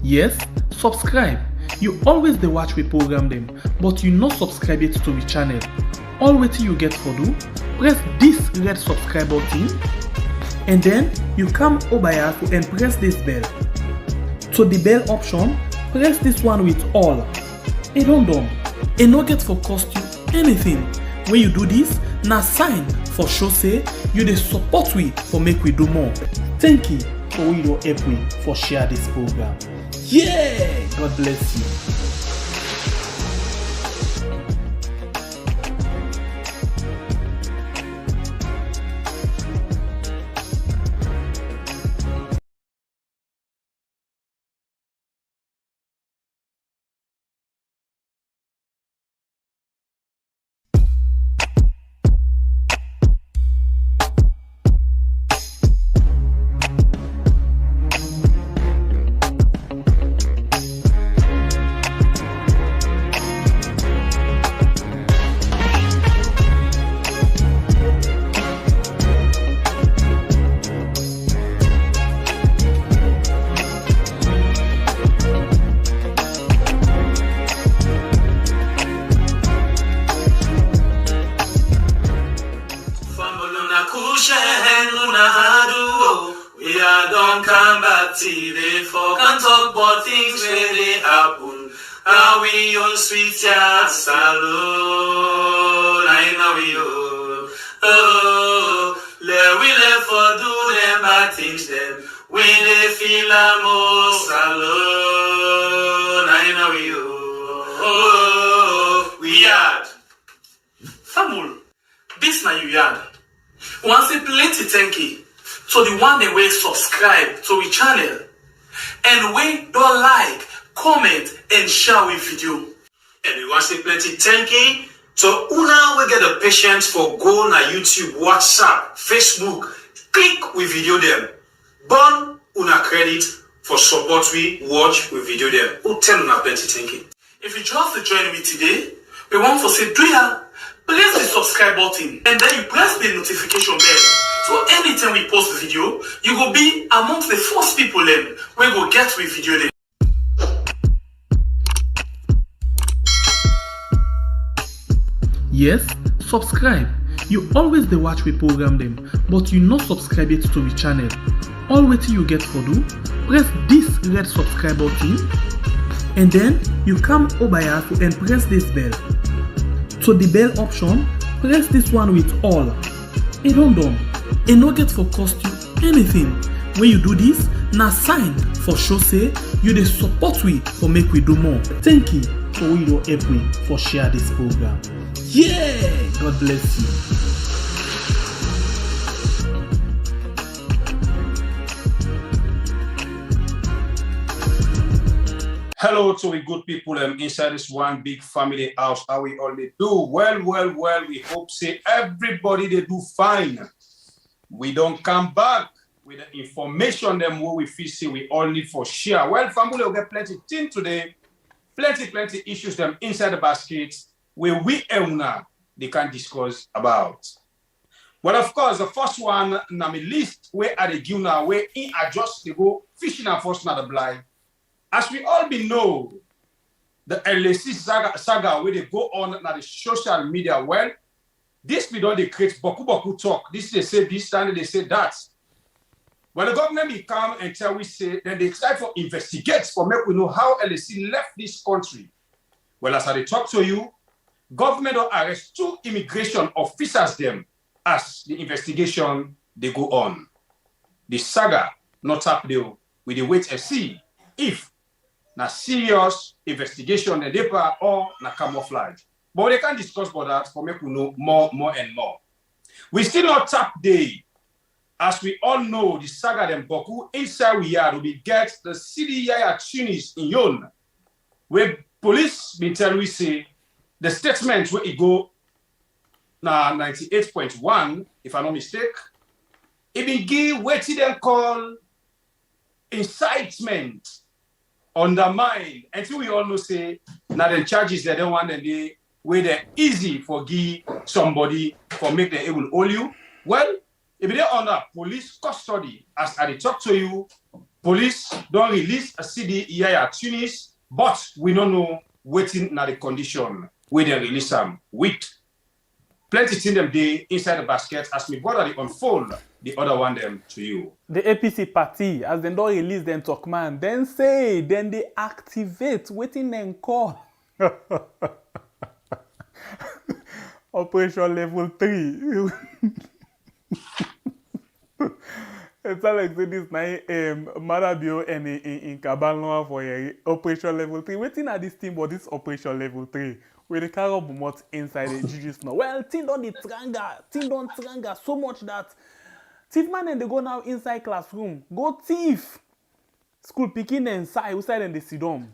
Yes, subscribe. You always dey watch we program them, but you not subscribe yet to the channel. All wetin you get for do, press this red subscribe button and then you come over here and press this bell. To the bell option, press this one with all. E don done. E no get for cost you anything. When you do this, na sign for show say you dey support we for make we do more. Thank you for we don help we for share this program. Yeah, God bless you. Don't come back till they can't talk about things when they happen. How we on sweet jazz alone. I know you. We let for do them bad things them. We they feel most alone. I know you. We yard. Famul. This na you yard. Once a plenty thank you. So the one that will subscribe to the channel and we don't like, comment and share with video. And we want to say plenty thank you. So una we get the patience for go na YouTube, WhatsApp, Facebook, click with video them. Burn una credit for support we watch with video them. Who tell una plenty thank you. If you just to join me today, we want to say do ya press the subscribe button and then you press the notification bell. So anytime we post a video, you will be amongst the first people then we go get with video then. Yes, subscribe. You always dey watch we program them, but you not subscribe yet to the channel. All wetin you get for do, press this red subscribe button and then you come over here and press this bell. To the bell option, press this one with all. E don done. E no get for cost you anything. When you do this, na sign for show say you dey support we for make we do more. Thank you for we don help we for share this program. Yeah, God bless you. Hello to we good people inside this one big family house. How we all dey do? Well. We hope say everybody they do fine. We don't come back with the information them what we feel say we all need for share. Well, family will get plenty thing today, plenty issues them inside the basket where we owner they can discuss about. Well, of course, the first one na me list where are the give now where in adjust to go fishing and first not the blind. As we all be know, the LAC saga where they go on na the social media. Well, this we don't they create boku talk. This they say this time they say that. When the government will come and tell we say then they try for investigate for make we know how LAC left this country. Well, as I talk to you, government will arrest 2 immigration officers them as the investigation they go on. The saga not up there. We dey wait and see if na serious investigation the paper or na camouflage. But they can discuss about that for make we know more and more. We still not tap day. As we all know, the saga them boku inside we are we get the Sidi Tunis in Yon, where police been tell we say the statement where it go na 98.1, if I'm not mistake, it been give what them call incitement, undermine, until we all know say now the charges they don't want and they where they're easy for give somebody for make them able to hold you. Well, if they're under police custody, as I talk to you, Police don't release a Sidi Tunis, but we don't know waiting na the condition where they release them with. Plenty thing them day inside the basket as me brother they unfold the other one them to you. The APC party, as they don't release them talk man, then they activate, waiting then call. Operation level 3. It's like say this night Marabio and in Cabalnoa for Operation level 3. Waiting at this team but this Operation level 3. Where the carry up inside the judges now. Well, team don't tranga so much that thief man and they go now inside classroom. Go thief. School picking inside, outside and they sit down.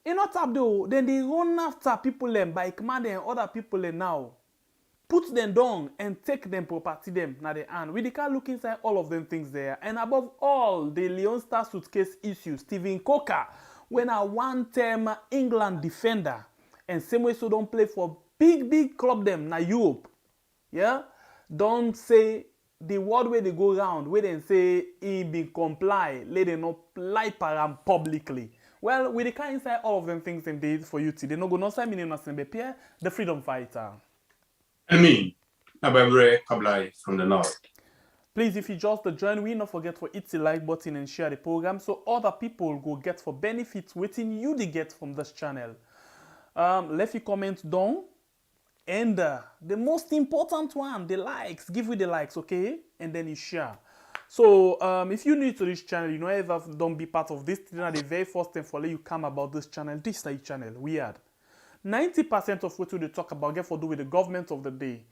You not up though, then they run after people and bike man and other people and now. Put them down and take them property them na the hand. We can look inside all of them things there. And above all, the Leone Star suitcase issue, Stephen Caulker, when a one-term England defender. And same way so don't play for big club them na Europe. Yeah? Don't say the word where they go round, where they say he be comply, let them not lie param publicly. Well, we can inside all of them things and days for you today. No go no sign me name na Pierre, the freedom fighter. I mean, Nababre Kablai from the north. Please, if you just join, we not forget to hit the like button and share the program so other people go get for benefits waiting you they get from this channel. Left your comment down. And the most important one, the likes. Give you the likes, okay? And then you share. So, if you're new to this channel, you know ever don't be part of this, the very first thing for you come about this channel, this is the channel, weird. 90% of what they talk about get for do with the government of the day.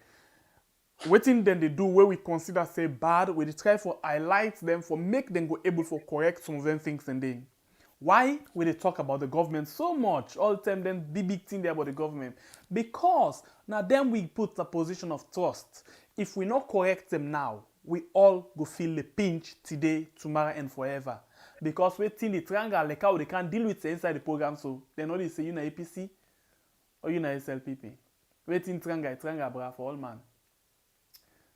Waiting then they do where we consider say bad, we try for highlight them for make them go able for correct some of them things and then. Why will they talk about the government so much all the time then big thing there about the government? Because now then we put a position of trust. If we not correct them now, we all go feel the pinch today, tomorrow and forever. Because waiting the triangle like how they can deal with it inside the program so they know they say you na APC or you na SLPP. Waiting triangle bra for all man.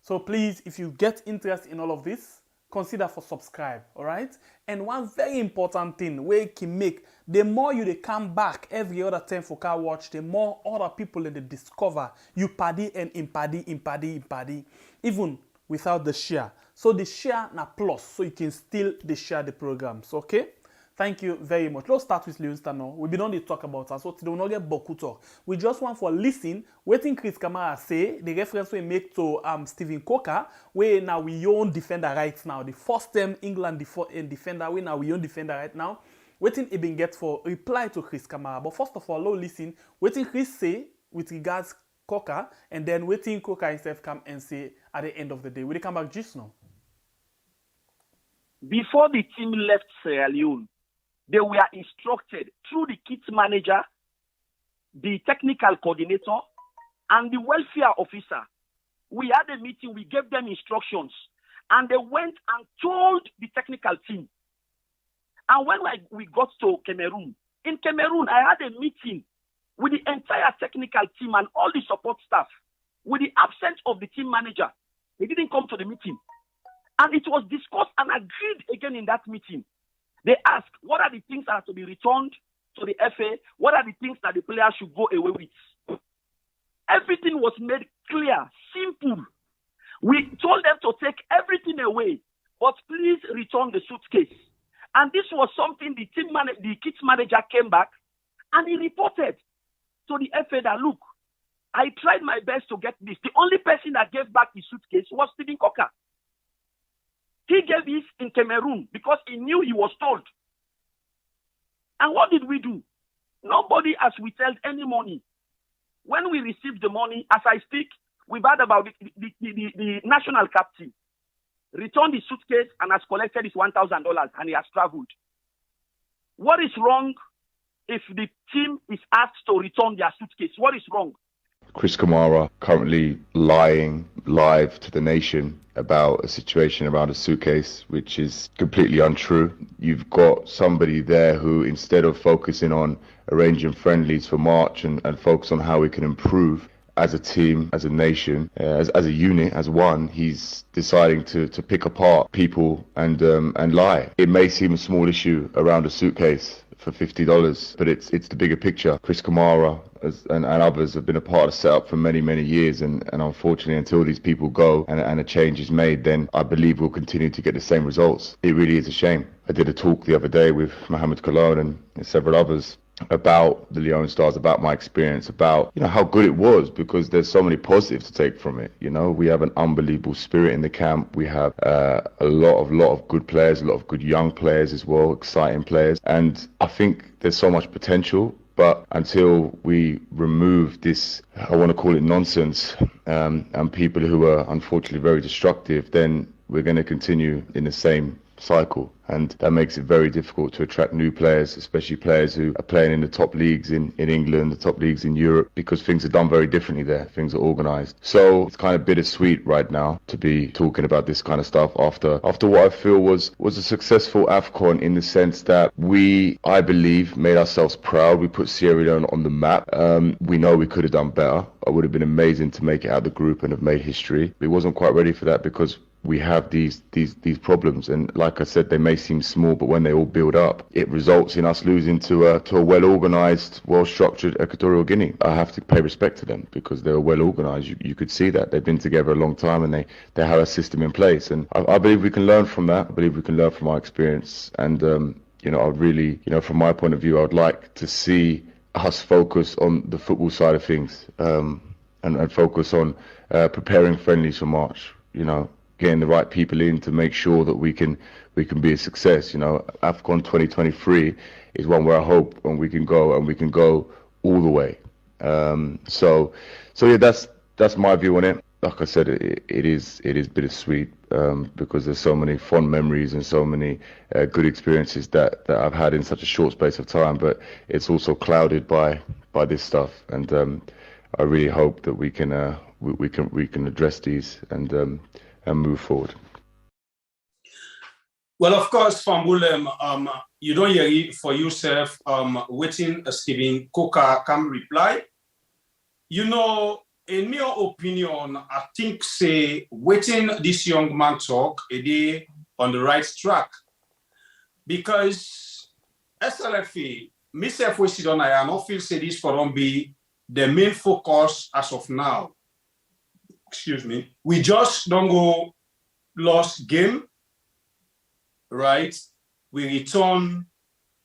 So please, if you get interest in all of this, consider for subscribe, all right? And one very important thing where you can make, the more you they come back every other time for car watch, the more other people they discover you paddy and impaddy, even without the share. So the share na plus, so you can still share the programs, okay? Thank you very much. Let's start with Leone Star now. We don't need to talk about us, so today we not get beaucoup talk. We just want for listen. Waiting Chris Kamara say the reference we make to Stephen Caulker, where now we own defender right now. The first time England defender, we now we own defender right now. Waiting he been get for reply to Chris Kamara. But first of all, listen. Waiting Chris say with regards Caulker, and then waiting Caulker himself come and say at the end of the day. Will they come back just now? Before the team left Sierra Leone, they were instructed through the kit manager, the technical coordinator, and the welfare officer. We had a meeting, we gave them instructions, and they went and told the technical team. And when we got to Cameroon, in Cameroon, I had a meeting with the entire technical team and all the support staff, with the absence of the team manager. They didn't come to the meeting. And it was discussed and agreed again in that meeting. They asked, what are the things that are to be returned to the FA? What are the things that the players should go away with? Everything was made clear, simple. We told them to take everything away, but please return the suitcase. And this was something the kit manager came back and he reported to the FA that, look, I tried my best to get this. The only person that gave back the suitcase was Stephen Caulker. He gave this in Cameroon because he knew he was told. And what did we do? Nobody has withheld any money. When we received the money, as I speak, we've heard about the national captain. Returned his suitcase and has collected his $1,000 and he has traveled. What is wrong if the team is asked to return their suitcase? What is wrong? Chris Kamara currently lying live to the nation about a situation around a suitcase, which is completely untrue. You've got somebody there who, instead of focusing on arranging friendlies for March and focus on how we can improve, as a team, as a nation, as a unit, as one, he's deciding to pick apart people and lie. It may seem a small issue around a suitcase for $50, but it's the bigger picture. Chris Kamara and others have been a part of the setup for many, many years, and unfortunately, until these people go and a change is made, then I believe we'll continue to get the same results. It really is a shame. I did a talk the other day with Mohamed Cologne and several others about the Leone Stars, about my experience, about how good it was, because there's so many positives to take from it. We have an unbelievable spirit in the camp. We have a lot of good players, a lot of good young players as well, exciting players, and I think there's so much potential. But until we remove this, I want to call it nonsense, and people who are unfortunately very destructive, then we're going to continue in the same cycle, and that makes it very difficult to attract new players, especially players who are playing in the top leagues in England, the top leagues in Europe, because things are done very differently there. Things are organized. So it's kind of bittersweet right now to be talking about this kind of stuff after what I feel was a successful AFCON, in the sense that we, I believe, made ourselves proud. We put Sierra Leone on the map. We know we could have done better. It would have been amazing to make it out of the group and have made history. We wasn't quite ready for that because we have these problems, and like I said, they may seem small, but when they all build up, it results in us losing to a well-organized, well-structured Equatorial Guinea. I have to pay respect to them because they're well-organized. You could see that they've been together a long time, and they have a system in place, and I believe we can learn from that. I believe we can learn from our experience, and I really, from my point of view, I would like to see us focus on the football side of things, and focus on preparing friendlies for March. Getting the right people in to make sure that we can be a success. AFCON 2023 is one where I hope we can go all the way. So yeah, that's my view on it. Like I said, it is bittersweet because there's so many fond memories and so many good experiences that I've had in such a short space of time. But it's also clouded by this stuff, and I really hope that we can address these and move forward. Well, of course, Fambulem, you don't hear it for yourself, waiting Stephen Caulker can reply. In my opinion, I think waiting this young man talk a day on the right track. Because SLFA, myself, we sit on, I don't feel this for them be the main focus as of now. Excuse me, we just don't go lost game, right? We return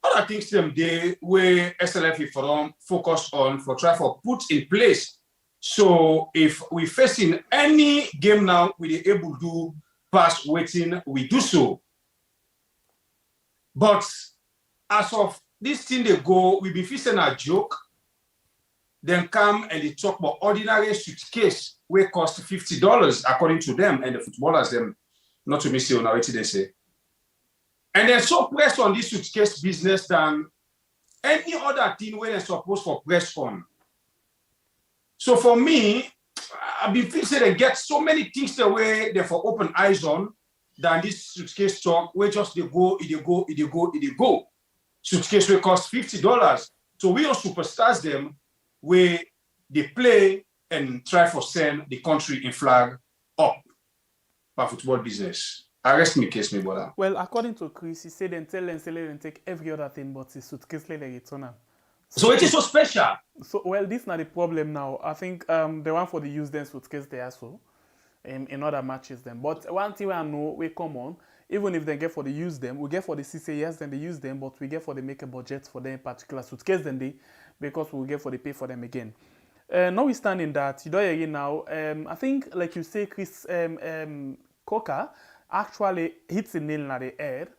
other things them day where SLF forum focus on for try for put in place. So if we facing any game now, we are able to do pass waiting, we do so. But as of this thing they go, we be facing a joke, then come and they talk about ordinary suitcase will cost $50 according to them, and the footballers them not to miss you now they say. And they're so pressed on this suitcase business than any other thing where they're supposed for press on. So for me, I've been feeling they get so many things the way they for open eyes on than this suitcase talk where just they go. Suitcase will cost $50. So we are superstars them where they play and try for send the country in flag up by football business. Arrest me, case me, brother. Well, according to Chris, he said and tell them, say and take every other thing, but the suitcase they return them. So it is so special. So well, this is not the problem now. I think the one for the use them suitcase they also in other matches them. But one thing I know we come on, even if they get for the use them, we get for the CCS, then they use them, but we get for the make a budget for them particular suitcase then they, because we get for the pay for them again. Notwithstanding that, you don't hear now, I think, like you say, Chris Caulker actually hits the nail on the head.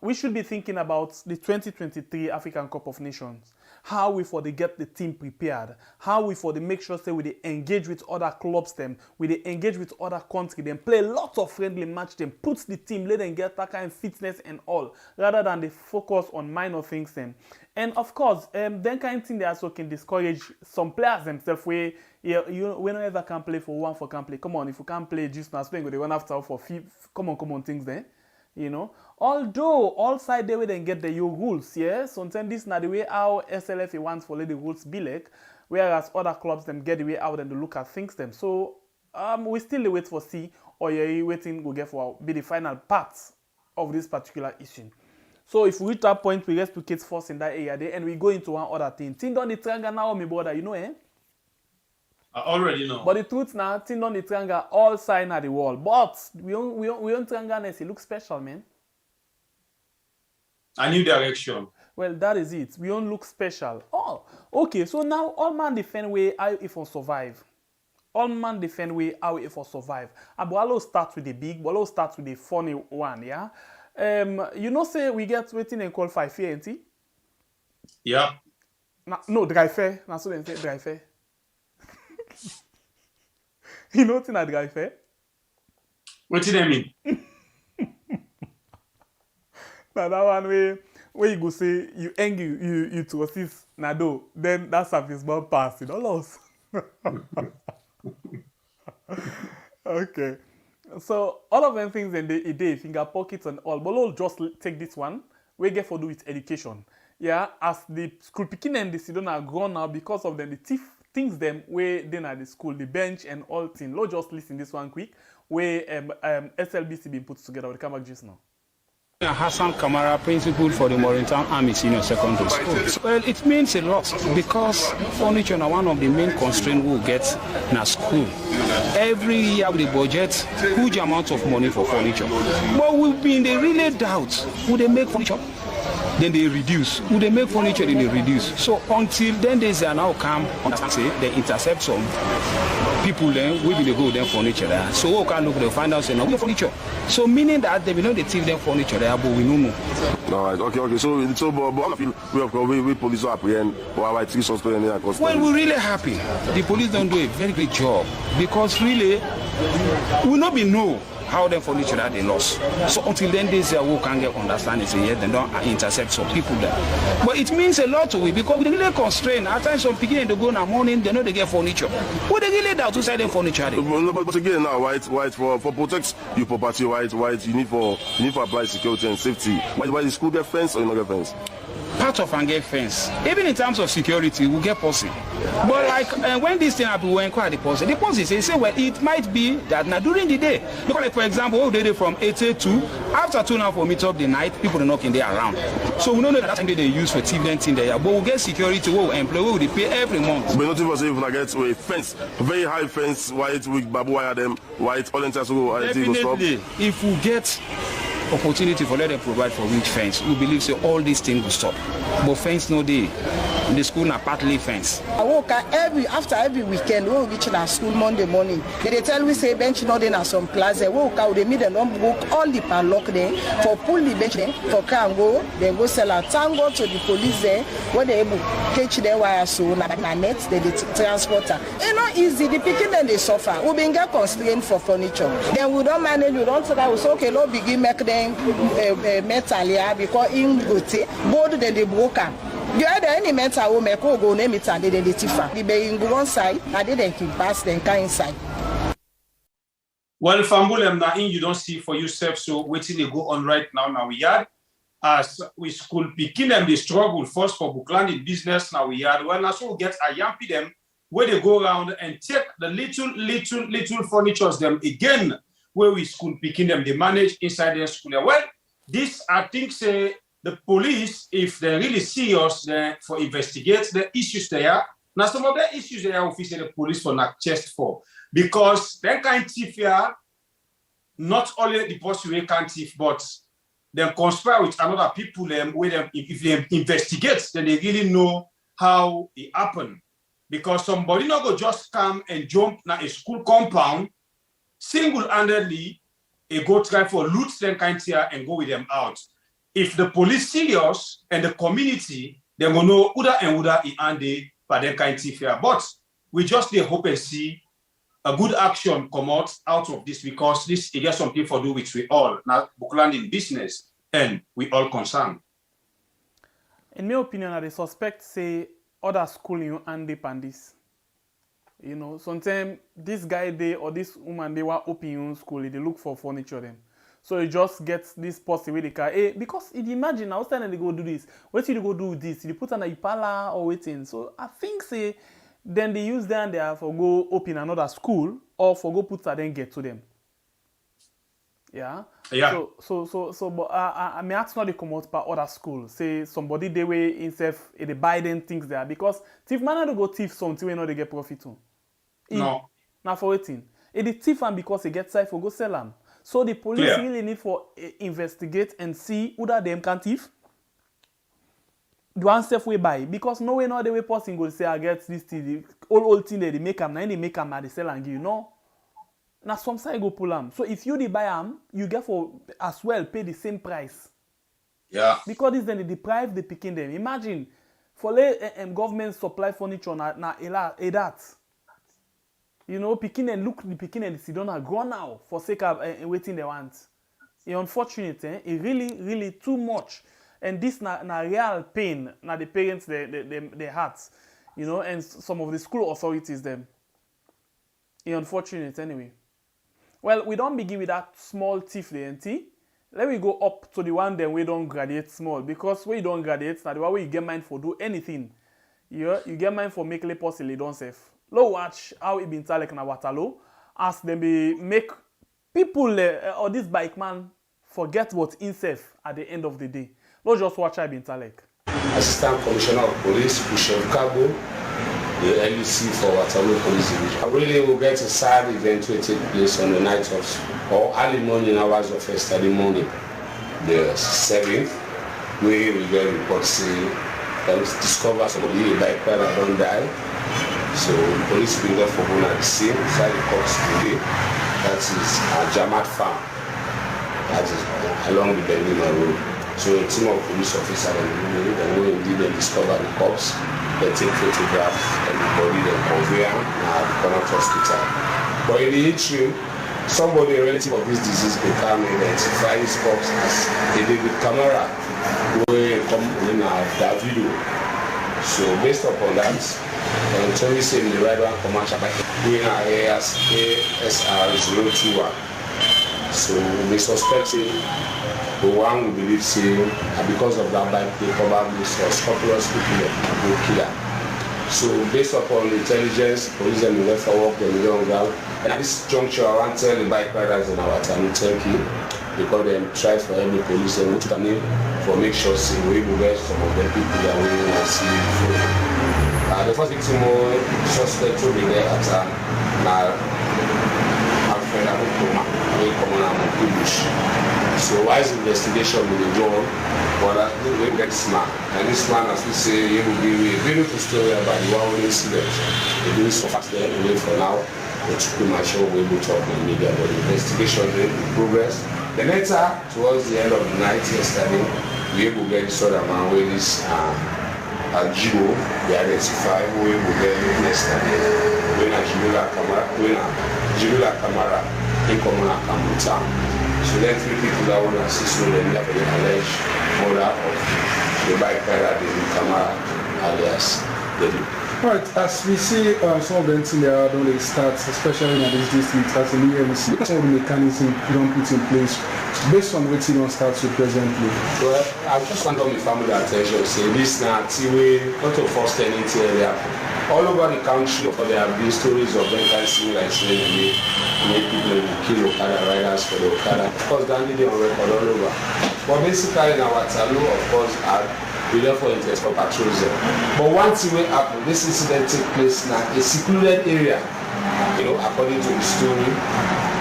We should be thinking about the 2023 African Cup of Nations. How we for the get the team prepared. How we for the make sure say we they engage with other clubs them. We they engage with other countries. Then play lots of friendly match. Then put the team, let them get that kind of fitness and all, rather than they focus on minor things then. And of course, then kind of thing they also can discourage some players themselves where whenever can play for one for can play. Come on, if you can't play just now, they run after for common things then. Although all side they will then get the your rules, yeah. Sometimes this not the way how SLFA wants for let the rules be like, whereas other clubs them get the way out and they look at things them. So we still wait for see or you waiting go get for be the final part of this particular issue. So if we reach that point, we replicate force in that area there and we go into one other thing. Thing done the triangle now, my brother, you know, eh? I already know. But the truth now, thing done the triangle all sign at the wall. But we own triangle, it looks special, man. A new direction. Well, that is it. We don't look special. Oh, okay. So now all man defend way how if we survive. All man defend way how if we survive. But I'll start with the big, but I'll start with the funny one, yeah? You know, say we get waiting and call 5 fear, ain't it? Yeah. No, dry fair. That's what they say, dry fair. You know what's in a dry fair? What do they mean? Now that one where you go say you angry, you to assist Nado, then that service man pass, you know, loss. Okay. So all of them things in the day, finger pockets and all, but we'll just take this one. We get for do with education. Yeah, as the school picking and the student are grown now because of them, the things them where then at the school, the bench and all things. Let's just listen this one quick. Where SLBC been put together with the camera just now. Hassan Kamara, principal for the Morintown Army Senior Secondary School. Well, it means a lot because furniture is one of the main constraints we'll get in a school. Every year we budget huge amounts of money for furniture. But we've been in really doubt, would they make furniture? Then they reduce. Would they make furniture? Then they reduce. So until then they say now come on say they intercept some people then we will go them furniture there. So we can look they find out say no furniture. So meaning that they will not thief them furniture there, but we don't know. All right, okay. So but we police are apprehend or our three suspects in there. Well, we're really happy. The police don't do a very good job because really we not be know how them furniture that they lost. So until then they say we can get understanding say yeah, they don't intercept some people there. But it means a lot to we because we really constrain. At times some people they go in the morning, they know they get furniture. But they really doubt to sell them furniture. But again now, white for protect your property, white you need for apply security and safety. Why the school get fence or you not get fence? Part of and get fence. Even in terms of security, we get policy. But like when this thing happen, we inquire the policy. The policy say well it might be that now during the day. Because like for example, we did it from 8 to 2. After 2 now for meet up the night, people are knocking there around. So we don't know that time they use for TV in there. But we get security, we employ, we pay every month. But nothing for say if I get a fence, very high fence, white with babu wire them, white all entire so definitely if we get opportunity for let them provide for which fence, we believe so all these things will stop. But fence no day. The school na partly fence. I woke up after every weekend when we reach our school Monday morning. They tell we say bench not in some plaza. Woke up they meet them book all the padlock there for pull the bench there for can go. They go sell a tango to the police there. When they able catch their wire so na net they transporter. It's not easy. The picking then they suffer. We been get constrained for furniture. Then we don't manage. We don't say we say okay, no begin make them metal here because in gote board then they broke up. The other any metal will make go name it and they tifa. The be in one side and they then keep pass then can inside. Well, Fambulem na in you don't see for yourself. So waiting they go on right now we had as we school picking them the struggle first for Buckland in business now we had. Well, now so we get a yampy them where they go around and take the little furnitures them again where we school picking them they manage inside their school. Well, this I think say the police, if they're really serious for investigate the issues there, now some of the issues there officially the police for not chest for. Because they can't thief here, not only the person who can't thief, but they conspire with another people where them, if they investigate, then they really know how it happened. Because somebody not go just come and jump na a school compound, single-handedly, they go try for loot them kind here and go with them out. If the police serious and the community, they will know Uda and Uda and they but they can't see fair. But we just hope and see a good action come out of this because this is something for do which we all now Buckland in business and we all concerned. In my opinion, I suspect say other school you and they pan this. You know, sometimes this guy they or this woman they were open in school, they look for furniture them. So you just get this person with the car. Hey, because if you imagine now, time they go do this, wait till you go do this, you put on a Impala or waiting. So I think say then they use them there for go open another school or for go put then get to them. Yeah. Yeah. But I may ask not they come out by other school. Say somebody they way himself they buy them things there because thief man don't go thief something we know they get profit on. No. Now for waiting. It is thief and because they get side for go sell them. So the police really need for investigate and see who that them can thief. Do one self way buy because no way no the way person go say I get this thing all thing they make them now they make them and they sell and give you no. Now some side go pull them. So if you dey buy them, you get for as well pay the same price. Yeah. Because this then they deprive the picking them. Imagine for let government supply furniture na that. You know, picking and look the picking and see don't grow now for sake of waiting they want. It's unfortunate, it really too much. And this na real pain na the parents their hearts, you know, and some of the school authorities them. It's unfortunate anyway. Well, we don't begin with that small thief there, let me go up to the one then we don't graduate small because when you don't graduate, now the one where you get mind for do anything. You get mind for make Leprosy don't safe. Low watch how it been like na Waterloo as them be make people or this bike man forget what in safe at the end of the day. Not just watch I been like. Assistant Commissioner of Police, Bishop Cabo, the LUC for Waterloo Police Division. I really will get a sad event to take place on the night of or early morning hours of yesterday morning, the 7th, where we get reports saying that we discover somebody a bike rider don't die. So the police bring up for one at the scene inside the cops today. That is a Jamat farm. That is along the Benima Road. So a team of police officers and we indeed discover the corpse, they take photographs of the body, they convey them at the Connaught Hospital. But in the interim, somebody, a relative of this disease, became identify his corpse as a David Camara, who come in Davido. So based upon that, Tony said the right one commercial by doing our ASR 021. So we suspected the one we believe say because of that bike they probably saw scrupulous people go killer. So based upon the intelligence, police and the left for work on the young ground. And at this juncture I want to tell the bike riders in our town, thank you. Because they tried for every police and what can name for make sure see we will get some of the people that we will see before. The first victim was suspect to be there at so why is investigation with the world? Well, we get this man. And this man, as we say, he will be a beautiful story about the one incident. We're doing so fast there, we wait for now. But pretty much sure we'll talk in the media about the investigation in progress. Then later, towards the end of the night yesterday, we will get this other man with this Jibo, they identify who we will get yesterday. When a Jimila Camara in Common Cameroon. So then 3 people that want to assist with them, the alleged murder of the bike rider, David Camara, alias David. Right, as we see some of the things there don't they start, especially in this district, as in here we see some of the mechanisms you don't put in place based on what you don't start to presently. Well, I just want to my family attention, say this now, way not to first anything area. All over the country, there have been stories of them kind of similar incidents make people kill Okada riders for the Okada. Of course, Dandy they on record all over. But basically in our Waterloo, of course, we therefore interest for patrols. But one thing will happen, this incident take place in a secluded area. You know, according to the story,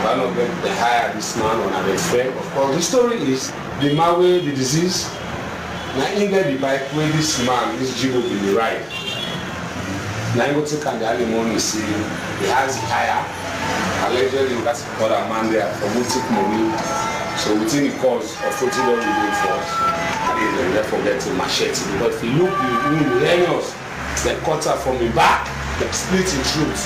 one of them they hired this man on a friend. Of course, the story is the man with the disease. Now in the bike where this man, this Jibo will be ride. Now you go to Kandali morning, see he has the hire. Allegedly, that's what a man there for take money. So within the course of $40 million for us, and then therefore get a machete. But if you look, you hangers, they cut her from the back, they split in truth.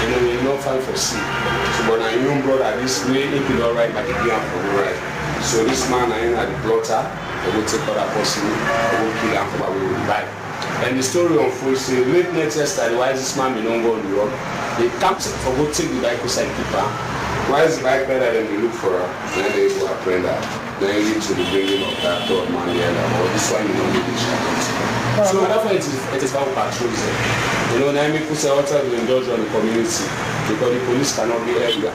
You know, you're not fine for C. So, but I know, brother, this way, if you don't ride, like a game for the right. So this man, I ain't at the plotter, they will take other person, they will kill him for the bike. And the story unfolds, say, late night yesterday, why is this man don't go on the road? They captured for go take the bike beside keeper. Why is the bike better than they look for her? And then they go apprehend her. then lead to the bringing of that third man here. Or this one, you don't really challenge. So that's why it is about patriotism. You know, now people say what to indulge on the community because the police cannot be everywhere.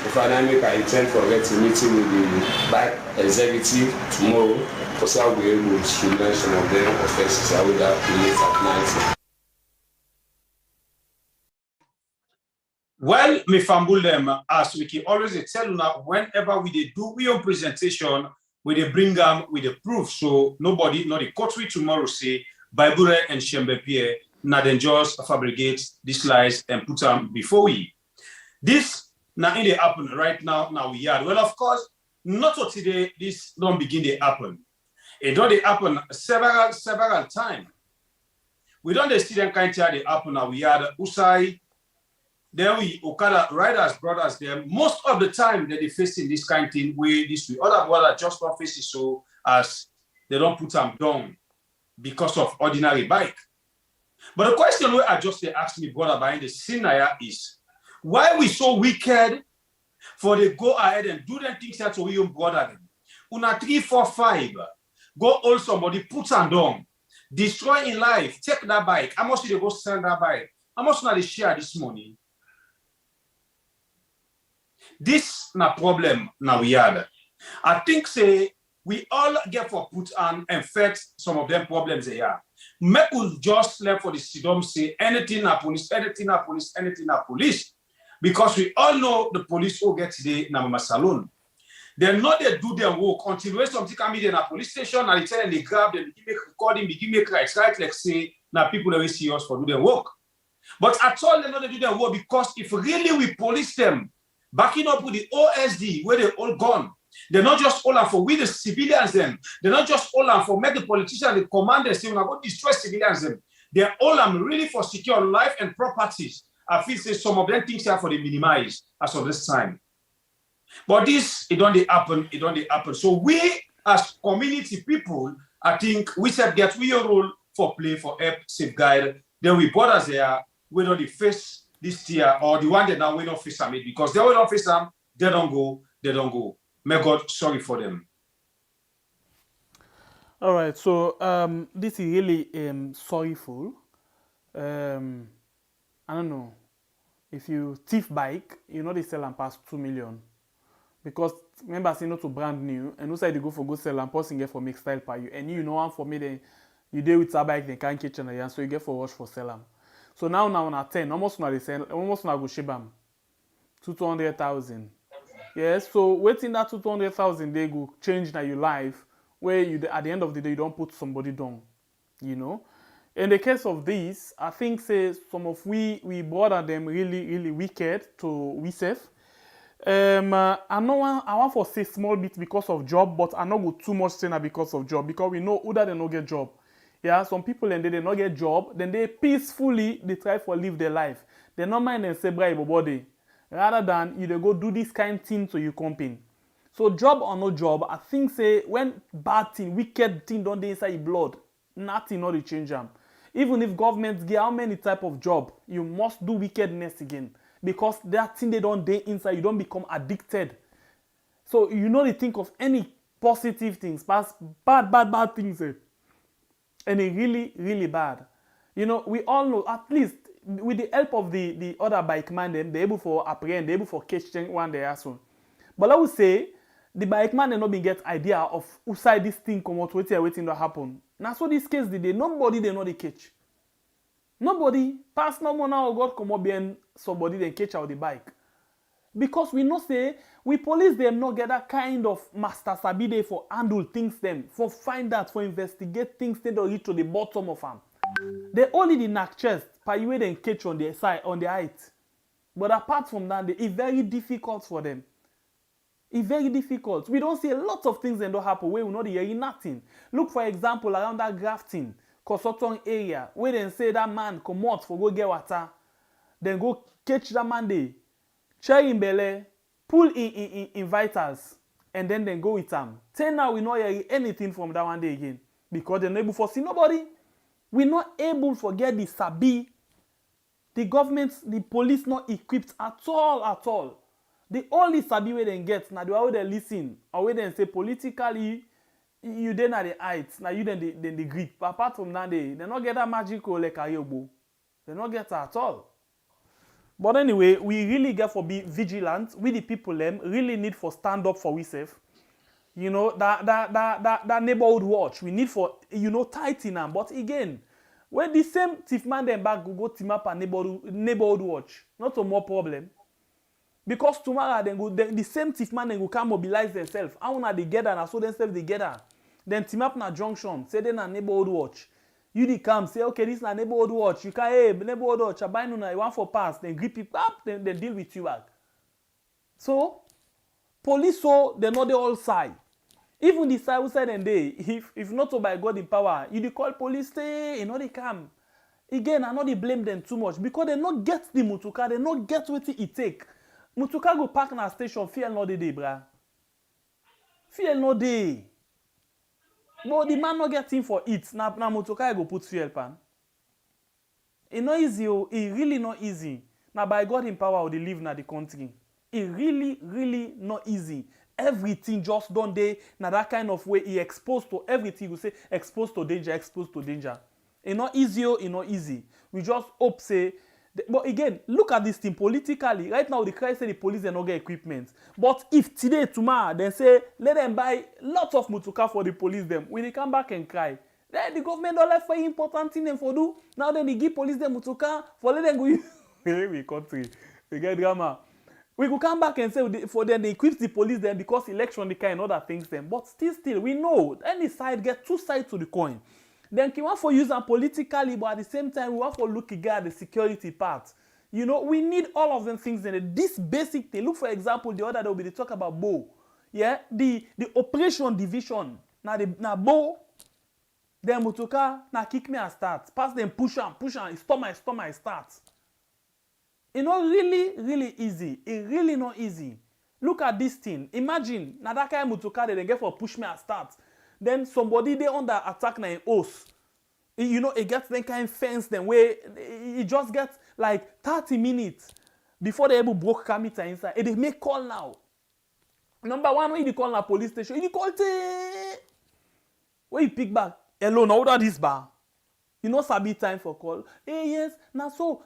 If I intend for getting a meeting with the bike executive tomorrow, because I'll be able to streamline some of their offenses. I will have to late at night. Well, me fambul them as we can always tell you now, whenever we do we own presentation, we they bring them with the proof. So nobody, not the court tomorrow say Bible and Shembe Pierre, not then just fabricate these lies and put them before we. This now in the happen right now we are. Well, of course, not for today, this don't begin to happen. It don't happen several times. We don't see them kind of they happen now we are Usai. Then we Okada riders, brothers, them most of the time that they facing this kind of thing where this way. Other brothers just don't face it so as they don't put them down because of ordinary bike. But the question where I just asked me, brother, behind the scene is why we so wicked for they go ahead and do them things that we own brother them. Una 3, 4, 5, go hold somebody, put them down, destroy in life, take that bike. How much do they go sell that bike? How much now they share this money? This na problem now we had. I think say we all get for put on and fix some of them problems they are. Make we just left for the sidom say anything na police, anything na police, anything na police. Because we all know the police will get today na mama salon. They know they do their work until when something come in a police station and they tell them they grab them, they make recording, they give me right like say now people are serious for do their work. But at all they know they do their work because if really we police them, backing up with the OSD where they all gone. They're not just all for we the civilians them. They're not just all for make the politicians, the commanders say we're going to destroy civilians them. They're all really for secure life and properties. I feel say some of them things are for the minimize as of this time. But this it don't happen. So we as community people, I think we should get your role for play for help safeguard. Then we borders there, we don't face this tier or the one that now we don't face them because they will not face them, they don't go. May God sorry for them. All right, so this is really sorrowful. I don't know. If you thief bike, you know they sell and pass 2 million. Because remember, say not to brand new, and also they go for go sell and pass and get for make style per you. And you know one for me, then you deal with a bike, they can't catch and so you get for wash for sell them. So now on a 10, almost not the same, almost not go shibam. 200,000. Yes, so waiting that 200,000 they go change now your life where you at the end of the day you don't put somebody down. You know? In the case of this, I think say some of we bother them really wicked to we safe. I want for say small bit because of job, but I not go too much saying because of job because we know who that they no get job. Yeah, some people and they not get job, then they peacefully they try for live their life. They not mind and say bribe body, rather than you they go do this kind of thing to your company. So job or no job, I think say when bad thing, wicked thing don't they inside your blood, nothing not to change them. Even if government give how many type of job, you must do wickedness again because that thing they don't day inside, you don't become addicted. So you know they think of any positive things, past bad things. And it really bad. You know, we all know, at least with the help of the other bike man, them, they're able for apprehend, they're able for catch one day as well. But I would say, the bike man, they not been get idea of who side this thing come out, waiting to happen. Now, so this case, nobody they know the catch. Nobody, past no more now, God come up behind somebody, then catch out the bike. Because we know say, we police them not get that kind of master sabi dey for handle things them, for find out, for investigate things they don't reach to the bottom of them. They only the knack chest, per you then catch on their side, on the height. But apart from that, it's very difficult for them. It's very difficult. We don't see a lot of things that don't happen where we not hearing nothing. Look for example around that grafting, Kosoton area, where they say that man come out for go get water, then go catch that man there. Share in belly, pull in vitals, and then go with them. Till now, we not hear anything from that one day again. Because they're not able to see nobody. We're not able to get the sabi. The government, the police not equipped at all. The only sabi way they get, now the way they listen, or way they say politically, you then at the heights, now you then the grip. Apart from that, they not get that magical like Ayobo. They not get that at all. But anyway, we really get for be vigilant. We the people them really need for stand up for ourselves. You know, that neighborhood watch. We need for, you know, tighten them. But again, when the same thief man them back go team up a neighborhood watch, not a more problem. Because tomorrow then go the same thief man then go come mobilize themselves. How na they get and so themselves they get. Then team up na junction, say then a neighborhood watch. You dey come say okay, this na neighborhood watch. You can hey neighborhood watch. I buy no na you want for pass. Then grip it up. Then they deal with you back. So police so they know the all side. Even the side who said and they if not so by God in power, you dey call police stay. You know they come. Again, I know they blame them too much because they not get the mutuka. They not get what it take. Mutuka go park na station. Fear no dey, brah. Fear no dey. But the man not get in for it. Now Motoka go put fuel pan. It not easy. It really not easy. Now by God in power, they live na the country. It really not easy. Everything just done there. Now that kind of way, he exposed to everything. You say exposed to danger, exposed to danger. It not easy. It not easy. We just hope say. But again, look at this thing politically. Right now, the cry say the police they not get equipment. But if today, tomorrow, then say let them buy lots of mutuka for the police them. When they come back and cry, then the government don't let for important thing them for do. Now then they give police them mutuka for let them go. We country, we get drama. We go come back and say for them they equip the police them because election the kind other things them. But still we know any side get two sides to the coin. Then we want for use them politically, but at the same time, we want for look at the security part. You know, we need all of them things in it. This basic thing. Look, for example, the other day we talk about Bo. Yeah, the operation division. Now Bo, then Mutuka, now kick me and start. Pass them, push on, stop my start. It's not really easy. It really not easy. Look at this thing. Imagine, now that kind of Mutuka they get for push me and start. Then somebody they under attack na in house. You know, it gets that kind of fence then where it just gets like 30 minutes before they able broke camera inside. And they make call now. Number one, when you call na police station, you call when you pick back, hello, now order this bar. You know sabi time for call. Hey yes, now so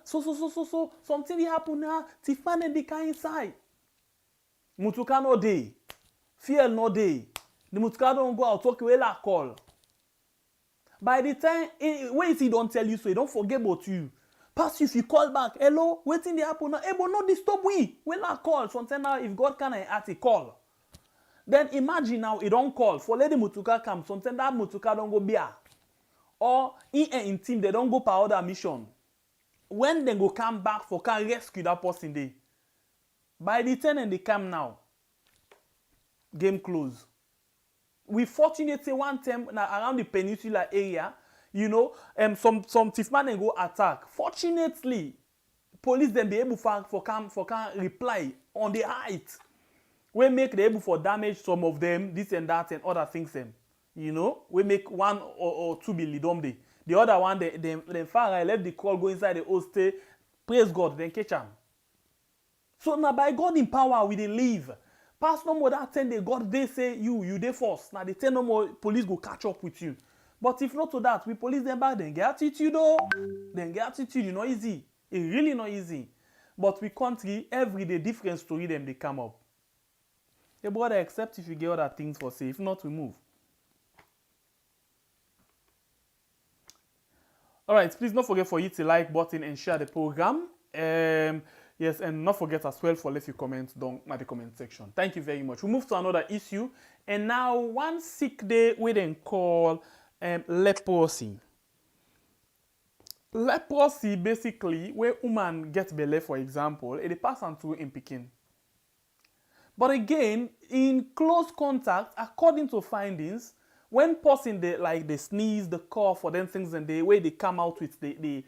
something happen now. Tifan and the car inside. Mutuka no day. Fear no day. The mutuka don't go out, talk away la call. By the time, wait, he don't tell you so, he don't forget about you. Pass you if you call back, hello, waiting the happen now, but not disturb we la call. Sometimes now, if God can ask a call. Then imagine now, he don't call, for let the mutuka come, sometimes that mutuka don't go beer. Or in team, they don't go per other mission. When they go come back for can rescue that person day. By the time and they come now, game close. We fortunately one time around the peninsula area, you know, some thiefman go attack. Fortunately, police then be able for can reply on the height. We make they able for damage some of them, this and that and other things them. You know, we make 1 or 2 billion day. The other one, they far I left the call go inside the host, praise God, then catch them. So now by God in power we they live. Pass no more that 10 day, God they say you they force. Now they tell no more police go catch up with you. But if not to that, we police them back, then get attitude though. Then get attitude, you know easy. It really not easy. But we country, every day different story them they come up. Hey brother, except if you get other things for say, if not we move. Alright, please don't forget for you to like button and share the program. Yes, and not forget as well for leave your comments down in the comment section. Thank you very much. We move to another issue. And now one sick day we then call leprosy. Leprosy basically where woman gets belly, for example, it pass on to in Pekin. But again, in close contact, according to findings, when person they sneeze, the cough, or them things, and the way they come out with the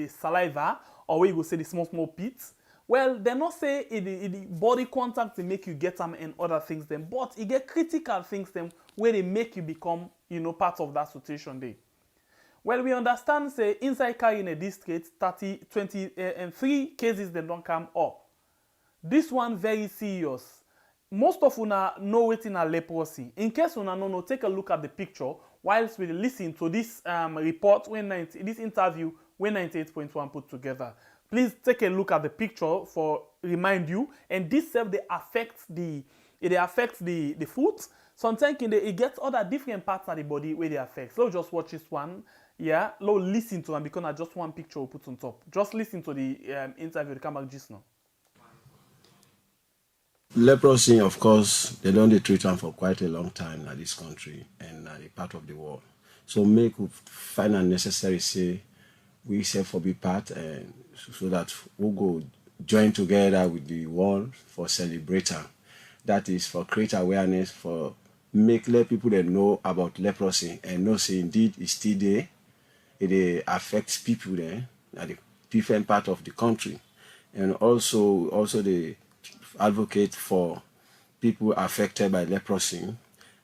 saliva, or where you go say the small pits, well, they not say the body contact to make you get them and other things them, but it get critical things them where they make you become, you know, part of that situation day. Well, we understand say inside carrying a district 23 cases they don't come up. This one very serious. Most of una know wetin na leprosy. In case una no know, take a look at the picture whilst we listen to this report, this interview when 98.1 put together. Please take a look at the picture for remind you. And this self they affect the foot. Sometimes it gets other different parts of the body where they affect. So just watch this one. Yeah, listen to them because I just one picture we put on top. Just listen to the interview. Come back just now. Leprosy, of course, they don't treat them for quite a long time in this country and a part of the world. So make we find it necessary say we say for be part and so that we go join together with the world for celebrating. That is for create awareness for let people that know about leprosy and know say indeed it's still there. It affects people there at the different part of the country, and also they advocate for people affected by leprosy,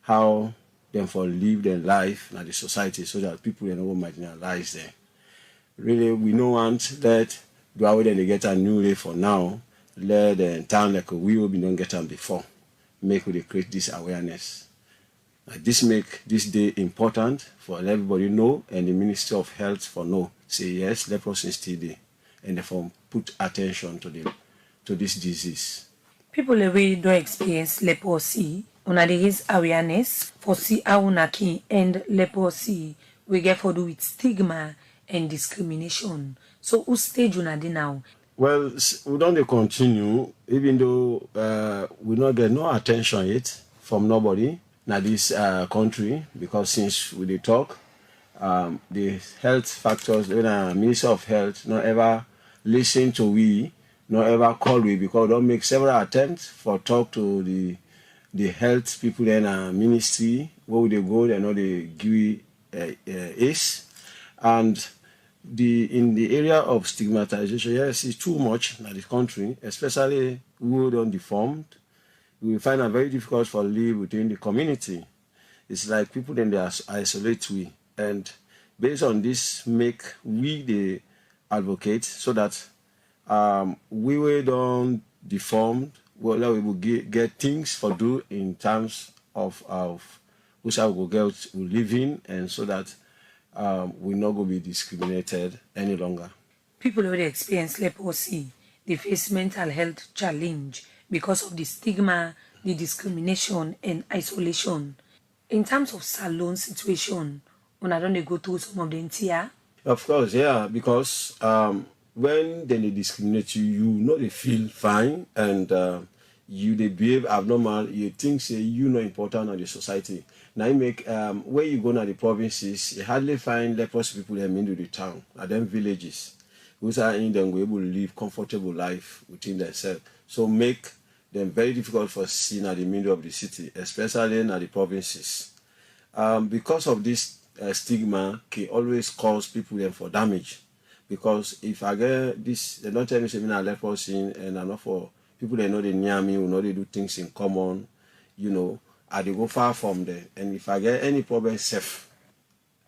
how them for live their life in the society so that people don't marginalize them. Really, we don't want that do away then they get a new way for now. Let the town like we will be don't get them before. Make we create this awareness. This make this day important for everybody know and the Ministry of Health for know. Say yes, leprosy is still there, and therefore put attention to this disease. People really don't experience leprosy. Una there is awareness for see how una can end leprosy. We get for do with stigma and discrimination. So who stage una dey now? Well, we don't continue, even though we not get no attention yet from nobody in this country, because since we dey talk, the health factors, the Minister of Health not ever listen to we, not ever call we, because we don't make several attempts for talk to the health people in our ministry, where they go, they know they give ace. And in the area of stigmatization, yes, it's too much in the country, especially who don't deformed. We find it very difficult for live within the community. It's like people then they isolate we. And based on this, make we the advocate so that we will don't deformed, well, we will get things for do in terms of which I will get living, and so that we not going to be discriminated any longer. People who experience leprosy, they face mental health challenge because of the stigma, the discrimination, and isolation. In terms of salon situation, when I don't go through some of the here? Of course, yeah, because when they discriminate you, you know they feel fine, and they behave abnormal. You think say you not important in the society. Now you make where you go to the provinces, you hardly find leprous people them into the town, at them villages, which are in them able to live comfortable life within themselves. So make them very difficult for seeing at the middle of the city, especially in the provinces. Because of this stigma, can always cause people them for damage. Because if I get this, they don't tell me something I leprosy, and I'm not for people that know they near me, who know they do things in common, you know, I they go far from there. And if I get any problem safe,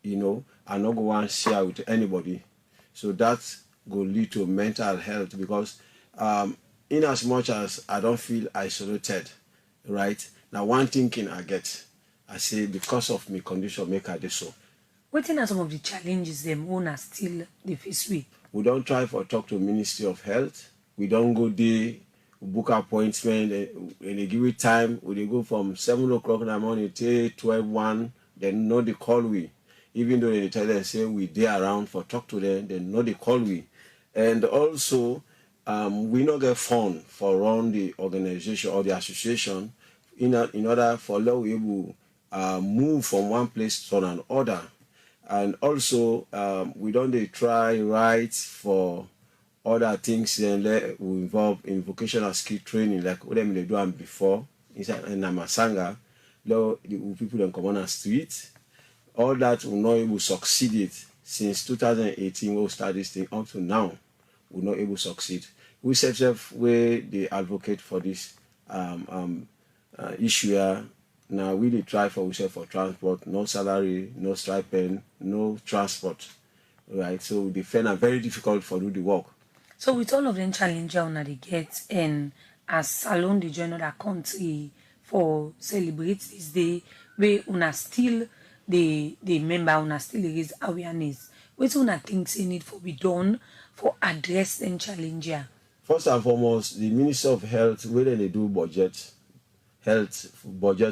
you know, I not go and share with anybody. So that go lead to mental health, because in as much as I don't feel isolated, right? Now one thinking I get, I say because of my condition make I do so. What are some of the challenges them owners still they face with? We don't try for talk to Ministry of Health. We don't go there, book appointment, and they give it time. We go from 7 o'clock in the morning till 12:1. They know they call we. Even though they tell them say we there around for talk to them, they know they call we. And also, we not get fund for run the organization or the association in order for law we able move from one place to another. And also, we don't try right for other things and we involve in vocational skill training, like what they do before inside in Namasanga. The people that come on the street, all that will not able to succeed it since 2018 when we started this thing up to now. We're not able to succeed. We self where they advocate for this issue here. Now we really try for ourselves for transport, no salary, no stipend, no transport, right? So they find it very difficult for do the work. So with all of them challenges that they get, and as Salon dey join other country for celebrate this day, where una still the member, una still dey raise awareness. Wetin una think say need for be done for address them challenge here? First and foremost, the Minister of Health, when they do budget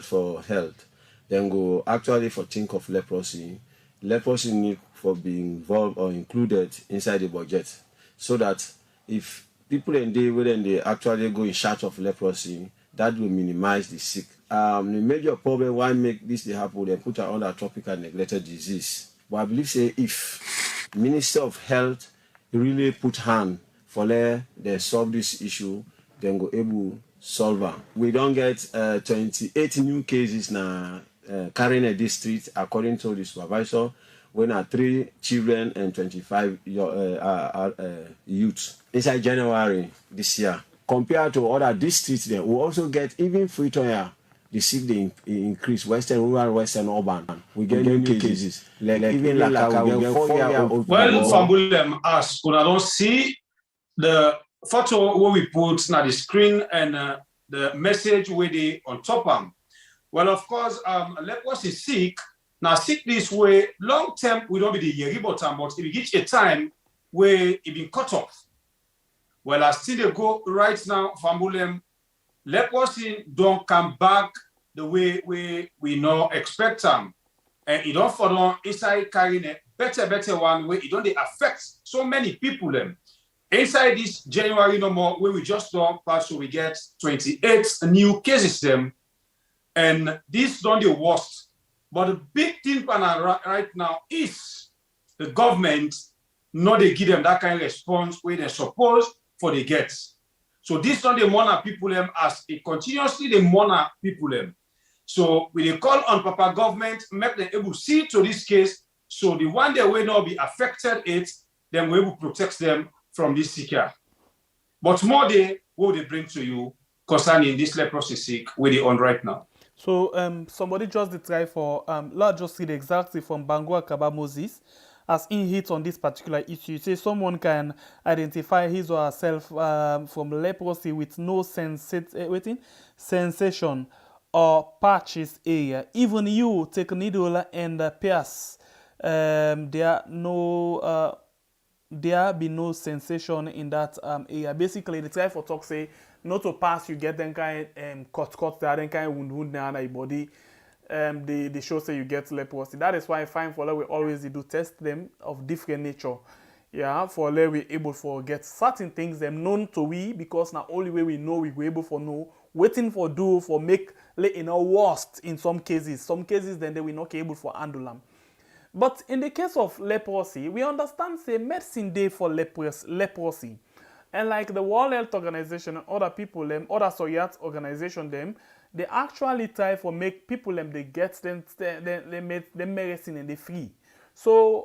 for health, then go actually for think of leprosy. Leprosy need for being involved or included inside the budget, so that if people in day when they actually go in charge of leprosy, that will minimize the sick. The major problem why make this happen, they put on a tropical neglected disease. But I believe say if Minister of Health really put hand for they solve this issue, then go able solve it. We don't get 28 new cases now carrying a district according to the supervisor, when are 3 children and 25 youth inside January this year. Compared to other districts, then we also get even Freetonia, the sick they increase, western, rural, western, urban. We get new cases. Like even like we get 4-year-old. Well, Fambulem asked, I don't see the photo where we put now the screen and the message where they on top of them. Well, of course, leprosy is sick. Now, sick this way, long term, we don't be the yeribo time, but if it gets a time where it been cut off. Well, I still they go right now, Fambulem, leprosy don't come back the way we know expect them. And it don't follow inside carrying a better one where it don't affect so many people them. Inside this January no more, where we just don't pass, so we get 28 new cases them. And this don't the worst. But the big thing right now is the government not they give them that kind of response where they're supposed for the gets. So this not the monitor people them as it continuously the monitor people them. So we they call on Papa government, make them able to see to this case. So the one that will not be affected it, then we will protect them from this seeker. But more they what they bring to you concerning this leprosy sick where they on right now. So somebody just did try for let's just read exactly from Bangua Kaba Moses as in hit on this particular issue. Say someone can identify his or herself from leprosy with no sensation or patches area. Even you take a needle and pierce. There be no sensation in that area. Basically, the try for talk say not to pass, you get them kind cut there, then kind wound down your body. They show say you get leprosy. That is why I find for we always do test them of different nature. Yeah, for we able for get certain things them known to we, because now only way we know we able for know, waiting for do for make worst in some cases. Some cases then they will not able for handle them. But in the case of leprosy, we understand say medicine day for leprosy. And like the World Health Organization and other people, other Soviet organization, they actually try for make people they get them medicine and they free. So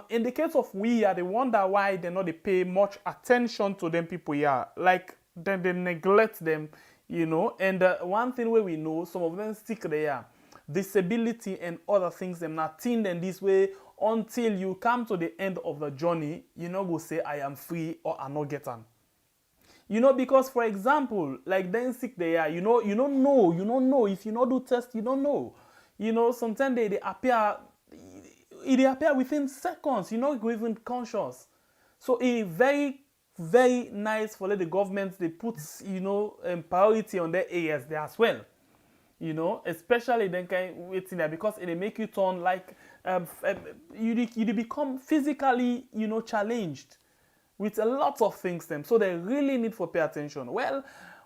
in the case of they wonder why they not they pay much attention to them people here. Like then they neglect them, you know. And one thing where we know some of them sick there, disability and other things them not think them this way until you come to the end of the journey, you know, go say I am free or I not get on. You know, because for example, like then sick they are, you don't know. If you not do test, you don't know. You know, sometimes they appear within seconds, you not even conscious. So it's very, very nice for the government, they put, priority on their areas there as well. You know, especially then kind waiting there, because it make you turn like, you become physically, challenged with a lot of things them. So they really need for pay attention. Well,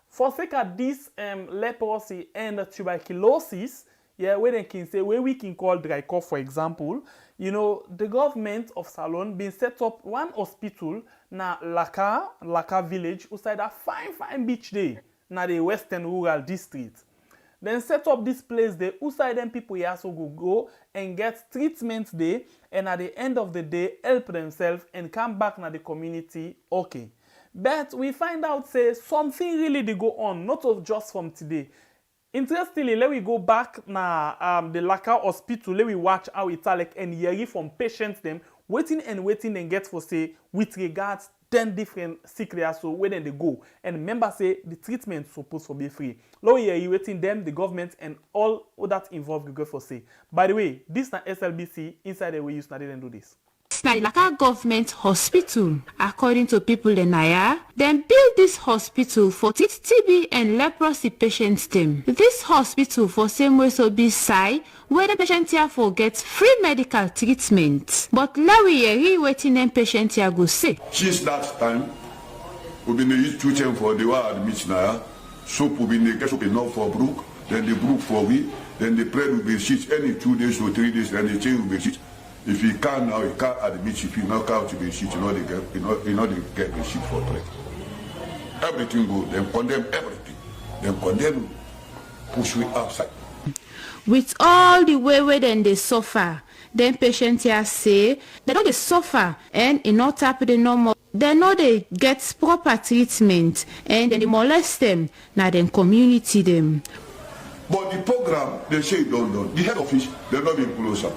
for sake of this leprosy and tuberculosis, where they can say, where we can call dry cough, for example, the government of Salon been set up one hospital na Laka village outside a fine beach day na the western rural district. Then set up this place there, outside them people here so go and get treatment there, and at the end of the day help themselves and come back na the community okay. But we find out say something really they go on, not just from today. Interestingly, let we go back na the Laka hospital, let we watch how it's like and hear from patients them waiting and get for say with regards 10 different sick there so where then they go. And remember say the treatment supposed to be free. Low here you waiting them, the government and all that involved go for say. By the way, this na SLBC inside the way you didn't do this. Na the local government hospital, according to people in Naya, then build this hospital for TB and leprosy patients them. This hospital for same way so be side where the patient here for get free medical treatment. But Lawi waiting them patient here go say. Since that time, we've been used to them for the war admit Naya. Soap will be get soap enough for brook, then the brook for we, then the bread will be sheet any 2 days or 3 days, then the chain will be sheet. If you can now, you can't admit if you knock out to be sheet, you know they get the sheet for bread. Everything good, then condemn everything. Then condemn, push we outside. With all the way where then they suffer, then patients here say they don't they suffer and in not tap the normal. They know they get proper treatment and then they molest them, now then community them. But the program, they say don't know. The head office, they're not being closer.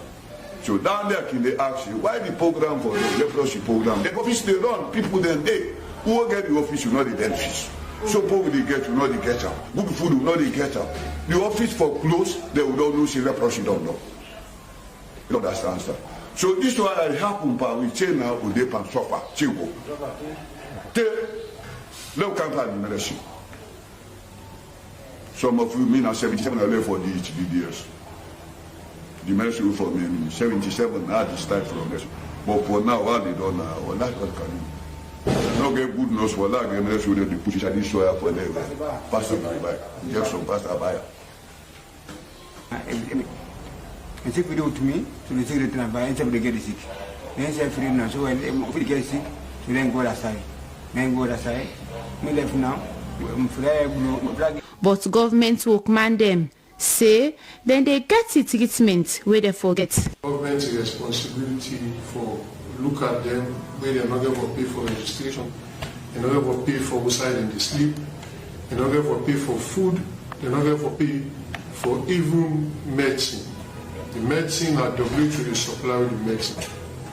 So down there, can they ask you why the program for the leprosy program? The office they run, people then they who will get the office, you know the benefits. So people they get, you know they get out. Good food, you know they get out. The office for close, they will don't know see leprosy, don't know. You know that's the answer. So this is why I happen by we change now with the pan suffer, chico. No company medicine. Some of you mean 77 are left for the HDDS. The medicine for me 77 now this time from this. But for now, what they don't know, well, that's what can you. No get good news for that, and medicine they push it at this soil for them. Pastor buy. Just some pastor buy. And if we do to me, to the secret and buy until they get sick. Then say free now, so when we get sick, so then go aside. Then go aside. Me left now. But government workman them say then they get the treatment where they forget. Government's responsibility for look at them where they're not going to pay for registration, they're not going to pay for outside and they sleep, they're not going to pay for food, they're not going to pay for even medicine. The medicine are WHO they supply the medicine.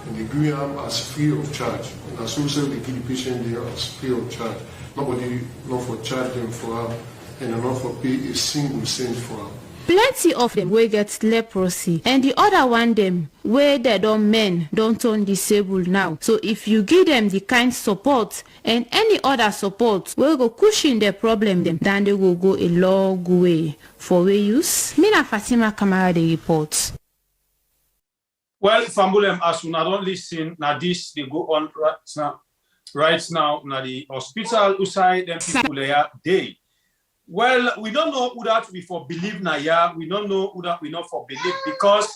And they give them as free of charge. And as also they give the patient there as free of charge. Nobody not for charge them for her and not for pay a single cent for her. Plenty of them will get leprosy and the other one them where they don't men don't turn disabled now. So if you give them the kind support and any other support will go cushion their problem them, then they will go a long way for we use. Mina Fatima Kamara the report. Well, Fambulem, as we don't listen, now this they go on right now, now the hospital outside them people there day. Well, we don't know who that we for believe Naya. We don't know who that we not for believe because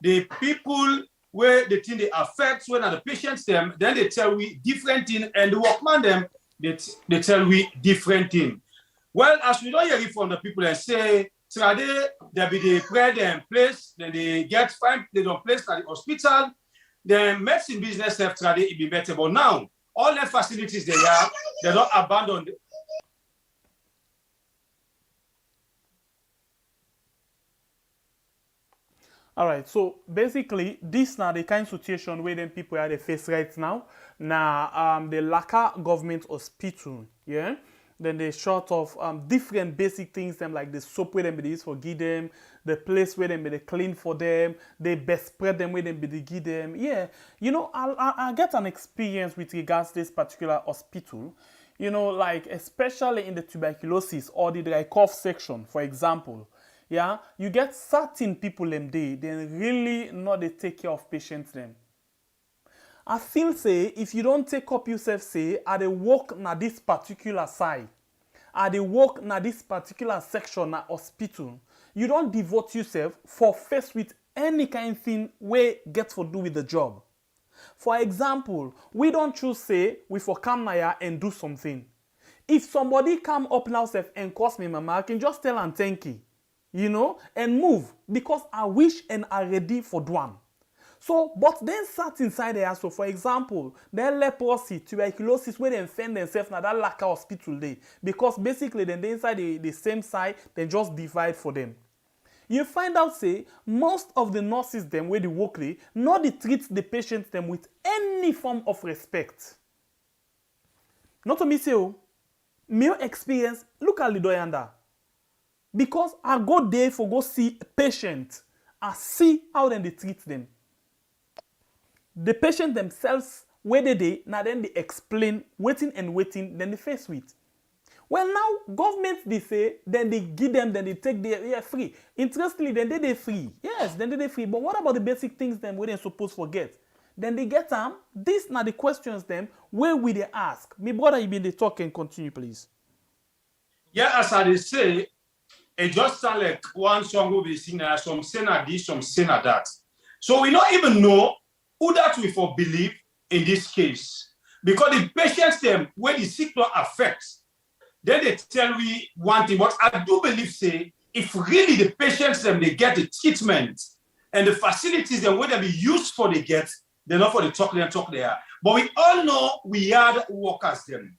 the people where the thing they affect when the patients them, then they tell we different thing, and the workman them they tell we different thing. Well, as we don't hear it from the people that say, Trade, there be the prayer them place, then they get fine, they don't place at the hospital, then medicine business have Trade it be better. But now all the facilities they don't abandon. All right, so basically, this now the kind of situation where them people are they face right now. Now, the local government hospital, yeah. Then they short of different basic things, them like the soap where them be used for give them, the place where them be they clean for them, they best spread them where them be they give them. Yeah, you know, I get an experience with regards to this particular hospital. You know, like especially in the tuberculosis or the dry cough section, for example. Yeah, you get certain people them they really not they take care of patients them. I feel say if you don't take up yourself say I they work na this particular side, I they work na this particular section na hospital, you don't devote yourself for face with any kind of thing where get to do with the job. For example, we don't choose say we for come here and do something. If somebody come up now self and cost me mama, I can just tell and thank you. You know, and move because I wish and I ready for one. So, but then sat inside there. So, for example, then leprosy, tuberculosis, where they find themselves now that lack of hospital day because basically then they inside the same side, they just divide for them. You find out say most of the nurses them where they work they not they treat the patients them with any form of respect. Not to me say, oh, me experience, look at Lidoyanda. Because I go there for go see patient, I see how then they treat them. The patient themselves, where they now then they explain, waiting, then they face with. Well, now, government, they say, then they give them, then they take their free. Interestingly, then they free. Yes, then they free. But what about the basic things then we they're supposed to forget? Then they get them. These now the questions them, where will they ask? Me brother, you been the talk and continue, please. Yeah, as I say, it just sound like one song will be seen as some saying this, some saying that. So we don't even know who that we for believe in this case. Because the patients them, where the sickness affects, then they tell we one thing. But I do believe, say, if really the patients them, they get the treatment and the facilities them, where they be used for they get, they're not for the talk there. But we all know we are workers them.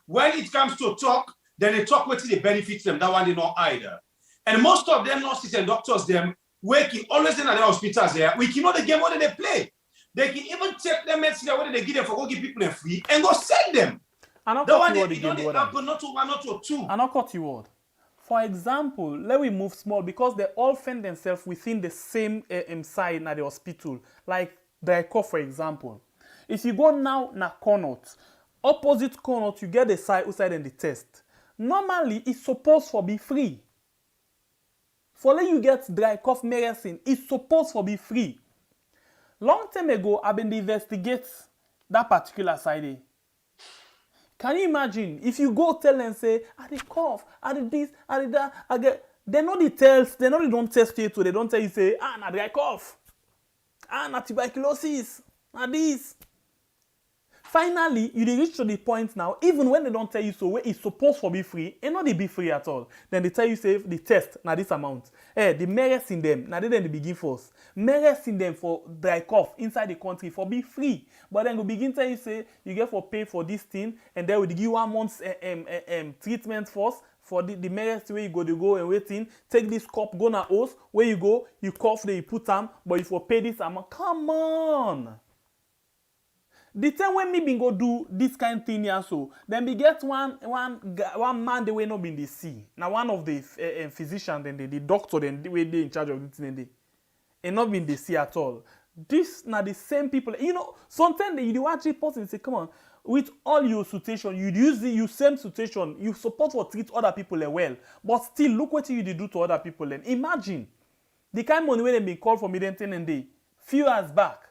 When it comes to talk, then they talk with the benefits them, that one they know either. And most of them nurses and doctors them, working always in the hospitals there, we can know the game what they play. They can even take them medicine whether they give them for go give people them free and go sell them. I'm not cut you word. Not to one, not to two. I'm not cut you word. For example, let we move small because they all find themselves within the same side at the hospital. Like the cough, for example. If you go now na Connaught, opposite Connaught, you get the side outside and the test. Normally, it's supposed to be free. For let you get dry cough medicine, it's supposed to be free. Long time ago, I've been investigate that particular side. Can you imagine if you go tell and say, I did cough, I did this, I did that, I get. They know the tells, they know they don't test you too. They don't tell you say, na dry cough, na tuberculosis, na this. Finally, you reach to the point now, even when they don't tell you so, where it's supposed to be free, it not be free at all. Then they tell you say the test, now this amount. The medicine them, now they then they begin first. Medicine them for dry cough inside the country for be free. But then we begin tell you say you get for pay for this thing, and then we give you 1 month's treatment first for the medicine where you go and waiting. Take this cup, go na house, where you go, you cough, then you put them, but if you pay this amount, come on. The time when me been go do this kind of thing here, so then we get one man they will not be in the sea. Now one of the physicians, then the doctor, then they in charge of this thing, and not be in the sea at all. This now the same people. You know, sometimes you actually pause and say, come on, with all your situation, you use the same situation, you support or treat other people well, but still look what you do to other people. And imagine the kind of money when they been called for me then and day few years back.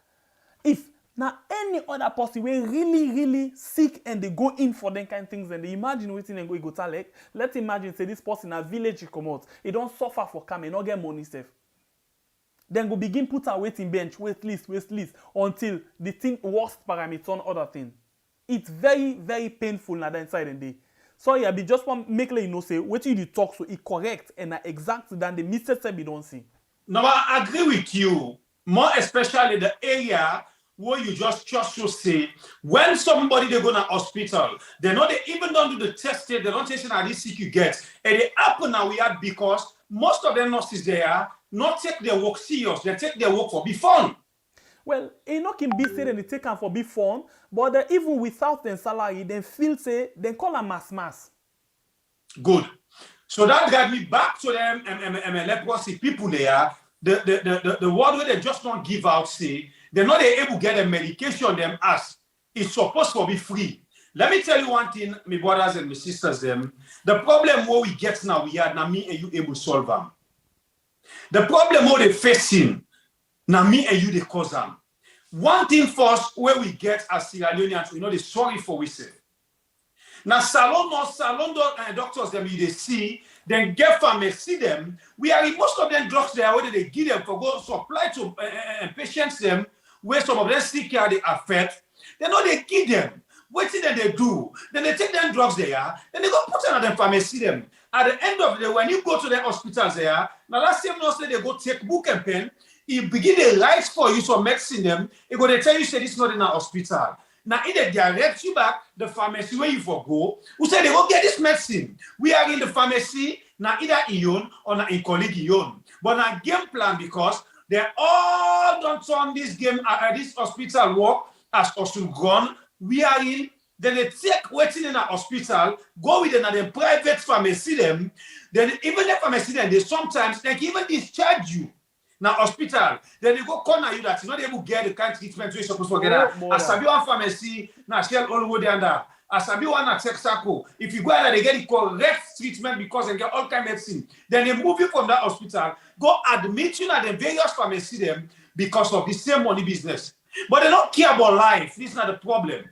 If now, any other person we really sick and they go in for them kind of things and they imagine waiting and go to like, let's imagine say this person in a village come out, he don't suffer for come and not get money safe. Then go begin put a waiting bench, wait list until the thing worst parameter on other thing. It's very painful now that inside and day. So yeah, be just want make you know say what you talk so it correct and exact than the mistakes that we don't see. No, I agree with you. More especially the area where you just to say, when somebody they go to hospital, they know they even don't do the test, they don't test how this sick you get. And it happen now we had because most of the nurses there not take their work serious, they take their work for be fun. Well, it not can be said and they take them for be fun, but even without their salary, they feel say they call them mass. Good. So that got me back to them leprosy people there. The word where they just don't give out say they're not able to get a medication them as it's supposed to be free. Let me tell you one thing, my brothers and my sisters, them. The problem what we get now, we are now me and you able to solve them. The problem what they facing, now me and you they cause them. One thing first, where we get as Sierra Leoneans, we know they sorry for we say. Now salon doctors them you they see, then get pharmacy them. We are in most of them drugs there where they give them for go supply to patients them. Where some of them sick care they affect, they know they give them. What then they do? Then they take them drugs there, then they go put another pharmacy them. At the end of the day, when you go to the hospitals there, now that same nurse they go take book and pen, he begin to write for you some medicine them, he go they tell you say this not in a hospital. Now either direct you back the pharmacy where you for go, who say they go get this medicine. We are in the pharmacy, now either Ion or now in colleague Ion. But now game plan because they all don't turn this game this hospital work as also gone. We are in then they take waiting in a hospital, go with another private pharmacy them, then even the pharmacy then they sometimes they even discharge you. Now hospital, then they go corner you that you're not able to get the kind of treatment you're supposed to get. As Sabi one pharmacy, now shell all over there. As Sabi one at Texaco, if you go out they get the correct treatment because they get all kind of medicine. Then they move you from that hospital, go admit you at the various pharmacy them because of the same money business. But they don't care about life. This is not the problem.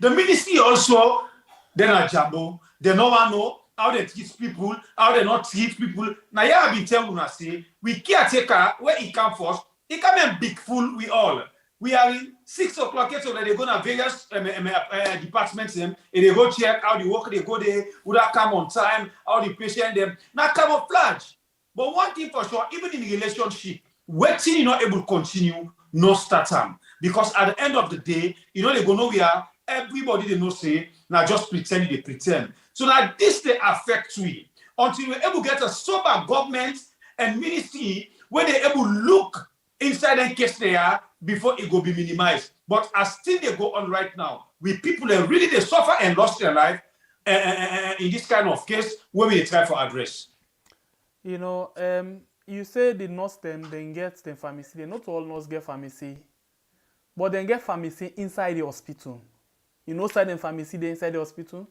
The ministry also, they're not jumbo. They don't want to know how they treat people, how they not treat people. Now, yeah, I've been telling you, say, we caretaker, where he come first, he come and big fool, we all. We are in 6 o'clock, so that they go to various departments, and they go check how the work, they go there, would that come on time, how the patient, them. Now, camouflage. But one thing for sure, even in relationship, waiting, you're not able to continue, no start time. Because at the end of the day, you know, they go nowhere, everybody they know say, now just pretend they pretend. So now this they affect we until we're able to get a sober government and ministry where they're able to look inside and case they are before it will be minimized. But as things they go on right now, with people that really they suffer and lost their life in this kind of case where we try for address. You know, you say the nurse them get the pharmacy. They not all nurse get pharmacy, but they get pharmacy inside the hospital. You know, side the pharmacy they inside the hospital.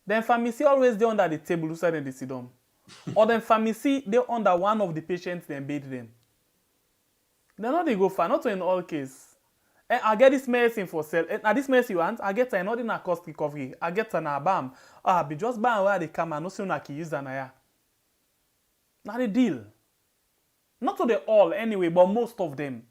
Then pharmacy always they under the table inside and they sit down. Or then pharmacy they under one of the patients they bathe them. They not they go far, not in all cases. And I get this medicine for sale. And this medicine you want, I get not in a cost recovery. I get an bam. Be just bam where they come and no soon I can use an aya. Not the deal. Not to the all anyway, but most of them.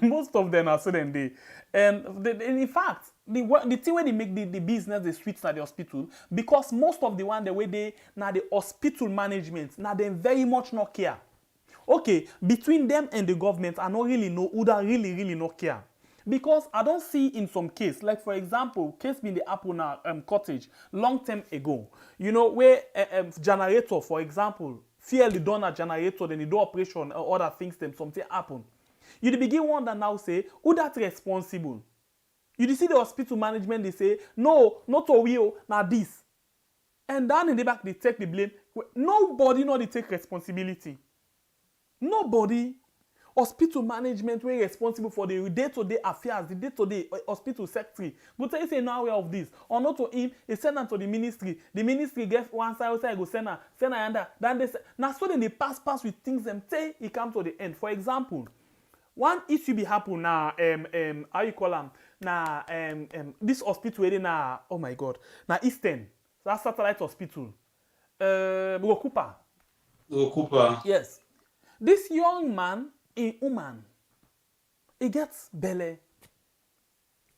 Most of them are so then they. And in fact, the thing where they make the business the streets at the hospital, because most of the one the way they now the hospital management now they very much not care. Okay, between them and the government, I don't really know who that really not care. Because I don't see in some case, like for example, case being the Apple cottage long time ago, you know, where generator, for example, fuel the donor generator, then the do operation or other things, then something happen. You begin wonder now say, who that responsible? You see the hospital management, they say, no, not a wheel, now this. And down in the back, they take the blame. Nobody know they take responsibility. Nobody. Hospital management were responsible for the day-to-day affairs, the day-to-day hospital secretary. Go tell you say no aware of this. Or not to him, he send them to the ministry. The ministry gets one side, outside go send her under. Then they say, now so then they pass with things them say it come to the end. For example, one issue be happen now, how you call them? Now this hospital where now, oh my god, now Eastern, that satellite hospital. Cooper. Yes. This young man, a woman, he gets belly.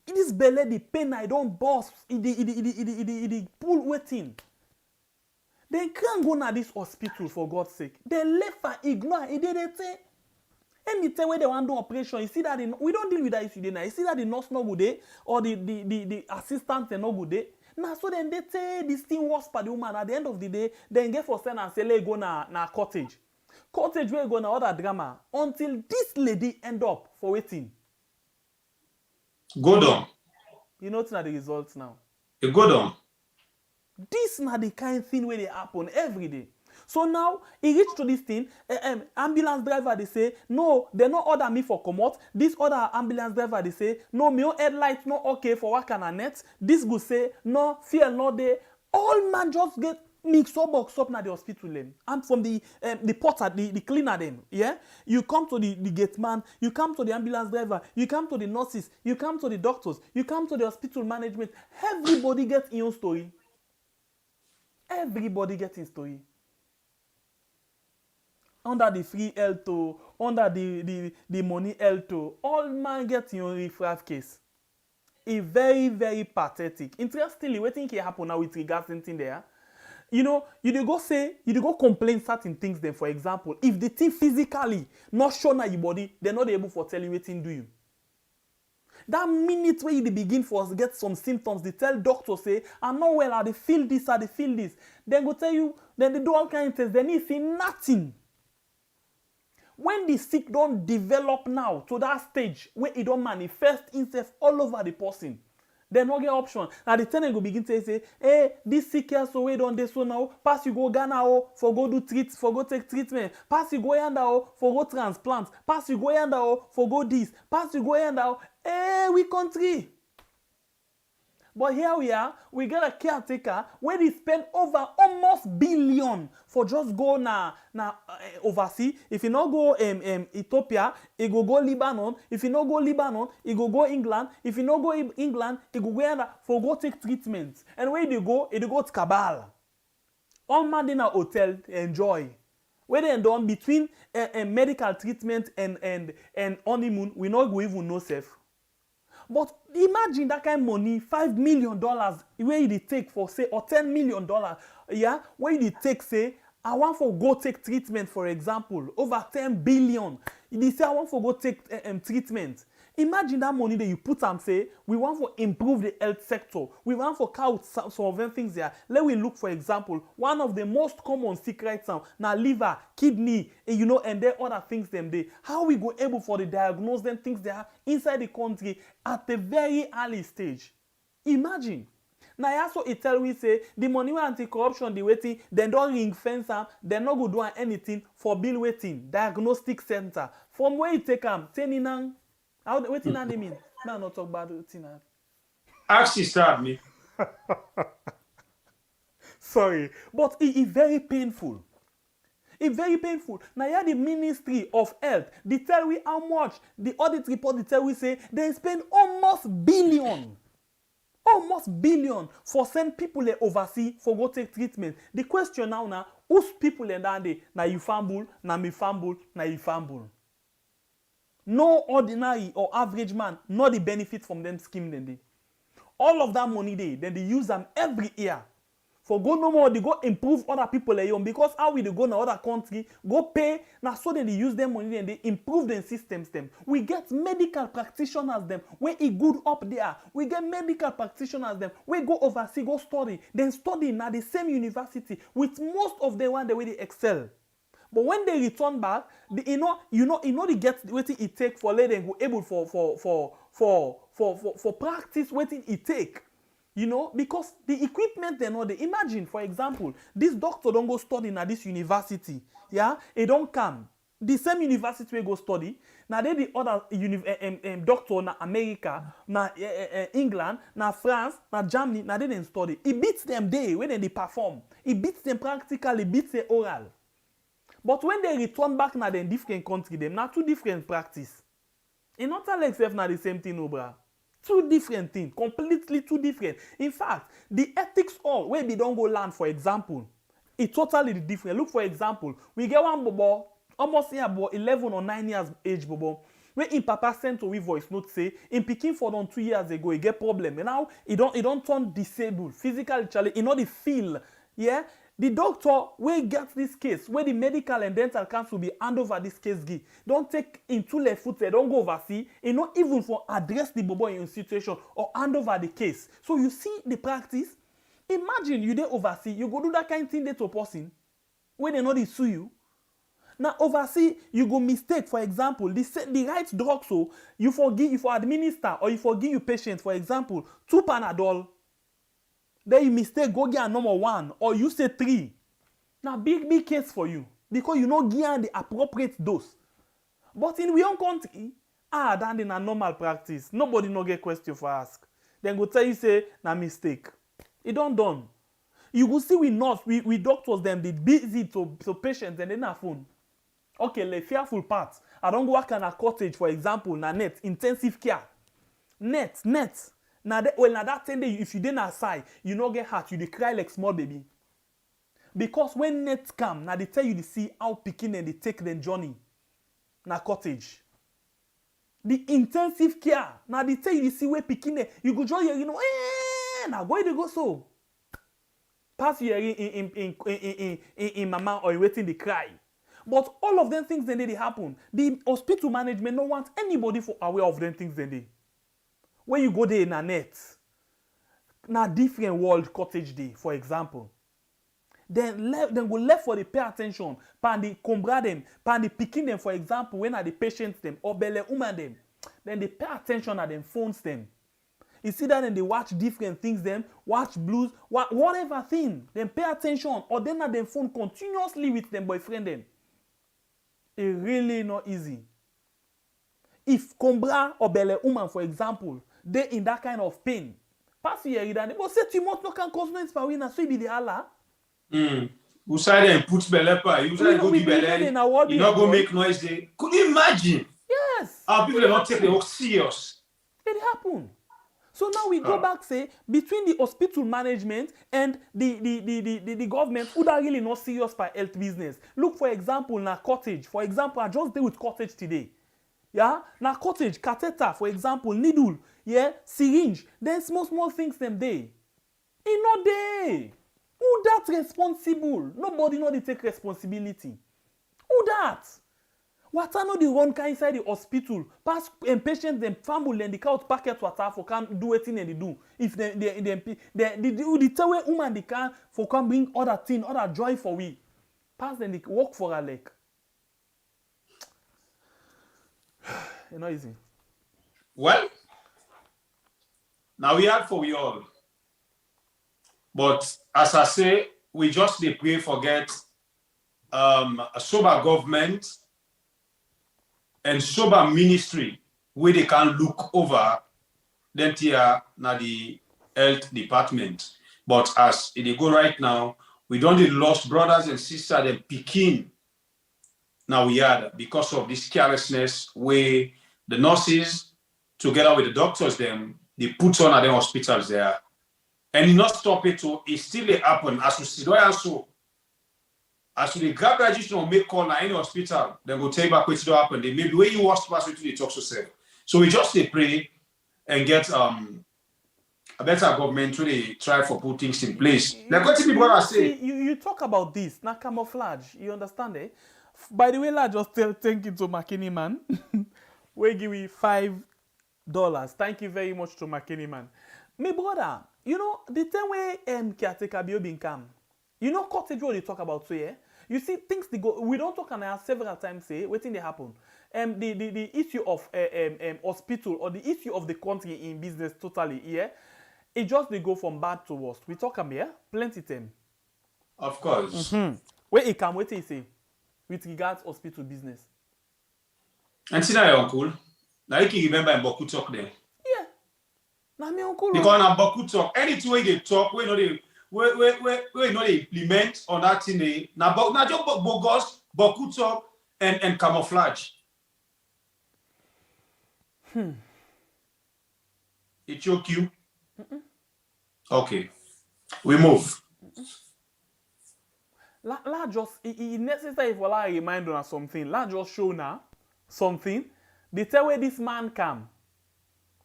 In this belly, the pain I don't burst, the pull waiting. They can't go to this hospital for God's sake. They left her ignore. He did it. Anytime where they want to do operation, you see that we don't deal with that issue now. You see that the nurse no good day or the assistant no good day. Now so then they say this thing was for the woman. At the end of the day, then get for send and say let go na cottage. Cottage where go na other drama until this lady end up for waiting. Go down. You know what's not the results now. You go down. This not the kind of thing where they happen every day. So now he reached to this thing. Ambulance driver they say no, they no order me for come out. This other ambulance driver they say no, me own headlight no okay for work and net. This go say no, fear no day. All man just get mix up box up na the hospital them. And from the porter, the cleaner them, yeah? You come to the gate man, you come to the ambulance driver, you come to the nurses, you come to the doctors, you come to the hospital management. Everybody gets in your story. Everybody gets in story. Under the free L2, under the money L2, all man get in your referral case. It's very, very pathetic. Interestingly, what think happen now with regards to anything there? You know, you go complain certain things then, for example, if the thing physically not shown at your body, they're not able to tell you what thing do you. That minute where you begin for get some symptoms, they tell doctor say, I'm not well, they feel this, they feel this. Then go tell you, then they do all kinds of tests, then you see nothing. when the sick don't develop now to that stage where it don't manifest itself all over the person, then no get option. Now the tenant go begin to say, hey, this sick here so we don't do so now. Pass you go Ghana for go do for go take treatment. Pass you go yanda for go transplant. Pass you go yanda for go this. Pass you go yanda. Hey, we country. But here we are, we got a caretaker where they spend over almost billion for just go overseas. If you not go Ethiopia, it go Lebanon. If you not go Lebanon, it go England. If you not go England, it go for go take treatment. And where they go to Cabal. All man in a hotel enjoy. Where they done between medical treatment and honeymoon, we not go even know safe. But imagine that kind of money, $5 million, where you take for say, or $10 million, yeah, where you take say, I want for go take treatment, for example, over 10 billion. You say I want for go take treatment. Imagine that money that you put and say, we want to improve the health sector. We want to count some of them things there. Let me look, for example, one of the most common sick right now, liver, kidney, and then other things them there. How we go able for the diagnose them things there inside the country at a very early stage. Imagine. Now also it tell we say the money wey anti-corruption the waiting, then don't ring fence am, then not go do anything for bill waiting, diagnostic center. From where you take them, teninang. What did that mean? No, not talk about it. Ask start me. Sorry, but it is very painful. It's very painful. Now, yeah, the Ministry of Health, they tell we how much. The audit report, they tell we say they spend almost billion for send people they overseas for go take treatment. The question now, whose people in that day? Na you fumble, na me fumble, na you fumble. No ordinary or average man, not the benefit from them scheme then they. All of that money then they use them every year. For go no more, they go improve other people because how we they go to other country, go pay, now so then they use them money and they improve their systems them. We get medical practitioners them, where it good up there. We get medical practitioners them, we go overseas, go study, then study at the same university with most of the one the way they excel. But when they return back, they they get what it take for let them go able for practice what it take. Because the equipment they know, they imagine, for example, this doctor don't go study at this university. Yeah, it don't come. The same university we go study. Now they the other doctor na America, na England, na France, na Germany, now they didn't study. It beats them day when they perform. It beats them practically, it beats them oral. But when they return back na them different country, them na two different practice. In not all except na the same thing, no bra. Two different things, completely two different. In fact, the ethics all where we don't go land, for example, it's totally different. Look, for example, we get one bobo, almost here about 11 or 9 years age bobo, where in papa sent to we voice note say, in picking for them 2 years ago, he get problem. And now he don't turn disabled, physically challenged, the feel, yeah? The doctor will get this case, where the medical and dental council will hand over this case. Don't take into left foot, don't go oversee, not even for address the bobo in situation or hand over the case. So you see the practice. Imagine you dey oversee, you go do that kind of thing there to a person, where they know they sue you. Now oversee, you go mistake, for example, the right drug, so you forgive, you for administer, or you forgive your patient, for example, 2 Panadol. Then you mistake, go get a number 1, or you say 3. Now, big case for you, because you not get the appropriate dose. But in our own country, that is a normal practice. Nobody no get question for ask. Then go tell you say, na mistake. It don't done. You go see we nurse, we doctors them, they busy to patients and then a phone. Okay, the fearful part. I don't go work in a cottage, for example, na net, intensive care. Net. Now that 10 days, if you didn't aside, you not get hurt, you cry like small baby. Because when nets come, now they tell you to see how picking and they take their journey. Na cottage. The intensive care, now they tell you to see where picking you go join now where they go so. Pass your in mama or waiting they cry. But all of them things then they happen. The hospital management don't want anybody for aware of them things then they. When you go there in a net, na different world cottage day, for example. then go left for the pay attention, pan the combra them, pan the picking them, for example, when are the patients them, or belle woman them, then they pay attention at them phones them. You see that, then they watch different things them, watch blues, whatever thing, then pay attention, or then at them phone continuously with them boyfriend them. It really not easy. If combra or belle woman, for example, they in that kind of pain, pass here, but say tu montes no can cause no inspiration, so it be the Allah. Who side and put belle, you side go to belle, you not go make noise there. Could you imagine? Yes. Our people are not taking the work serious. It happen. So now we go back, say, between the hospital management and the government, who are really not serious by health business. Look, for example, na cottage. For example, I just deal with cottage today. Yeah? Na cottage, catheter, for example, needle, yeah, syringe. Then small things them day. It not day. Who that responsible? Nobody know they take responsibility. Who that? Water no the run inside the hospital. Pass patient them family and the couch packet water for can do anything and they do. If the tell where woman they can for can bring other thing, other joy for we. Pass them they work for a leg. You know easy. Well, now we have for we all. But as I say, we just dey pray forget a sober government and sober ministry where they can look over them here na the health department. But as they go right now, we don't need lost brothers and sisters them picking now we had because of this carelessness where the nurses together with the doctors them they put on at the hospitals there. And it not stop it to it still happen as you see so. As they grab registration or make call na any hospital, then go take back what it happen. They maybe where you was pass with they talk to say. So we just they pray and get a better government to they try for put things in place. Like what people are say. You talk about this, na camouflage. You understand eh? By the way, I just thank you to McKinney man. We give you $5. Thank you very much to McKinney man. My brother, you know the time where caretaker bio been come. You know cottage what they talk about so yeah. You see things they go. We don't talk and I have several times say what thing they happen. The issue of hospital or the issue of the country in business totally yeah. It just they go from bad to worst. We talk about here plenty time. Of course. Where it come what he say with regards hospital business. And see now your uncle. Now you can remember in Boku talk there. Yeah. Now my uncle. Because in Boku talk, anything way they talk, we know they we know they implement on that thing they now just bogus, Boku talk and camouflage. It choke you? Okay. We move. La just it necessary for la remind on something. La just show now something. They tell where this man come.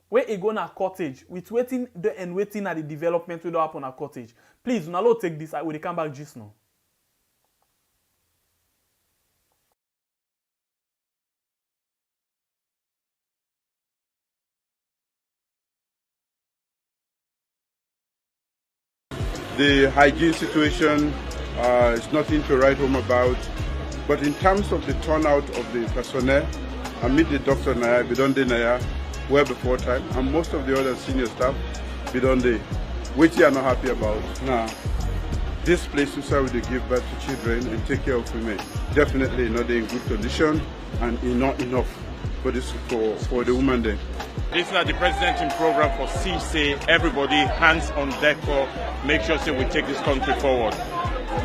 Where he go na cottage with waiting at the development will happen at cottage. Please, now let's take this. I will come back just now. The hygiene situation is nothing to write home about, but in terms of the turnout of the personnel, I meet the doctor Naya, Bidonde Naya, well before time, and most of the other senior staff, Bidonde, which you are not happy about. Now, this place to serve to give birth to children and take care of women, definitely not in good condition and not enough for the woman there. This is the presidential program for say everybody hands on deck for make sure say we take this country forward.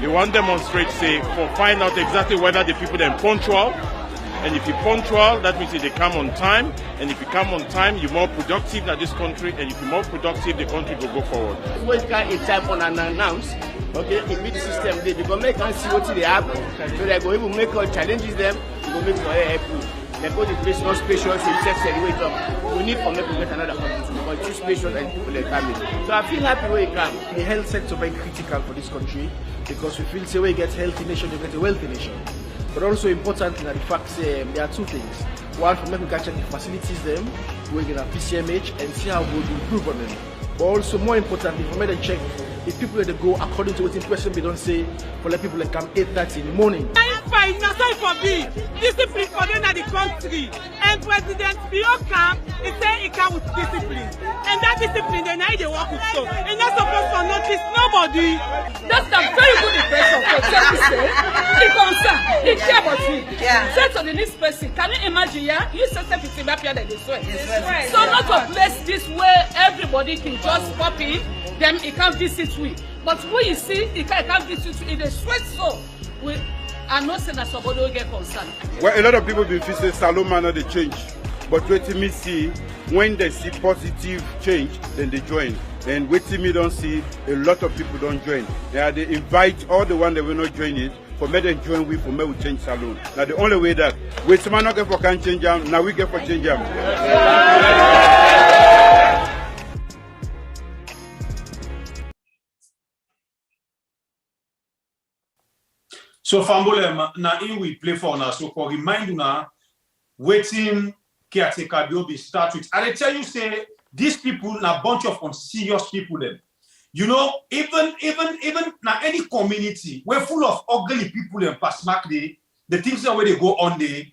We want to demonstrate say for find out exactly whether the people are punctual, and if you're punctual that means they come on time, and if you come on time you're more productive in this country, and if you're more productive the country will go forward. Wait in time on unannounced, okay, it meet the system there because they can see what they happen, so they go even make challenges them, they go make for help. They go to place not spacious, so you said wait up. We need for them to get another country because too spacious and people are coming. So I feel happy where you come. The health sector is very critical for this country because we feel say where you get healthy nation, you get a wealthy nation. But also important in the fact there are two things. One, for me we can check the facilities them, we get a PCMH and see how we improve on them. But also more importantly, for me to check if people dey go according to what the person be don't say, for let people like come 8:30 in the morning. Fine, now sorry for me. Discipline for them at the country. And President Bio Camp, he say he come with discipline. And that discipline, they now they work with so. And not supposed to notice nobody. That's a very good impression for Chelsea say. He concern, he care about you. Yeah. Say to the next person, can you imagine, yeah? You say something up here that they sweat. Right. So not to place this way, everybody can just pop in, then he can't visit we. But when you see, he can't visit you in the sweat so. I'm not saying that somebody will get concerned. Well, a lot of people been say Salon manner they change. But what me see, when they see positive change, then they join. And what me don't see, a lot of people don't join. They invite all the one that will not join it, for me then join we, for me we change Salon. Now the only way that, we some not get for can change them, now we get for change them. So Fambolem, na in we play for now. So for remind you now, waiting caretaker will be start with. And I tell you, say these people na bunch of unserious people them. You know, even na any community, we're full of ugly people and pass mark the things that where they go on there.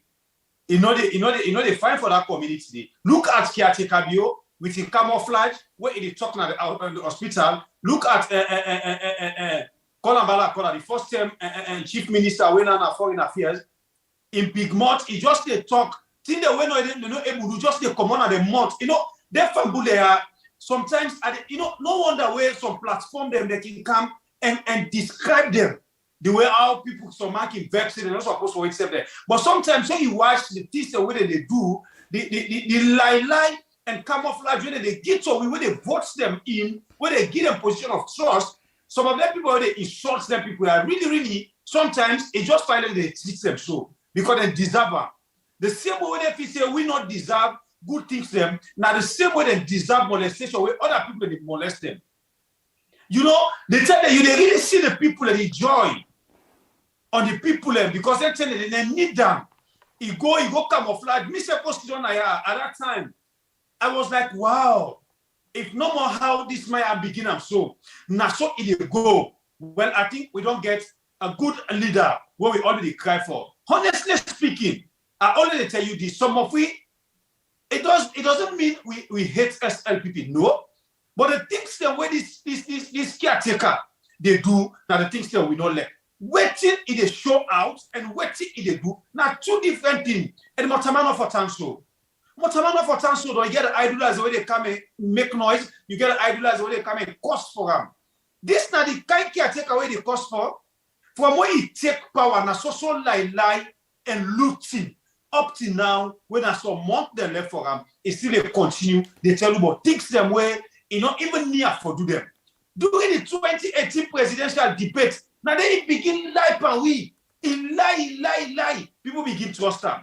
They find for that community. Look at caretaker with the camouflage where they talk now the hospital. Look at Kolambala, the first time chief minister when on foreign affairs in Big Mouth, he just they talk. Think they not able to just they come on at the month. You know, they family they are sometimes no wonder where some platform them they can come and describe them the way how people some marking vex they're not supposed to accept them. But sometimes when you watch the things the way they do, the lie and camouflage when they get so where they vote them in, where they give them position of trust. Some of them people, they insult them people are really, sometimes it just finally they treat them so because they deserve them. The same way they say we not deserve good things them, now the same way they deserve molestation where other people they molest them. You know, they tell you they really see the people that they joy on the people them because they tell you they need them. You go camouflage. Me say post at that time. I was like, wow. If no more how this might begin and so now so it go. Well, I think we don't get a good leader what we already cry for. Honestly speaking, I already tell you this. Some of we it doesn't mean we hate SLPP, no. But the things that where this caretaker they do now the things that we don't like. Waiting it they show out and waiting it they do now two different things. And Motamano for Tanso. Motamano for Tanso, you get the idolize the way they come and make noise, you get the idolize the way they come and cost for them. This now the kind caretaker away they cost for. From where he take power, now so lie and looting. Up to now, when I saw month they left for them, it still they continue. They tell you about things them where not even near for do them. During the 2018 presidential debate, now they begin lie and we lie. People begin to trust them.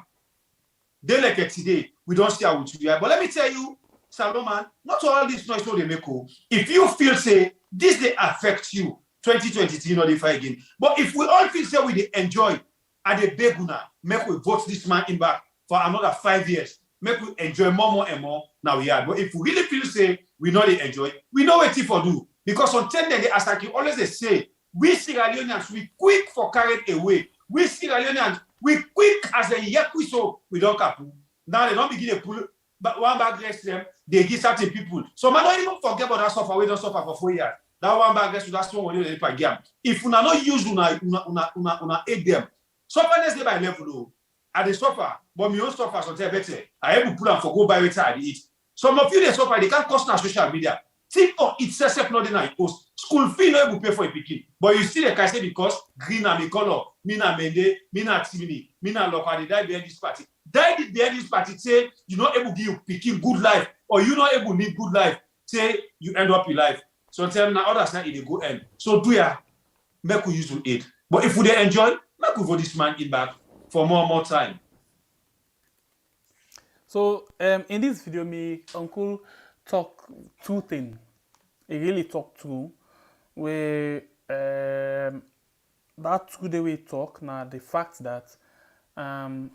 They like it today. We don't see how we are. But let me tell you, Salomon, not all this noise what they make. If you feel say this they affect you, 2023 not if again. But if we all feel say we they enjoy at the beguna, make we vote this man in back for another 5 years. Make we enjoy more and more. Now we are. But if we really feel say we not they enjoy, we know what for do. Because on 10 days, as like you always they say, we Sierra Leoneans, we quick for carried away. We Sierra Leoneans, we quick as a yakui so we don't cap. Now they don't begin to pull but one bag rest them, they give certain people. So man don't even forget about that suffer, we don't suffer for 4 years. That one bag rest that's one they pay game. If una not use una aid them. Sufferness they by level though. I they suffer, but me don't suffer so better. I have to pull them for go buy it I eat. Some of you they suffer, they can't cost on social media. Think of it's except not in post. School fee no able pay for a picking. But you still can say because green and me color, me na mende, me na timini, me na local, they die behind this party. Die behind this party, say you not able to give picking good life, or you not able to live good life, say you end up in life. So tell now others now it go end. So do ya make we use to aid. But if we they enjoy, make we vote this man in back for more time. So in this video, me uncle talk two things. He really talk two where that two the way talk now the fact that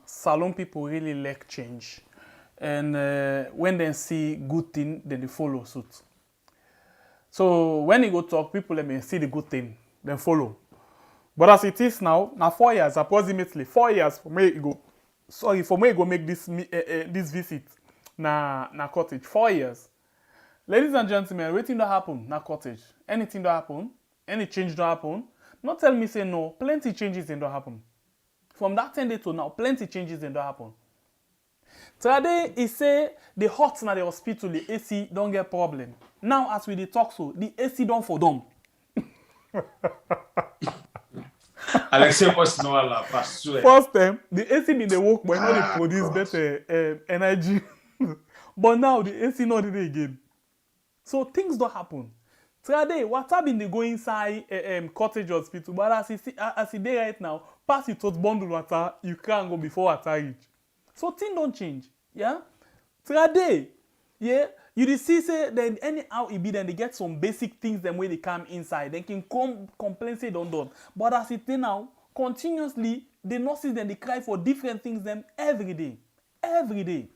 salon people really like change, and when they see good thing then they follow suit. So when you go talk, people let me see the good thing, then follow. But as it is now 4 years, approximately 4 years for me go. Sorry, for me go make this this visit na cottage. 4 years. Ladies and gentlemen, waiting to happen na cottage. Anything to happen, any change to happen. Not tell me say no, plenty changes in to happen. From that 10 days to now, plenty changes in to happen. Today, he say the hot na the hospital, the AC don't get problem. Now, as we dey talk so, the AC don't for them. Alexei was no Allah, First time, the AC been the work, but not they produce better energy. But now the AC not there again. So things don't happen. Today, water been they go inside cottage hospital, but as it dey right now, pass it to bundle water, you can't go before water reach. So things don't change. Yeah? Today, yeah, you see say then anyhow it be then they get some basic things them where they come inside. They can complain say don't done. But as it is now, continuously the nurses then they cry for different things them every day. Every day.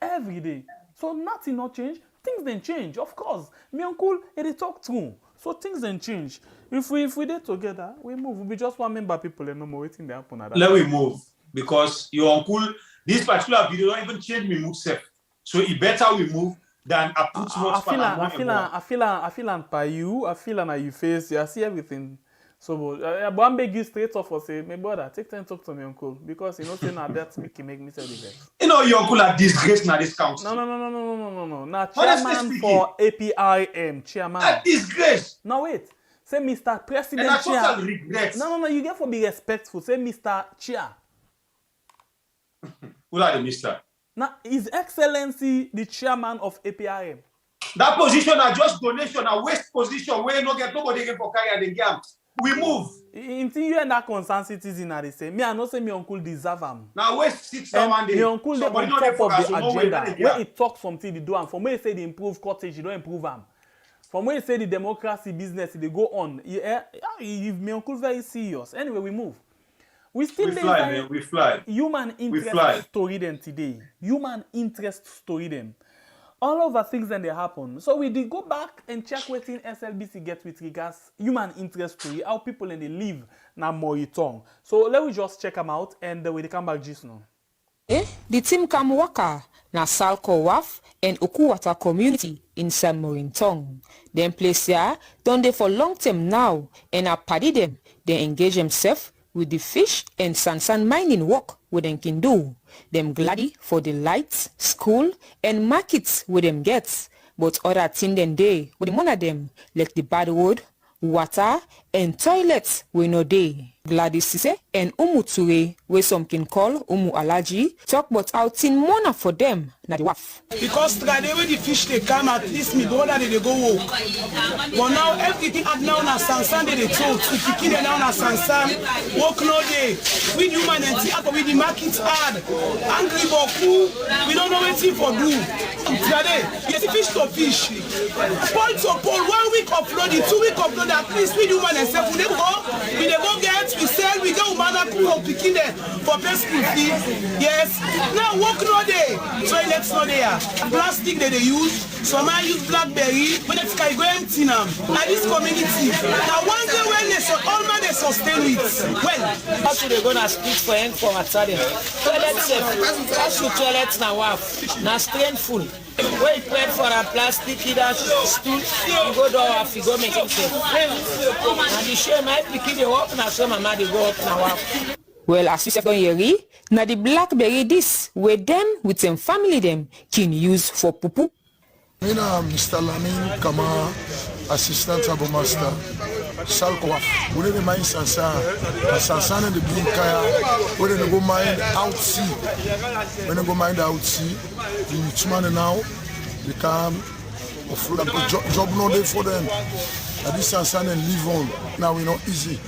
Every day. So nothing not change. Things then change, of course. Me uncle, they talk true. So things then change. If we did together, we move. We just want member people and no more waiting they happen at that. Let me move because your uncle, this particular video don't even change me mood self. So it better we move than I put much I feel and by you, I feel and you face, I see everything. So but I'm beg you straight off for say, my brother, take time to talk to me uncle because you know say now that make me say the best. You know your uncle are disgrace now this council. No. Now chairman for APRM, chairman. That disgrace. Now wait. Say Mr. President and I Chair. total regret. No, you get for be respectful. Say Mr. Chair. Who are the Mr.? Now, His Excellency, the chairman of APRM. That position are just donation, a waste position where no get nobody get for carry the game. We move. Until you and that concerned citizen are the same. Me, I know say my uncle deserve him. Now waste 6 1 day. My uncle dey on top of the agenda. When he talk something, they do am. For me, he say they improve cottage, you don't improve am. For me, he say the democracy business, they go on. My uncle very serious. Anyway, we move. We fly, man. We fly. Human interest story them today. Human interest story them. All of the things then they happen. So we did go back and check what in SLBC get with regards human interest story, how people in they live now more tongue. So let me just check them out and we come back just now. The team come waka na Salko Waf and Okuwata community in San Morin. Them place here done they for long term now and a paddy them. They engage themselves with the fish and sand mining work with them can do. Them glady for the lights, school and markets with them gets. But other thing than they with one of them like the bad wood, water and toilets we no day. Gladys Sise and Ture, where some can call Umu Alaji, talk about how tin mona for them, na the waf. Because today when the fish they come at least me go that they go walk. But now everything at now na sansan they talk. If you kill now na sansan, walk no day. With human and see with the market hard. Angry boku, we don't know anything for do. Today, you see fish to fish. Pole to pole, 1 week uploading, 2 week uploading, at least with human and self, we go get. We sell, we go mother cook picking there for best school fee. Yes. Now work no day. Toilets no there. Plastic that they use. Some I use blackberry. When it's go empty now. Now this community. Now one day when they all man they sustain it. Well, how should they gonna speak for him for Matadian? Toilet safe. How should toilets now have? Now strain full. Wait for a plastic either stool, you go to our you go make it safe. And the shame might be kidding up now, so mama they go up now. Well, as you said, now the blackberry this where them with them family them can use for pupu. My name is Mr. Lamin Kama, assistant Abu Master. Salkoaf. We didn't mind Sansan. Sansan and the Blue Kaya. We didn't go mine out sea. We didn't go mine out sea. The Richmond now, they come offload and job no day for them. And this Sansan and live on. Now we not easy.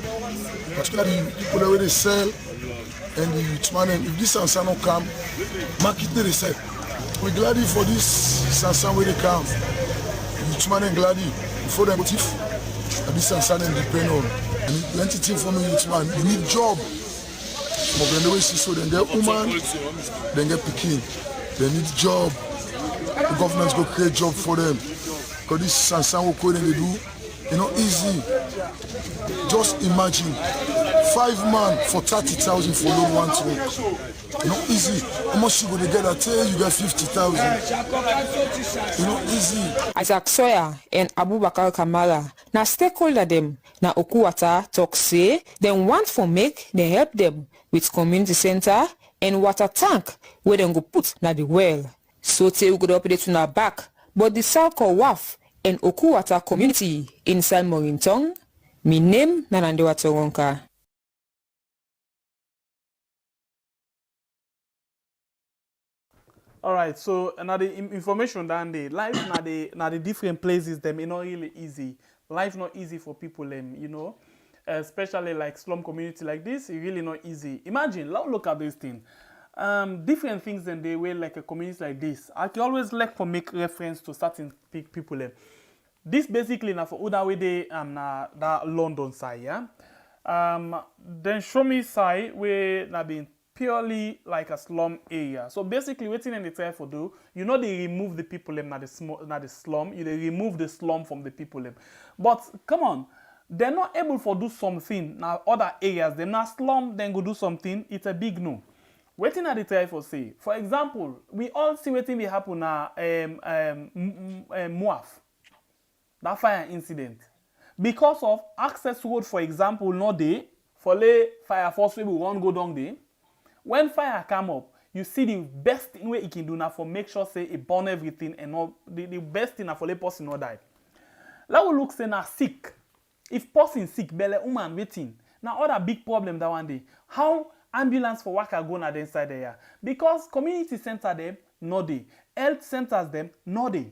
Particularly people that they sell and the Richmond and if this Sansan don't come, market they sell. We're glad for this Sansan where they come. The Richmond and glad before they go thief. And this Sansan and depend on. And plenty thing for me, man. You need job. But when they see so, then get woman, then get picking. They need job. The government's go create job for them. Because this Sansan will call they do, you know, easy. Just imagine 5 man for 30,000 for no one to work. You know, easy. How much you go to get? I tell you, get 50,000. You know, easy. Isaac Sawyer and Abubakar Kamara, na stakeholder them, na Okuwata talk say, them want for make, they help them with community center and water tank where they go put na the well. So they go update to na back, but the Salko Waf and Okuwata community inside Morintong, me name Nanandewa Toronka. All right, so another information down there. Life na the different places them, not really easy. Life not easy for people them, you know, especially like slum community like this. It really not easy. Imagine, look at this thing. Different things than they way like a community like this. I can always like for make reference to certain people them. This basically na for other way they that London side, yeah. Then show me side where na been purely like a slum area. So basically, what they try for do, you know, they remove the people them not the slum. They remove the slum from the people them. But come on, they're not able for do something now. Other areas, they're not slum, then go do something. It's a big no. What they try for say, for example, we all see what will happen now. Muaf, that fire incident, because of access road, for example, no day for lay fire force we won't go down there. When fire come up, you see the best thing way it can do now for make sure say it burn everything and all the best thing now for the person not die. Let we look say now sick. If person sick, belly woman waiting. Now other big problem that one day. How ambulance for worker go na the inside there? Because community center them no day. Health centers them no day.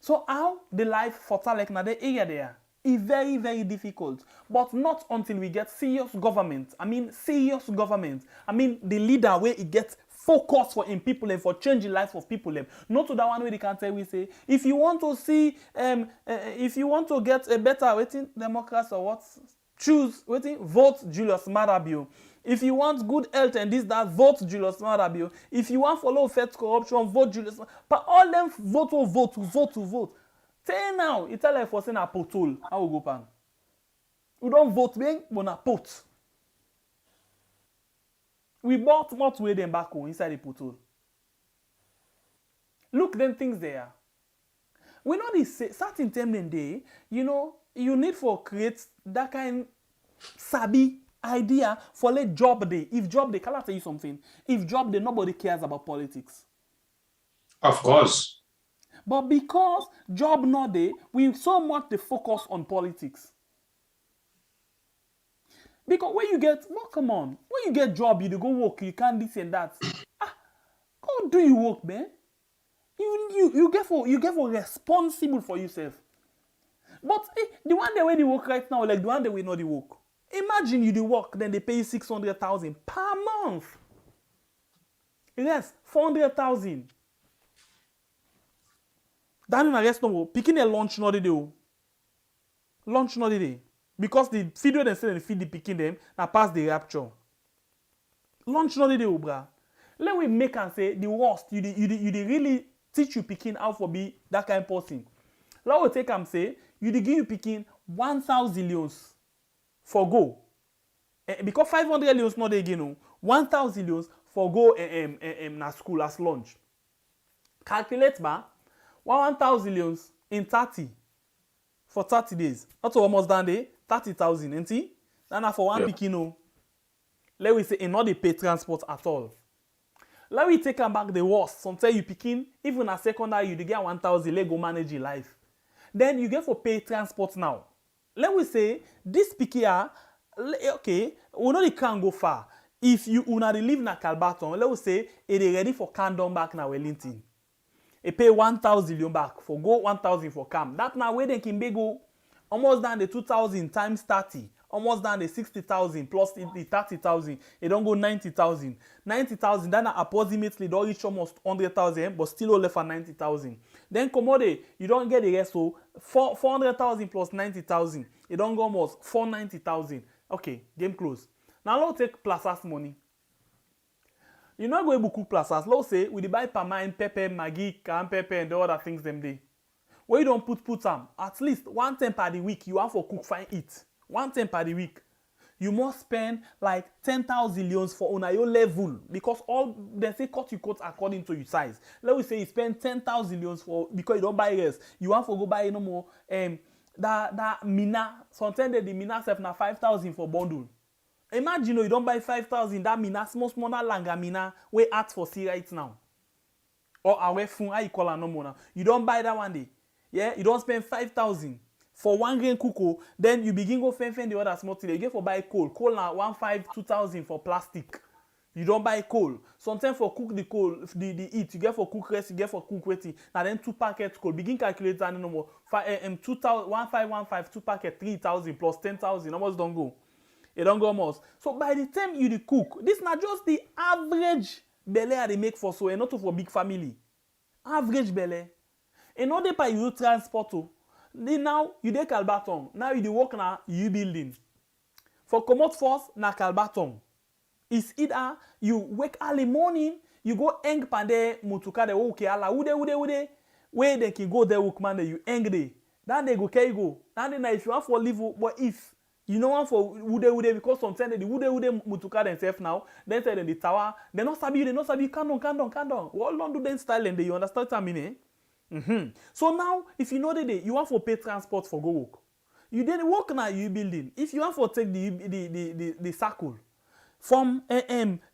So how the life for like na the area there? It's very, very difficult, but not until we get serious government. I mean, serious government. I mean, the leader where it gets focus for in people and for changing lives of people. Not to that one where they can tell we say, if you want to see, if you want to get a better waiting democracy or what, choose waiting vote Julius Marabio. If you want good health and this that vote Julius Marabio. If you want follow fair corruption, vote Julius. But all them vote. Say now, it's like for saying a potol. How we go pan? We don't vote being, but a pot. We bought what way them back home inside the potol. Look them things there. We know this certain time in day, you know, you need for create that kind sabi idea for let job day. If job day, can I tell you something? If job day, nobody cares about politics. Of course. But because job not there, we so much the focus on politics. Because when you get, well, come on, when you get job, you go work, you can't this and that. Go do you work, man? You get for responsible for yourself. But the one that when you work right now, like the one that we know the work. Imagine you do work, then they pay you 600,000 per month. Yes, 400,000. That in a restaurant, picking a lunch not the day. Lunch not the day. Because the video they say they feed the picking them, now pass the rapture. Lunch not the day, bruh. Let we make and say the worst. You really teach you picking how for be that kind of person. Let we take and say, you give you picking 1,000 leons for go. Because 500 leons not again, no. 1,000 leons for go na school as lunch. Calculate ba. 1,000 leons in 30 for 30 days. That's almost done there. 30,000, ain't it? That's for one pikino. Let we say, and not they pay transport at all. Let we take back the worst. Sometimes you picking, even a secondary, you get 1,000, let go manage your life. Then you get for pay transport now. Let we say, this picky, okay, we know they can't go far. If you una live na Calbaton, let we say, it is ready for Candon back na Wellington. It pay 1,000 leon back for go 1,000 for cam. That now where they can be go almost down the 2,000 times 30. Almost down the 60,000 plus the 30,000. It don't go 90,000. 90,000, then approximately don't reach almost 100,000, but still left for 90,000. Then commode, you don't get the rest, so 400,000 plus 90,000. It don't go almost 490,000. Okay, game close. Now let's take Plaza's money. You're not going to cook Plazas. Let's say we buy Pama and pepper, Maggi, cayenne pepper, and the other things them day. Where you don't put them, at least 1 time per the week, you have for cook, find eat. 1 time per the week. You must spend like 10,000 leons for on your level because all they say cut you cut according to your size. Let me say you spend 10,000 leons for because you don't buy less. You want to go buy no more that mina. Sometimes the mina self na 5,000 for bundle. Imagine you don't buy 5,000 that mina small langa mina we ask for see right now. Or away fun how you call her no more now. You don't buy that one day. Yeah, you don't spend 5,000. For 1 grain cocoa, then you begin go fend the other small thing. You get for buy coal. Coal now 2,000 for plastic. You don't buy coal. Sometimes for cook the coal, the eat, you get for cook rest, you get for cook waiting. Now then 2 packets coal. Begin calculate that no more. 2,1515, 2 packet 3,000 plus 10,000. Almost don't go. It don't go almost. So by the time you cook, this not just the average belly they make for so and not for big family. Average belly. And not the you transport to. Now you dey Calbaton. Now you dey work na you building. For commot first na Calbaton. It's either you wake early morning, you go hang pande mutuka de okay ala ude where they can go there work man you hang there. Then they go carry go. Then if you want for leave, but if you know want for ude because sometimes the ude mutuka themselves now, then tell them the tower, they not sabi can down. What don't do them style and they you understand what I mean? So now, if you know the day, you want for pay transport for go work. You then work now you building. If you want for take the circle from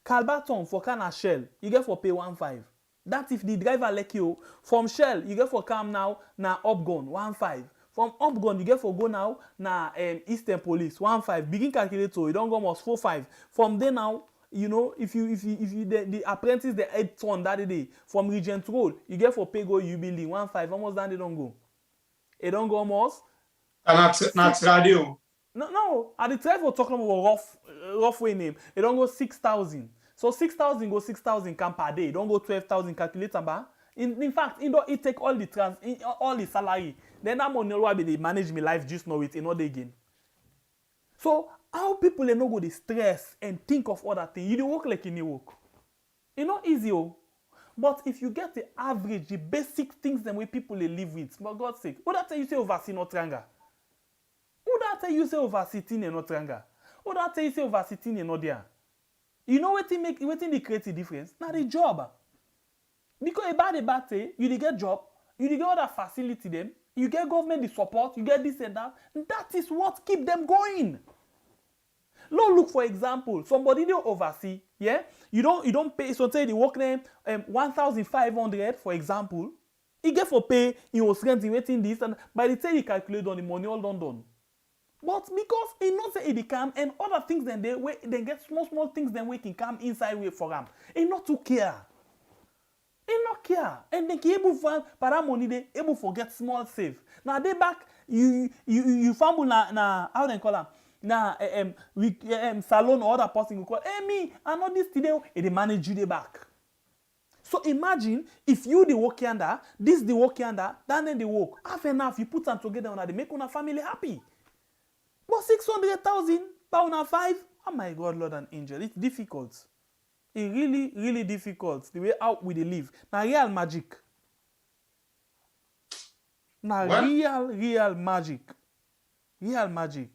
Calbaton for Kana Shell, you get for pay 1.5. That if the driver like you from Shell, you get for come now na Upgun 1.5. From Upgun you get for go now na Eastern Police 1.5. Begin calculator, you don't go almost 4.5. From there now. You know, if you the apprentice the 8 ton that day from Regent Road, you get for pay go you building 1.5 almost then they don't go. It don't go almost. And that's radio. No. At the time we're talking about rough way name. It don't go 6,000. So 6,000 go 6,000 can per day. Don't go 12,000 calculator bar. In fact, it take all the salary. Then that money will be they manage me life just know it another again. So how people they no go the stress and think of other things. You don't work like you work. It's not easy, but if you get the average, the basic things the way people they live with, for God's sake, who that tell you say oversee not tranga? Who that tell you say oversitting and not tranga? Who that tell you say oversitting and not there? You know what they create the difference? Not the job. Because about the bad thing, you get job, you get other facility them, you get government the support, you get this and that. That is what keep them going. Look for example, somebody they oversee, yeah? You don't pay, so say the work name 1,500 for example. He get for pay, he was renting this, and by the time he calculate on the money all done. But because he not say he come and other things then they get small things then we can come inside way for them. He not to care. He not care. And they can able for para money they able forget small save. Now they back you fumble na how they call them? Now, salon or other person will call, hey, me, I know this today, and they manage you the back. So imagine if you the work under, this the work under, then they work. Half enough, you put them together and they make una family happy. But 600,000 pound 5, oh my God, Lord and angel, it's difficult. It's really, really difficult the way out we live. Now real magic. Now real magic. Real magic.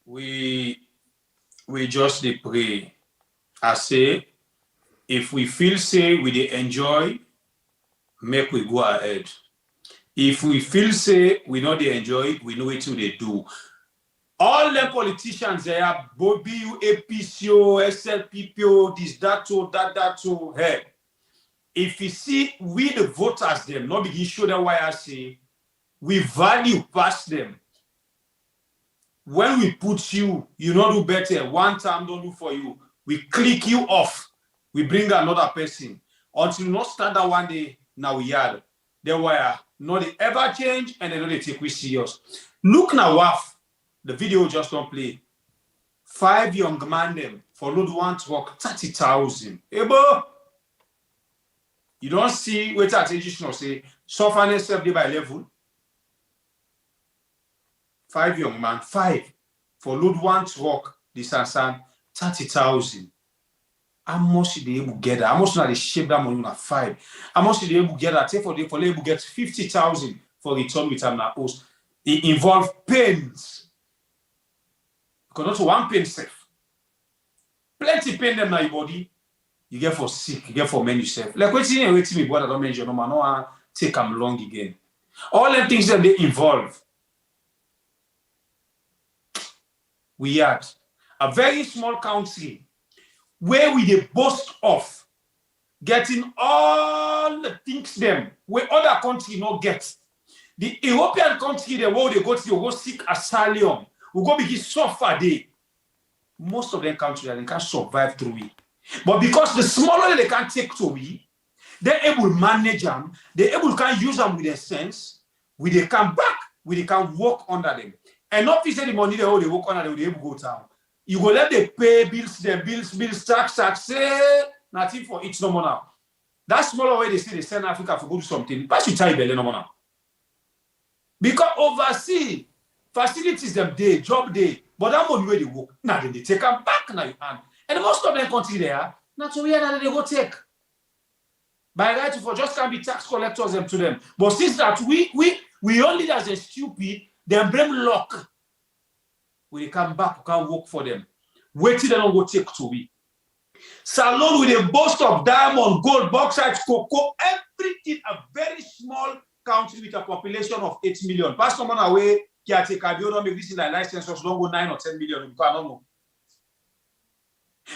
We just dey pray. I say, if we feel say we dey enjoy, make we go ahead. If we feel say we not dey enjoy, we know what they do. All the politicians they are Bobby, APCO, SLPPO, this, that, hey. If you see we the voters them, not begin show them why I say we value past them. When we put you not do better. One time don't do for you. We click you off. We bring another person. Until not start that one day, now we are. Then why not they ever change and they know they take we serious. Look now, WAF. The video just don't play. 5 young man them for load one truck 30,000. Ebo. You don't see what that education say. Suffer self day by level. 5 young man, 5 for load one truck, the Sansan, 30,000. How much they able get that? How much now they shape that money na 5? How much they able get that? Take for they able get 50,000 for return with them na host. It involves pains. Because not one pain safe. Plenty pain them na your body. You get for sick, you get for many yourself. Like waiting me, but I don't mention no man, no take them long again. All the things that they involve. We had a very small country where we dey boast of getting all the things them where other countries not get. The European country, the world they go to, go seek asylum, we go begin suffer there. Most of them countries they can't survive through it. But because the smaller they can take to it, they're able to manage them, they're able to use them with their sense, we they come back, we they can work under them. And not say the money they work under them, they able to go down. You go let them pay bills, tax, say nothing for each no more now. That smaller way they say they send Africa for go do something, pass you tell no more now. Because overseas facilities them day, job day, but that money where they work, now then they take them back now you hand. And most of them country there, not so where that they go take. By right for just can't be tax collectors them to them. But since that we only as a stupid, them blame luck. When they come back, we can work for them. Wait till they don't go take to we. Salon with a boast of diamond, gold, bauxite, cocoa, everything, a very small country with a population of 8 million. Pass someone away, caretaker, you don't make this in a license, don't go 9 or 10 million, because I don't know.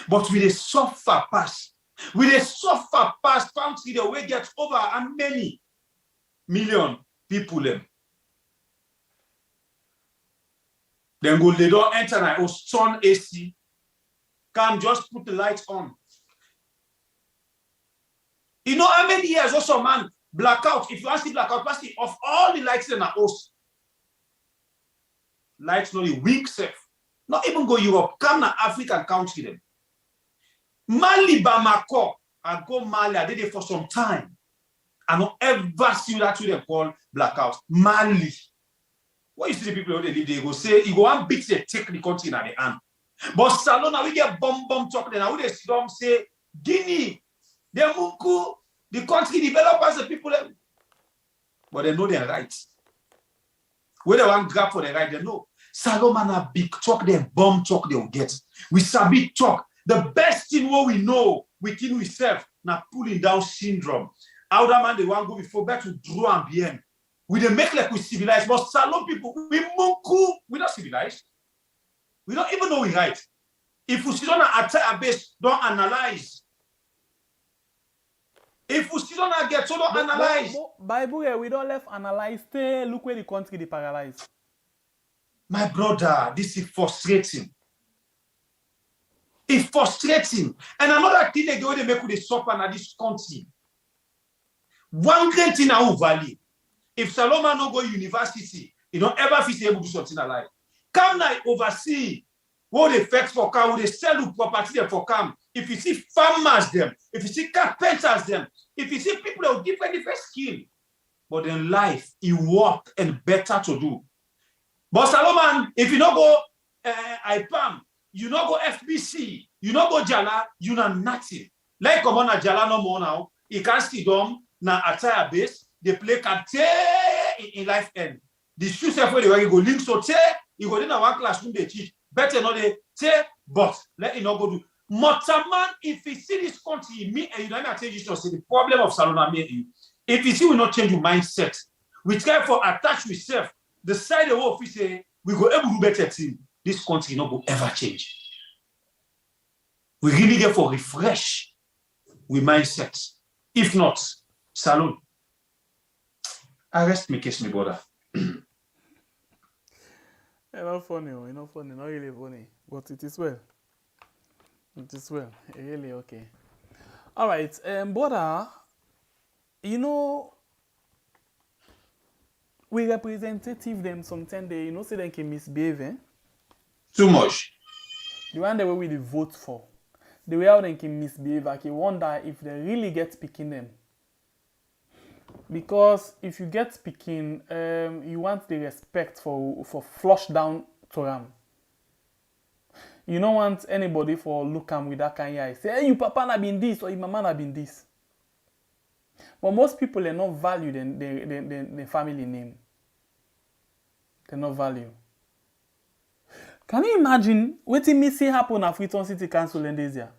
But with a suffer pass, country, the way gets over and many million people them. Then go, they don't enter and turn AC. Can just put the lights on. You know how many years also, man, blackout, if you want to see blackout, pass it off all the lights in the house. Lights not a week safe. Not even go Europe, come to African country them. Mali, Bamako, I go Mali, I did it for some time. I don't ever see that to them called blackout. Mali. What you see the people who they live, they go say, you go and beat the take the country in the hand. But Salon, now we get bomb talk, then now they say, Guinea, the Munku, the country developers, the people, but they know their rights. When they want grab for their right, they know. Salomon a big talk, they bomb talk they will get. We sabi talk. The best thing what we know within ourselves, now pulling down syndrome. Other man, they want to go before back to draw and bien. We they make like we civilized, but Salon people, we Munku, we not civilized. We don't even know we right. If we sit on an attack base, don't analyze. If we sit on a get, so don't analyze. Bible, we don't left analyze. Stay, look where the country they paralyzed. My brother, this is frustrating. It's frustrating. And another thing they go they make with the suffer in this country. One great thing I will value. If Salomon no go university, he don't ever feel able to do something alive. Come now oversee what they fetch for car, what they sell the property them for come. If you see farmers them, if you see carpenters them, if you see people with different skill, but in life, it work and better to do. But Salomon, if you don't go IPAM, you don't go FBC, you don't go Jala, you know nothing. Like come on a Jala no more now, you can't see them na attire base, they play card in life end. The shoes where they go link so you go in one classroom they teach. Better not they say, but let it not go do. Motaman, if you see this country, me and you don't tell you to see the problem of Salona made you. If you see we not change your mindset, we try for attach with self. The side of what we say, we go able to do better thing. This country not go ever change. We really get for refresh with mindset. If not, Salon. Arrest me, case me, brother. It's not funny, not really funny, but it is well. It is well, really okay. All right, brother, you know, we representative them sometimes they, say they can misbehave, eh? Too much. The one that we will vote for, the way how they can misbehave, I can wonder if they really get picking them. Because if you get speaking, you want the respect for flush down to them. You don't want anybody for look at with that kind of eye. Say, hey, you papa na been this or your mama na been this. But most people they not value the family name. They not value. Can you imagine what me see happen at Freetown City Council in this year?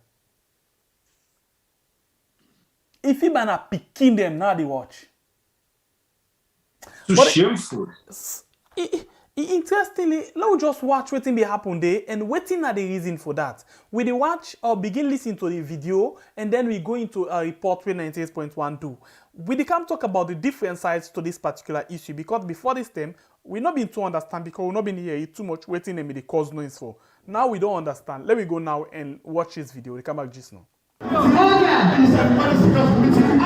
If you banna picking them now, they watch. Too shameful. Interestingly, let's just watch what be happen there and waiting at the reason for that. We dey watch or begin listening to the video and then we go into a report with 98.12. We dey come talk about the different sides to this particular issue because before this time, we not been to understand because we not been here too much waiting and the cause noise for. Now we don't understand. Let me go now and watch this video. We come back just now. I'll be surprised for you to say.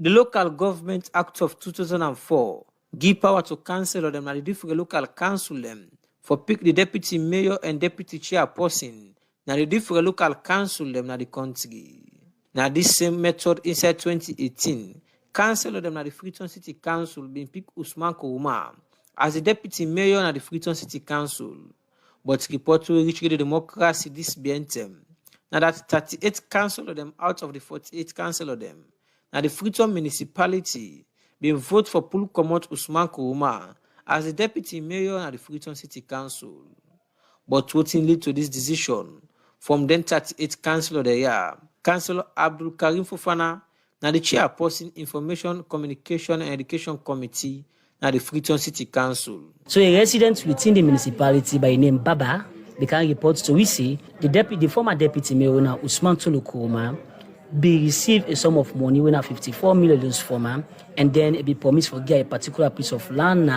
The Local Government Act of 2004 give power to council of them and the different local council them for pick the deputy mayor and deputy chairperson. Now the different local council them na the country. Now this same method inside 2018, council of them na the Freetown City Council been pick Usman Kouma as the deputy mayor na the Freetown City Council. But report to reach the democracy this bientem. Now that 38 council of them out of the 48 council of them. Now the Freetown municipality been vote for Pulu Komot Usman Kouma as the deputy mayor at the Freetown City Council. But what lead to this decision? From then 38 council of the year, Councillor Abdul Karim Fofana, now the chairperson Information, Communication and Education Committee at the Freetown City Council. So a resident within the municipality by name Baba, they can report to we see the former deputy mayor Usman Kouma be receive a sum of money when 54 million former and then it be promised for get a particular piece of land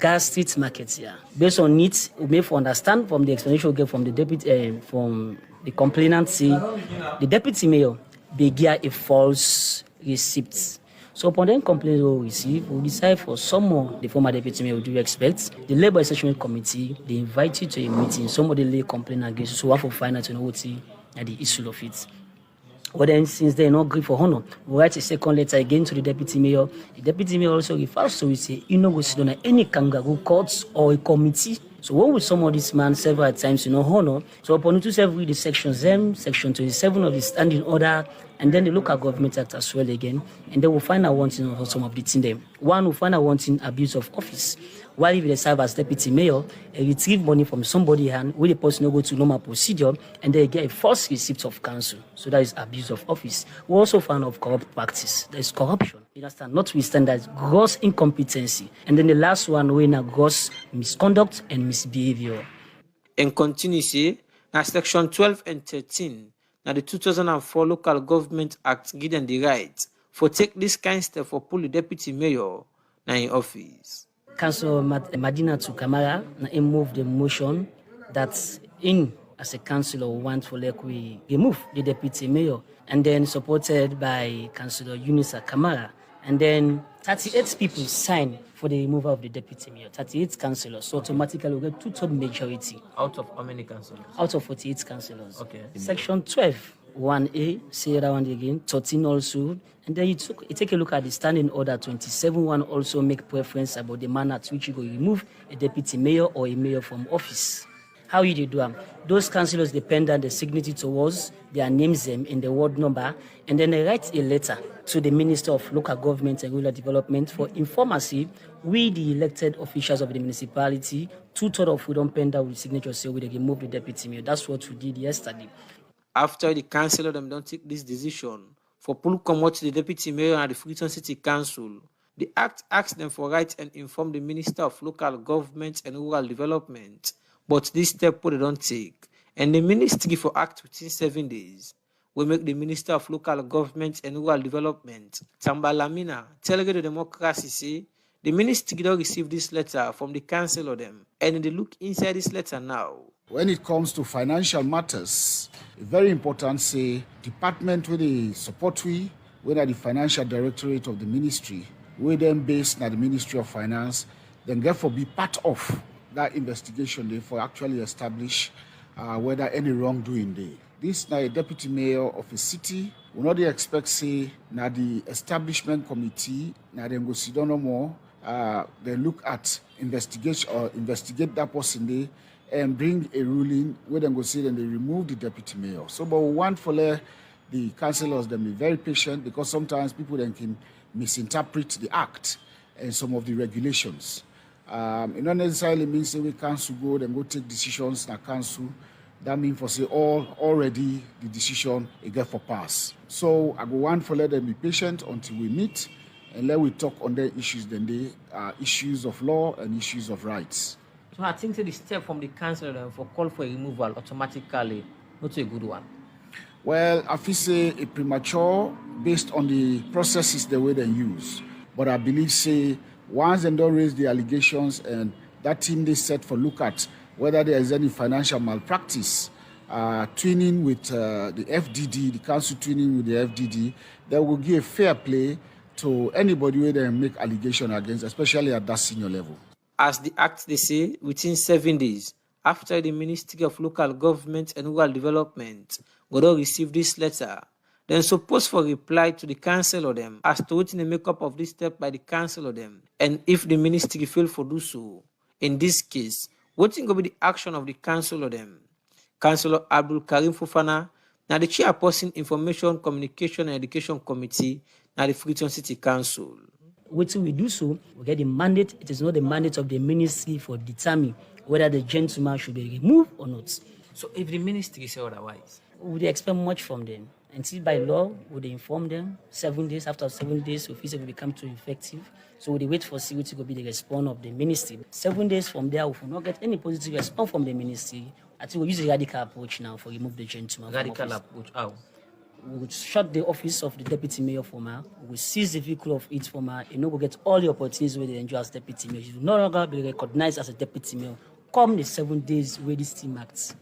Gas Street Market here. Based on it, we may understand from the explanation we get from the deputy from the complainant say the deputy mayor be get a false receipt. So upon then complaints we receive, we decide for some more the former deputy mayor we do expect. The Labour Establishment Committee they invite you to a meeting. Some of the lay complain against you, so we have to find out what the issue of it. Well then, since they not agree for honor, we write a second letter again to the deputy mayor. The deputy mayor also refers to we say, you know, we sit on any kangaroo courts or a committee. So when we summon this man several times, honor. So upon it to read the sections, section 27 of the standing order, and then the local government act as well again, and then we'll find out one thing on some of the thing them. One will find out one thing abuse of office. While if they serve as deputy mayor, retrieve money from somebody hand, where the person will go to normal procedure, and they get a false receipt of council. So that is abuse of office. We also found of corrupt practice. There is corruption. You understand? Notwithstanding that is gross incompetency. And then the last one, we na gross misconduct and misbehavior. And continue say, now section 12 and 13, now the 2004 Local Government Act give them the right for take this kind of step for pull the deputy mayor now in office. Councillor Madina to Kamara moved the motion that in as a councillor want for like we remove the deputy mayor, and then supported by Councillor Unisa Kamara, and then 38 people signed for the removal of the deputy mayor. 38 councillors, so automatically we get two-thirds majority. Out of how many councillors? Out of 48 councillors. Okay. Section 12, 1A, say that one again, 13 also. And then you take a look at the standing order 27-1 also make preference about the manner at which you go remove a deputy mayor or a mayor from office. How you do them? Those councillors depend on the signature towards their names them in the ward number, and then they write a letter to the Minister of Local Government and Rural Development for informacy. We, the elected officials of the municipality, two-thirds of we don't pen down with signature say we they remove the deputy mayor. That's what we did yesterday. After the council of them don't take this decision, for Pulu Komot the deputy mayor and the Freetown City Council, the act asks them for right and inform the Minister of Local Government and Rural Development, but this step they don't take, and the ministry for act within 7 days will make the Minister of Local Government and Rural Development, Tamba Lamina, tell the democracy say the ministry don't receive this letter from the council of them, and they look inside this letter now. When it comes to financial matters, very important, say, department with the support whether the financial directorate of the ministry, where them based at the Ministry of Finance, then therefore be part of that investigation they for actually establish whether any wrongdoing there. This now a deputy mayor of a city will not expect say now the establishment committee now then go sit down no more. They look at investigate that person there and bring a ruling where they go say then they remove the deputy mayor. So but we want for the councillors them be very patient because sometimes people then can misinterpret the act and some of the regulations. It not necessarily means say we council go then go take decisions in a council. That means for say already the decision it get for pass. So I go want for let them be patient until we meet and let we talk on the issues then the issues of law and issues of rights. So I think the step from the council for call for a removal automatically not a good one. Well, I feel say a premature based on the processes the way they use. But I believe say once they don't raise the allegations and that team they set for look at whether there is any financial malpractice, twinning with the FDD, the council twinning with the FDD, that will give fair play to anybody where they make allegation against, especially at that senior level. As the act they say, within 7 days after the Ministry of Local Government and Rural Development would all receive this letter, then suppose for reply to the council of them as to within the makeup of this step by the council of them. And if the ministry fail for do so, in this case, what will be the action of the council of them? Councillor Abdul Karim Fofana, now the chairperson Information, Communication and Education Committee, now the Freetown City Council. What we do so, we get the mandate. It is not the mandate of the ministry for determining whether the gentleman should be removed or not. So if the ministry say otherwise, would they expect much from them? Until by law, would they inform them 7 days? After 7 days, official will become too effective. So they wait for see what will be the response of the ministry. 7 days from there, we will not get any positive response from the ministry. I think we use a radical approach now for remove the gentleman. Radical approach, how? We would shut the office of the deputy mayor from her. We will seize the vehicle of it from her. You know, we get all the opportunities where they enjoy as deputy mayor. She will no longer be recognized as a deputy mayor. Come the 7 days where this team acts.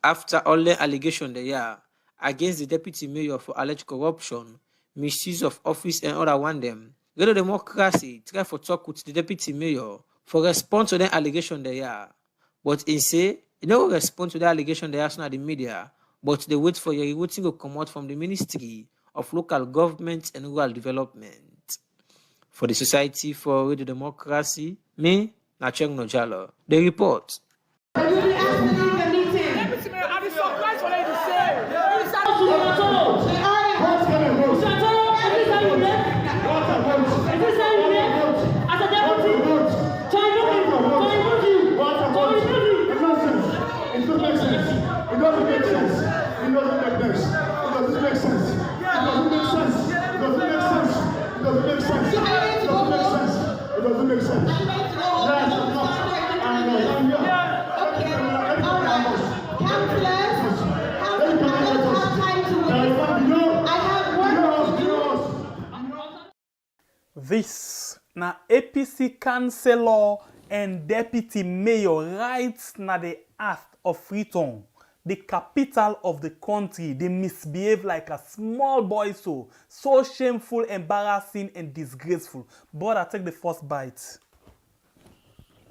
After all the allegations they are against the deputy mayor for alleged corruption, misuse of office and other one them, Radio Democracy try for talk with the deputy mayor for response to the allegation they are. But in say, you know respond to the allegation they are not the media, but they wait for your voting to come out from the Ministry of Local Government and Rural Development. For the Society for Radio Democracy, me, Nacheng Nojalo. The report. This na APC councillor and deputy mayor rights na the heart of Freetown, the capital of the country. They misbehave like a small boy, so shameful, embarrassing, and disgraceful. But I take the first bite.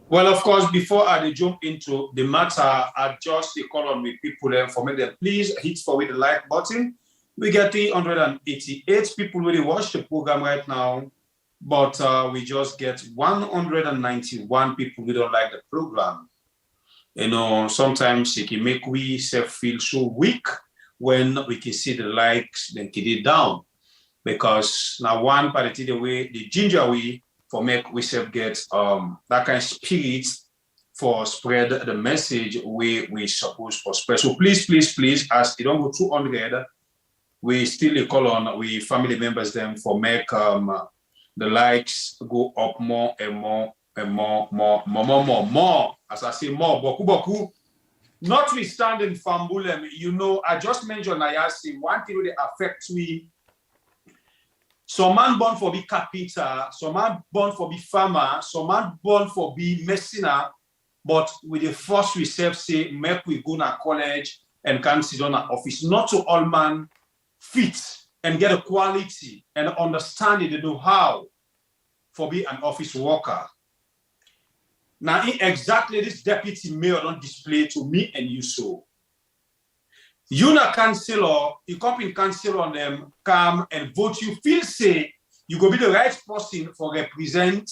Well, of course, before I jump into the matter, I just call on with people for me that please hit forward the like button. We get 388 people really watch the program right now, but we just get 191 people who don't like the program. You know, sometimes it can make we self feel so weak when we can see the likes then get it down. Because now one party the way the ginger we for make we self get that kind of spirit for spread the message we supposed for spread. So please, please, please, as it don't go 200, we still call on we family members them for make the likes go up more and more and more. As I say, more, boku. Notwithstanding Fambulem, you know, I just mentioned I asked one thing that affects me Some man born for be carpenter, some man born for be farmer, some man born for be messenger, but with the first we say, make we go to college and can sit on an office. Not to all man fit and get a quality and understanding the know-how for be an office worker. Now, exactly this deputy mayor don't display to me and you so. You na councillor, you come in council on them, come and vote. You feel say you go be the right person for represent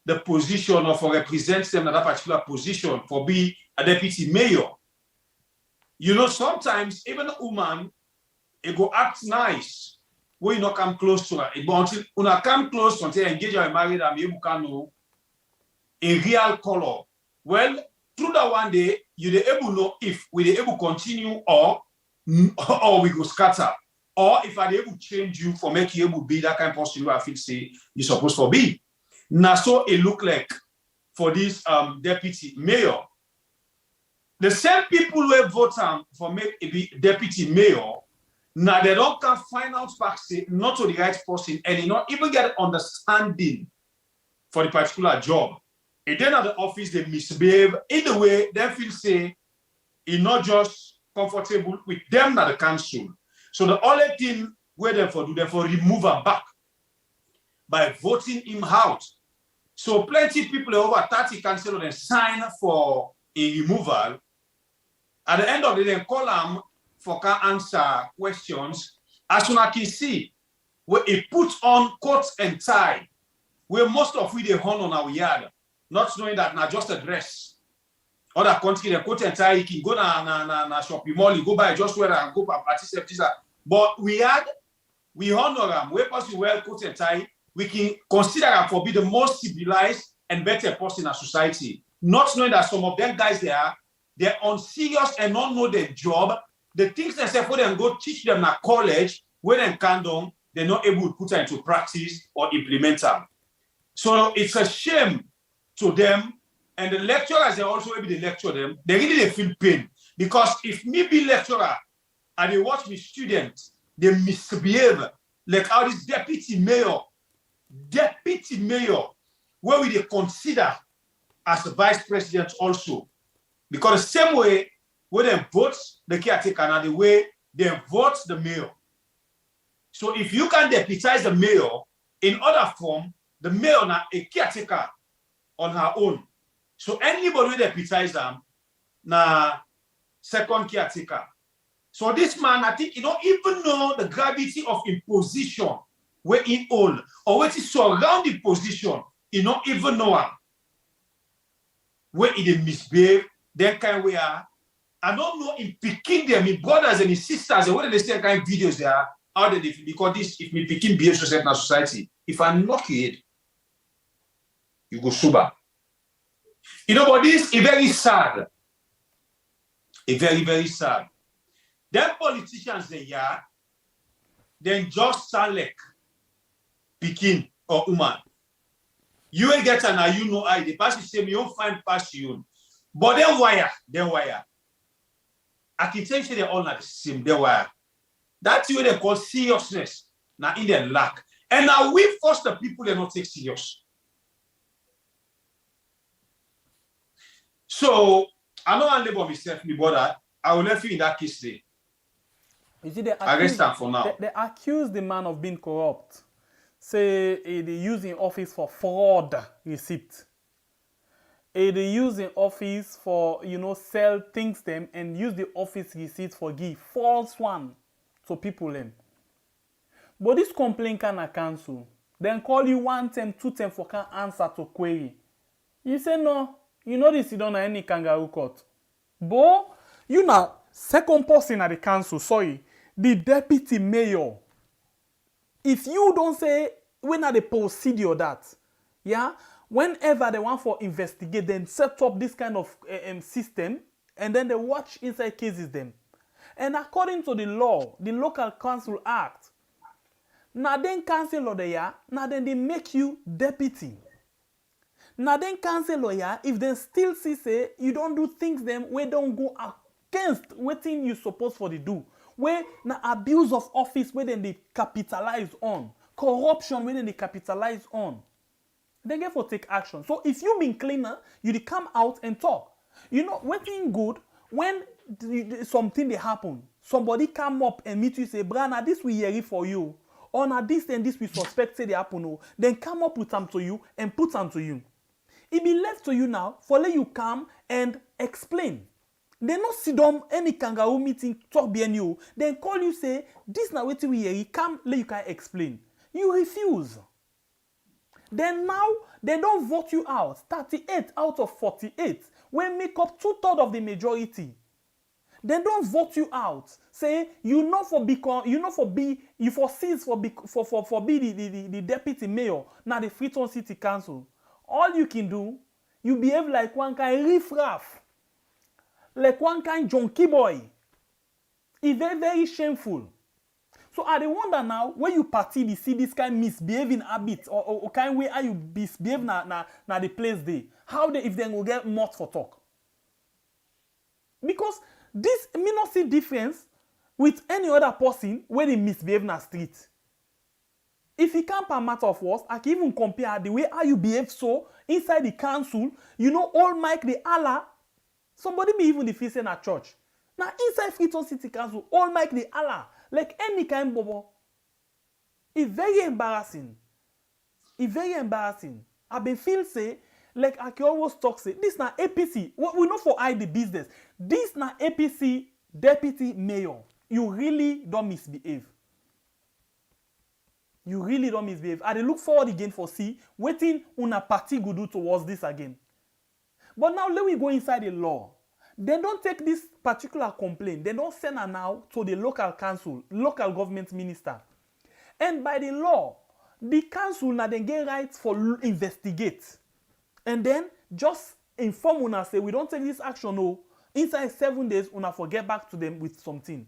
the position or for represent them in that particular position for be a deputy mayor. You know, sometimes even a woman, it go act nice when you not come close to her. But until you not come close until engage or married and you can know a real color. Well, through that one day, you're able to know if we're able to continue or we go scatter. Or if I'm able to change you for make you able to be that kind of person who I feel say you're supposed to be. Now, so it look like for this deputy mayor. The same people who vote for make a be deputy mayor, now they don't can find out back say not to the right person and they not even get understanding for the particular job. And then at the office, they misbehave in the way they feel say it's not just comfortable with them at the council. So the only thing where they for do, they for remove her back by voting him out. So plenty people, over 30 councillors, they sign for a removal. At the end of the day, they call them for can answer questions. As soon as you can see, where he put on coat and tie, where most of we they hung on our yard, not knowing that not just a dress. Other country, the coat and tie, you can go na shopping mall, you go buy just wear and go participate. But we honor them. Where person wear coat and tie, we can consider them for be the most civilized and better person in our society. Not knowing that some of them guys they're unserious and not know their job. The things they say for them go teach them at college, where they can do, they're not able to put them into practice or implement them. So it's a shame to them. And the lecturers, they also able to lecture them. They really feel pain. Because if me be lecturer and they watch me students, they misbehave like how this deputy mayor, where we they consider as a vice president also. Because the same way where they vote the caretaker and the way they vote the mayor. So if you can deputize the mayor in other form, the mayor na a caretaker on her own. So anybody who deputize them na second caretaker. So this man, I think, he don't even know the gravity of imposition where he own or what is surrounding position. He don't even know him. Where he misbehave, then kind where I don't know in picking them, my brothers and his sisters, and whether they say kind of videos there, how they because this if me picking behaves yourself in our society, if I knock it, you go sober. You know, but this is very sad. It's very, very sad. Them politicians then just sound like picking or woman. You will get an you know I the pass say me don't find pass you. But then wire. I can tell you they all not the same, they wire. That's what they call seriousness. Now in their lack. And now we force the people they not take serious. So I know I label myself, my brother. I will let you in that case there. You see, they arrest him for now. They accuse the man of being corrupt. Say they use in office for fraud receipt. They use in office for, sell things them and use the office receipt for give false one to people them. But this complaint can cancel. Then call you 1 time, 2 time for can answer to query. You say no, this you don't have any kangaroo court. But you know, second person at the council, the deputy mayor. If you don't say when are the procedure that, whenever they want for investigate, then set up this kind of system, and then they watch inside cases them. And according to the law, the Local Council Act, now then council lawyer, now then they make you deputy. Now then council lawyer, if they still say you don't do things them, we don't go against what you supposed for the do. Where na abuse of office where then they capitalize on corruption when they capitalize on. They get for take action. So if you been cleaner, you come out and talk. You know, waiting good when something they happen. Somebody come up and meet you say, Brana, this we hear it for you. Or now this and this we suspect say they happen. Then come up with them to you and put them to you. It be left to you now for let you come and explain. They not sit down any kangaroo meeting talk behind you. Then call you say, this now waiting we hear it, come let you can explain. You refuse. Then now, they don't vote you out. 38 out of 48 will make up 2/3 of the majority. They don't vote you out. Say, you cease for be the deputy mayor, now the Freetown City Council. All you can do, you behave like one kind riff-raff. Like one kind junkie boy. It's very, very shameful. So I wonder now, when you party, see this kind of misbehaving habit or kind way how you misbehave na the place there. How they, if they will get more for talk. Because this may not see difference with any other person when they misbehave na street. If it can't per matter of words, I can even compare the way how you behave so inside the council, you know, all Mike the Allah, somebody may even defeat in a church. Now inside Freetown City Council, all Mike the Allah. Like any kind of bobo. It's very embarrassing. It's very embarrassing. I've been feel say, like I can always talk say, this na APC. We know for the business. This na APC deputy mayor. You really don't misbehave. You really don't misbehave. I look forward again for see, waiting una party go do towards this again. But now let me go inside the law. They don't take this particular complaint. They don't send her now to the local council, local government minister. And by the law, the council now then get rights for investigate. And then just inform una say, we don't take this action, no. Inside 7 days, una forget back to them with something.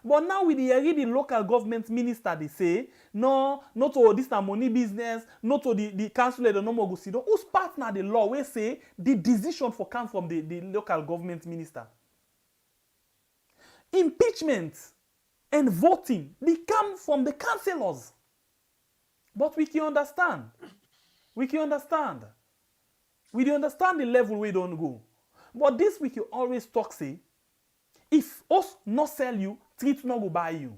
But now with the local government minister, they say, no, not to this money business, not to the council, the no more go see. Whose partner the law will say the decision for come from the local government minister. Impeachment and voting, they come from the councillors. But we can understand. We can understand. We can understand the level we don't go. But this we can always talk say, if us not sell you, treat not go buy you.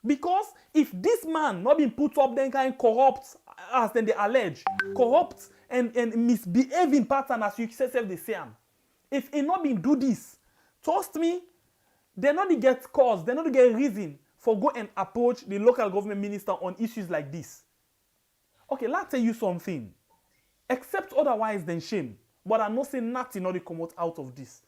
Because if this man not been put up then kind corrupt as then they allege, corrupt and misbehaving pattern as you say the same. If he not been do this, trust me, they not get cause, they not get reason for go and approach the local government minister on issues like this. Okay, let's tell you something. Except otherwise than shame. But I'm not saying nothing not they come out of this.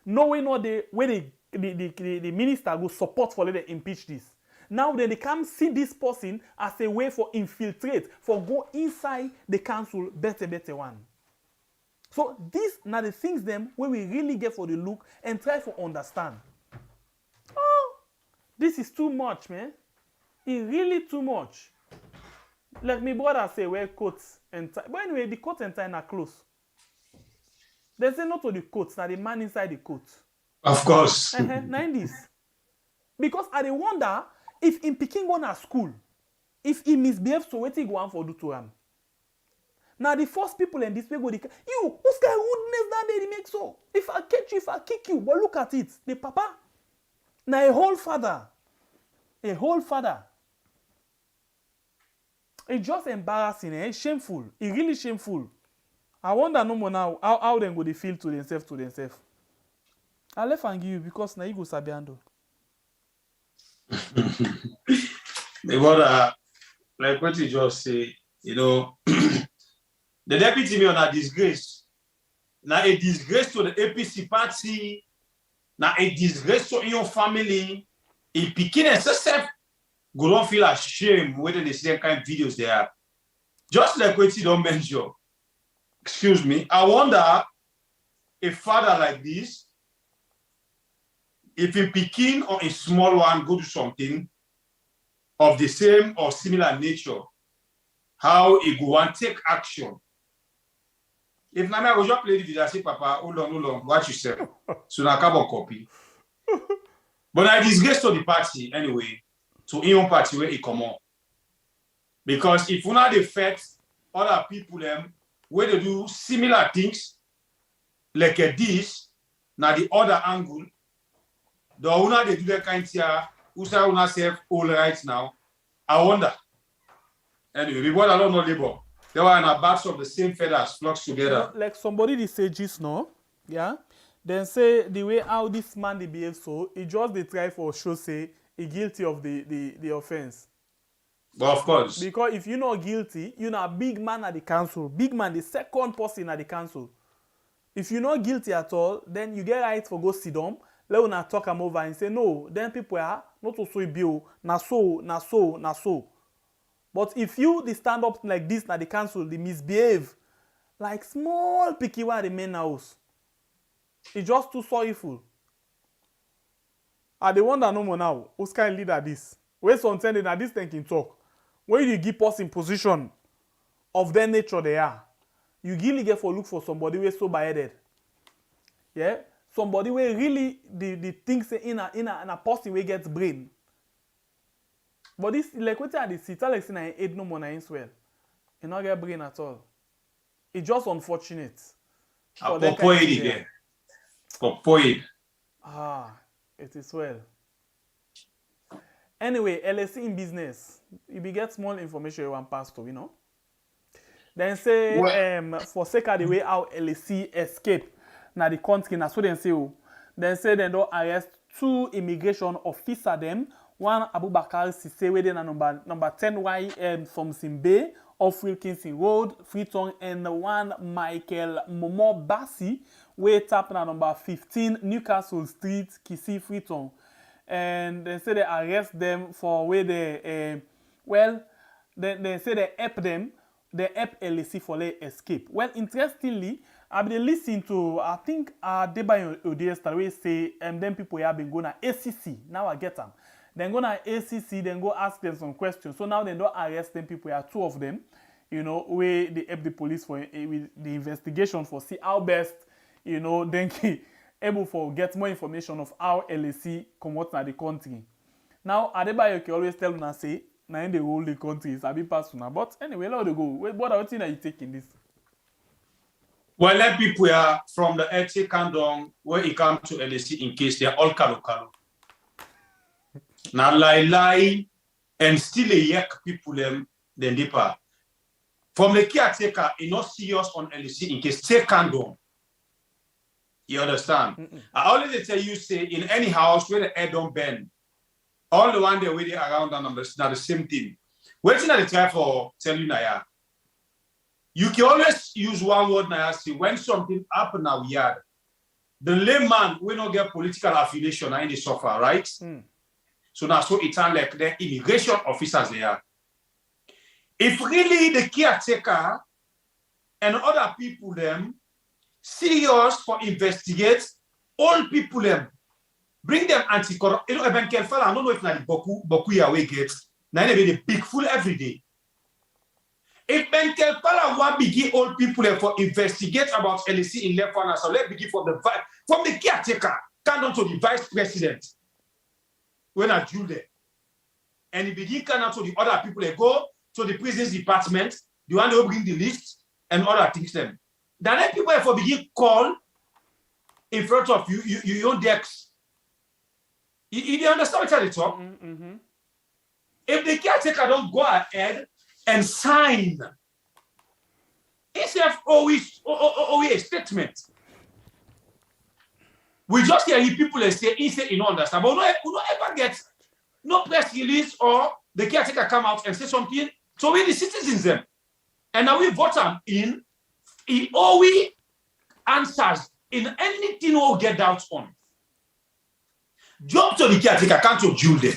No way not the way the minister will support for let them impeach this. Now then they can see this person as a way for infiltrate, for go inside the council better one. So these are the things them where we really get for the look and try to understand. Oh, this is too much, man. It's really too much. Like my brother say, wear coats and tie. But anyway, the coat and tie are close. They say not to the coats, now the man inside the coat. Of course. 90s. Because I wonder if in Peking go to school, if he misbehaves, so what he go on for do to him. Now the first people in this way go, you, who's kind of rudeness that they make so? If I catch you, if I kick you, but look at it, the papa. Now a whole father. A whole father. It's just embarrassing, eh? It's shameful. It's really shameful. I wonder no more now how they go they feel to themselves. I left and give you because now you go sabiando. But like what you just say, you know, the deputy mayor na disgrace. Now a disgrace to the APC party. Now a disgrace to your family. In Peking SSF, go don't feel ashamed when they see the kind of videos they have. Just like what you don't mention. Excuse me. I wonder a father like this, if in Peking or a small one go to something of the same or similar nature, how he go and take action. If Nami I go just play the video, I say, Papa, hold on, watch yourself. So now carbon copy. But I disgrace to the party anyway, to your party where he come on. Because if you not affect other people where they do similar things, like this, now the other angle, the owner they do that kind of who say owner self all right now. I wonder. Anyway, we want a lot of labor. They were in a batch of the same feathers flocked together. Like somebody they say just now, yeah. Then say the way how this man they behave so, he just they try for show say he guilty of the offense. Well, of course. Because if you're not guilty, you're not a big man at the council. Big man, the second person at the council. If you're not guilty at all, then you get right for go sit down, let una talk them over and say no, then people are not also bill, na so. But if you they stand up like this at the council, they misbehave, like small picky one the main house. It's just too sorrowful. I the wonder no more now. Who's kind of leader this? Where something that this thing can talk. When you give us in position of their nature they are, you really get for look for somebody who is sober-headed. Yeah? Somebody where really the things in a person where gets brain. But this like what I see, like saying I ate no more in swell. You not get brain at all. It's just unfortunate. It is well. Anyway, LSE in business. If you get small information you want pass to, you know. Then say for sake of the way how LSE escape now the country, na so then say then say they don't arrest 2 immigration officer them. One Abubakar Sise where they number 10Y from Simbe off Wilkinson Road, Freetown, and one Michael Momo Bassi where tap na number 15 Newcastle Street, Kisi, Freetown. And they say they arrest them for where they they say they help them, they help LSE for their escape. Well, interestingly, I've been listening to I think Debayo Odiesta where say them people have been going to ACC. Now I get them. Then go to ACC, then go ask them some questions. So now they don't arrest them people. There are 2 of them, you know, where they help the police for with the investigation for see how best, you know, then able for get more information of how LSE come out in the country. Now, Adebayo can always tell me say, now in the whole the country is a bit personal. But anyway, let it go. What are you taking this? Well, let people from the Etse Kandong where it comes to LSE in case they are all kalo. Now lie and still a yak people then deeper. From the caretaker, it's not serious on LSE in case take Kandong. You understand? I always tell you, say, in any house where the air don't bend, all the one they waiting around and now the same thing. Waiting at the time for tell you now, you can always use one word now, see when something happen now yard. The layman will not get political affiliation in the suffer, right? So now so it's like the immigration officers there. If really the caretaker and other people them serious for investigate all people them, bring them anti-corruption. You know, even careful, I don't know if na the Boku Yahweh gets, now they be the big fool every day. If Ben Kelpala want begin all people them for investigate about LSE in left corner, so let's begin from the caretaker, come down to the vice president. When I do there, and he begin come down to the other people, they go to the prisons department, the one they bring the list and other things them. Then let people for begin call in front of you, you own decks. You understand what I talk? If the caretaker don't go ahead and sign, instead of always a statement. We just hear people say, he say, you don't understand. But we don't ever get no press release or the caretaker come out and say something. So we the citizens them. And now we vote him in. He always answers in anything we'll get doubts on. Jump to the caretaker, can't to Jule there.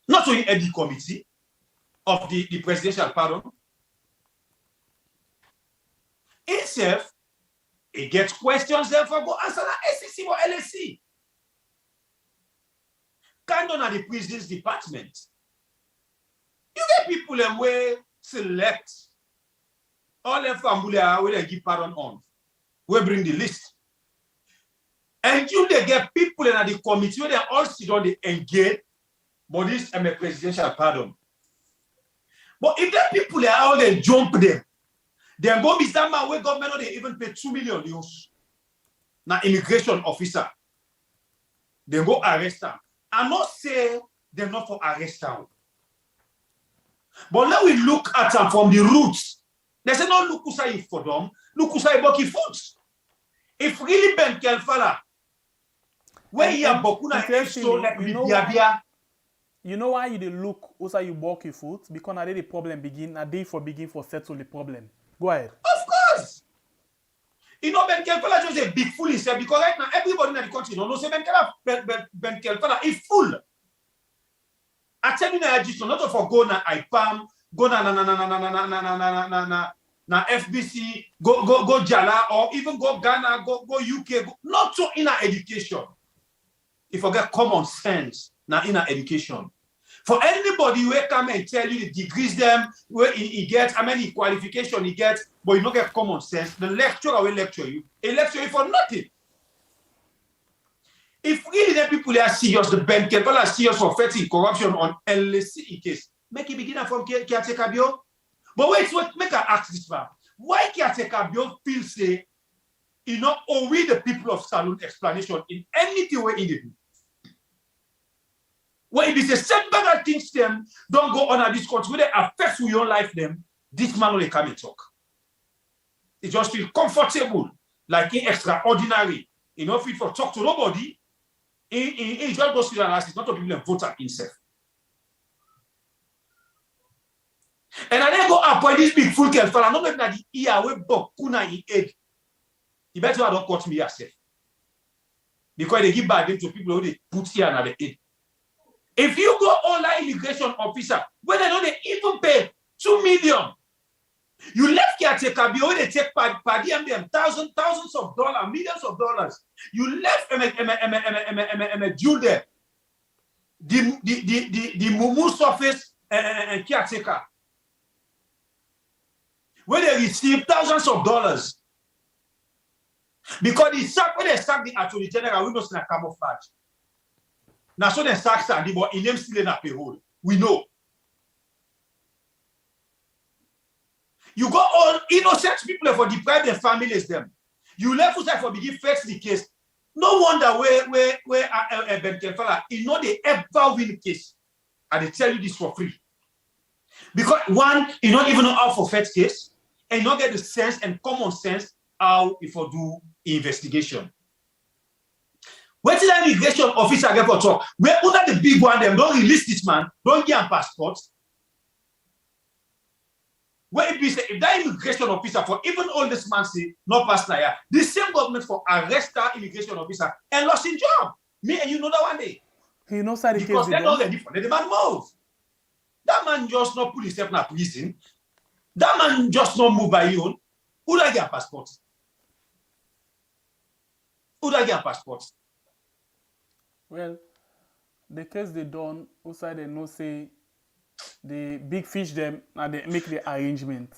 Not only at the committee of the presidential pardon. Himself, he gets questions there for go answer the SEC or LSE. Kind of at the prisons department. You get people them where select all the family where they give pardon on. We bring the list. And you they get people in the committee where they all sit on the engage, but this is a presidential pardon. But if them people are out there jump them, then go be that man where government they even pay 2 million euros. Now immigration officer, they go arrest them. I not say they're not for arrest them. But let we look at them from the roots. They say no look who say for them, look who say boki foot. If really Ben Kelfala, where you have bokuna extra like you know why you dey look also you walk your foot? Because now the problem begin, a day for begin for settle the problem. Go ahead. Of course. You know, Ben Kelfala just a big fool himself because right now everybody in the country don't know say Ben Kelfala is full. I tell you now, just not for go na IPAM, go na FBC, go Jala, or even go Ghana, go UK, not so inner education. If you get common sense, now inner education. For anybody who come and tell you the degrees them, where he gets, how many qualification he gets, but you don't get common sense, the lecturer will lecture you. He lecture you for nothing. If really the people are serious, the Ben Kelfala are serious for fighting corruption on LSC case, make it begin from Caretaker Bio. But wait, make I ask this man. Why Caretaker Bio feel say, you know, we the people of Saloon explanation in anything way in the do? Well, if it's a setback things them don't go on at this country, where they affect your life them, this man will come and talk. It just feel comfortable, like in extraordinary. You know, fit for talk to nobody. He just goes to the analysis, not to people and vote himself. And I then go appoint this big fool Kelfala. I'm not even at the ear where Bokuna in head. You better don't cut me yourself. Because they give bad name to people who they put here and at the head. If you go online immigration officer, where they don't even pay 2 million, you left Caretaker Bio, they take per them thousands of dollars, millions of dollars. You left Jule there, the Mumu surface and Caretaker, where they receive thousands of dollars. Because when they sack the Attorney General, we know it's in a camouflage. Now, so they sack Sandy, but in them still in a payroll. We know. You got all innocent people for deprive their families them. You left aside for begin fix the case. No wonder where Ben Kelfala, you know they ever win the case. And they tell you this for free. Because one, you don't even know how for fetch case, and you don't get the sense and common sense how if you do investigation. What is that immigration officer get for talk? Where under the big one, them don't release this man, don't give him passport. Where if that immigration officer for even all this man say no pass here, the same government for arrest that immigration officer and lost his job. Me and you know that one day. He knows how the because case they're not ready for the man move. That man just not put himself in a prison. That man just not move by you. Who do I get a passport? Who do I get a passport? Well, the case they done, outside they know say the big fish them and they make the arrangement.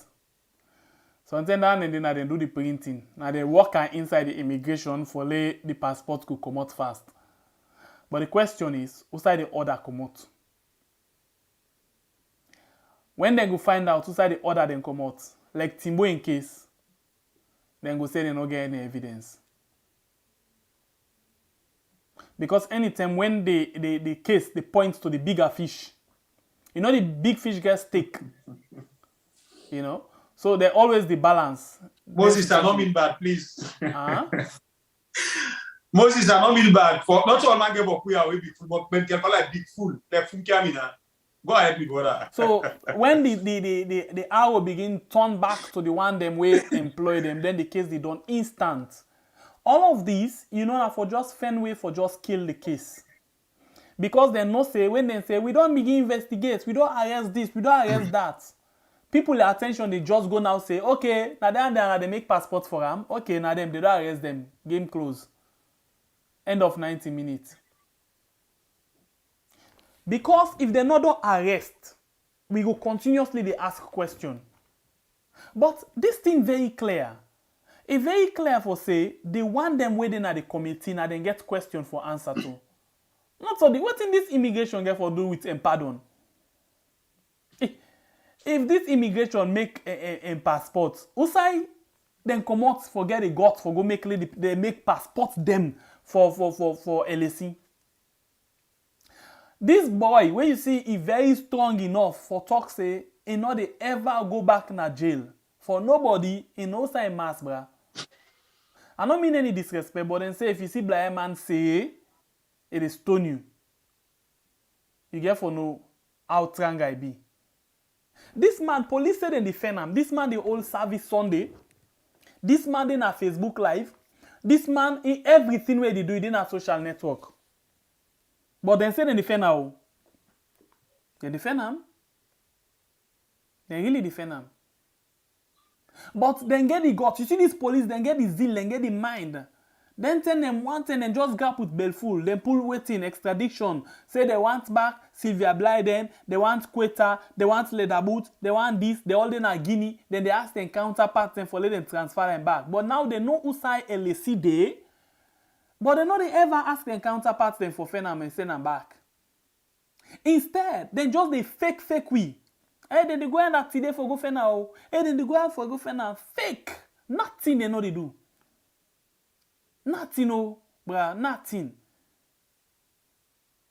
So until then and then they do the printing. Now they work inside the immigration for the passport could come out fast. But the question is, outside the order come out? When they go find out outside the order then come out, like Timbo in case, then go say they don't get any evidence. Because anytime when the case they point to the bigger fish, you know the big fish gets stick. You know? So they're always the balance. Moses, I don't mean bad, please. Moses, I don't mean bad. For not all man give up we are big fool, but Ben Kelfala like big fool. Like fool Kamina. Go ahead, big brother. So when the hour begin turn back to the one them way employ them, then the case they done instant. All of these, you know, are for just find way for just kill the case. Because they no say, when they say, we don't begin investigate, we don't arrest this, we don't arrest that. People attention, they just go now say, okay, now they make passports for them. Okay, now them, they don't arrest them. Game close. End of 90 minutes. Because if they not don't arrest, we go continuously they ask question. But this thing very clear. It very clear for say, they want them waiting at the committee and then get question for answer to. Not so what in this immigration get for do with pardon? if this immigration make a passport, Usai then come out forget the got for go make they make passport them for LSE. This boy, when you see he very strong enough for talk say, he not they ever go back na jail. For nobody, he knows say mass, bruh. I don't mean any disrespect, but then say if you see blind man say, it is stone you. You get for know how strong I be. This man, police said in defend him. This man, the old service Sunday. This man, in a Facebook Live. This man, in everything where they do, it in a social network. But then say they defend him. They defend him. They really defend him. But then get the guts. You see this police, then get the zeal, then get the mind. Then tell them one thing and just grab with Belfool. Then pull waiting, extradition. Say they want back Sylvia Blyden, they want Quetta, they want leather boot, they want this, they all in a Guinea. Then they ask their counterparts and for let them transfer them back. But now they know who say LSE day. But they know they ever ask their counterparts them for Fenam and send them back. Instead, then just they fake we. Hey, then they go and act today for go Fenam. Hey, then they go out for go Fenam. Fake. Nothing they know they do. Nothing, oh, bruh, nothing.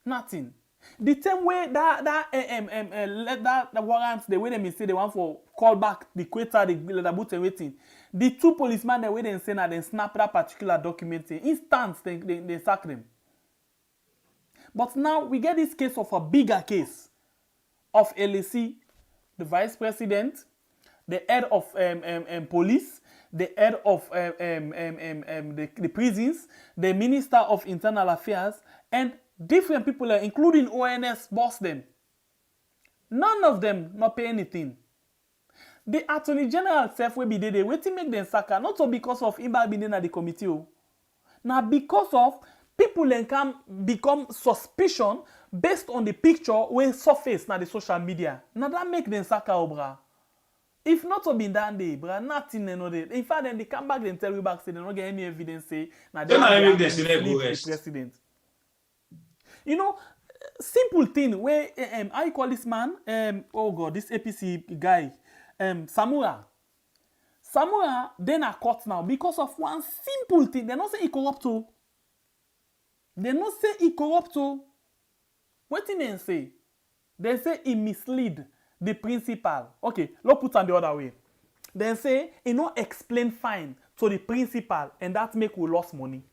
Nothing. The same way that warrants, the way they say they want for call back the Quetta, the leather boot and waiting. The two policemen, the way they say now, they snap that particular document, instant, they sack them. But now we get this case of a bigger case of LSE, the vice president, the head of police, the head of the prisons, the minister of internal affairs, and different people, including ONS, boss them. None of them not pay anything. The attorney general self will be there, waiting make them sack, not so because of him being in the committee. Now because of people then can become suspicion based on the picture when surface na the social media. Now that make them sack, bra. If not to be that day, bruh, nothing they know they. In fact, then they come back and tell you back say they don't get any evidence say now they the president. You know, simple thing where I call this man oh god, this APC guy Samura then are caught now because of one simple thing. They don't say he corrupt too. They don't say he corrupt too. What did they say? They say he mislead the principal. Okay, let's put it the other way. Then say, he not explain fine to the principal and that make we lost money.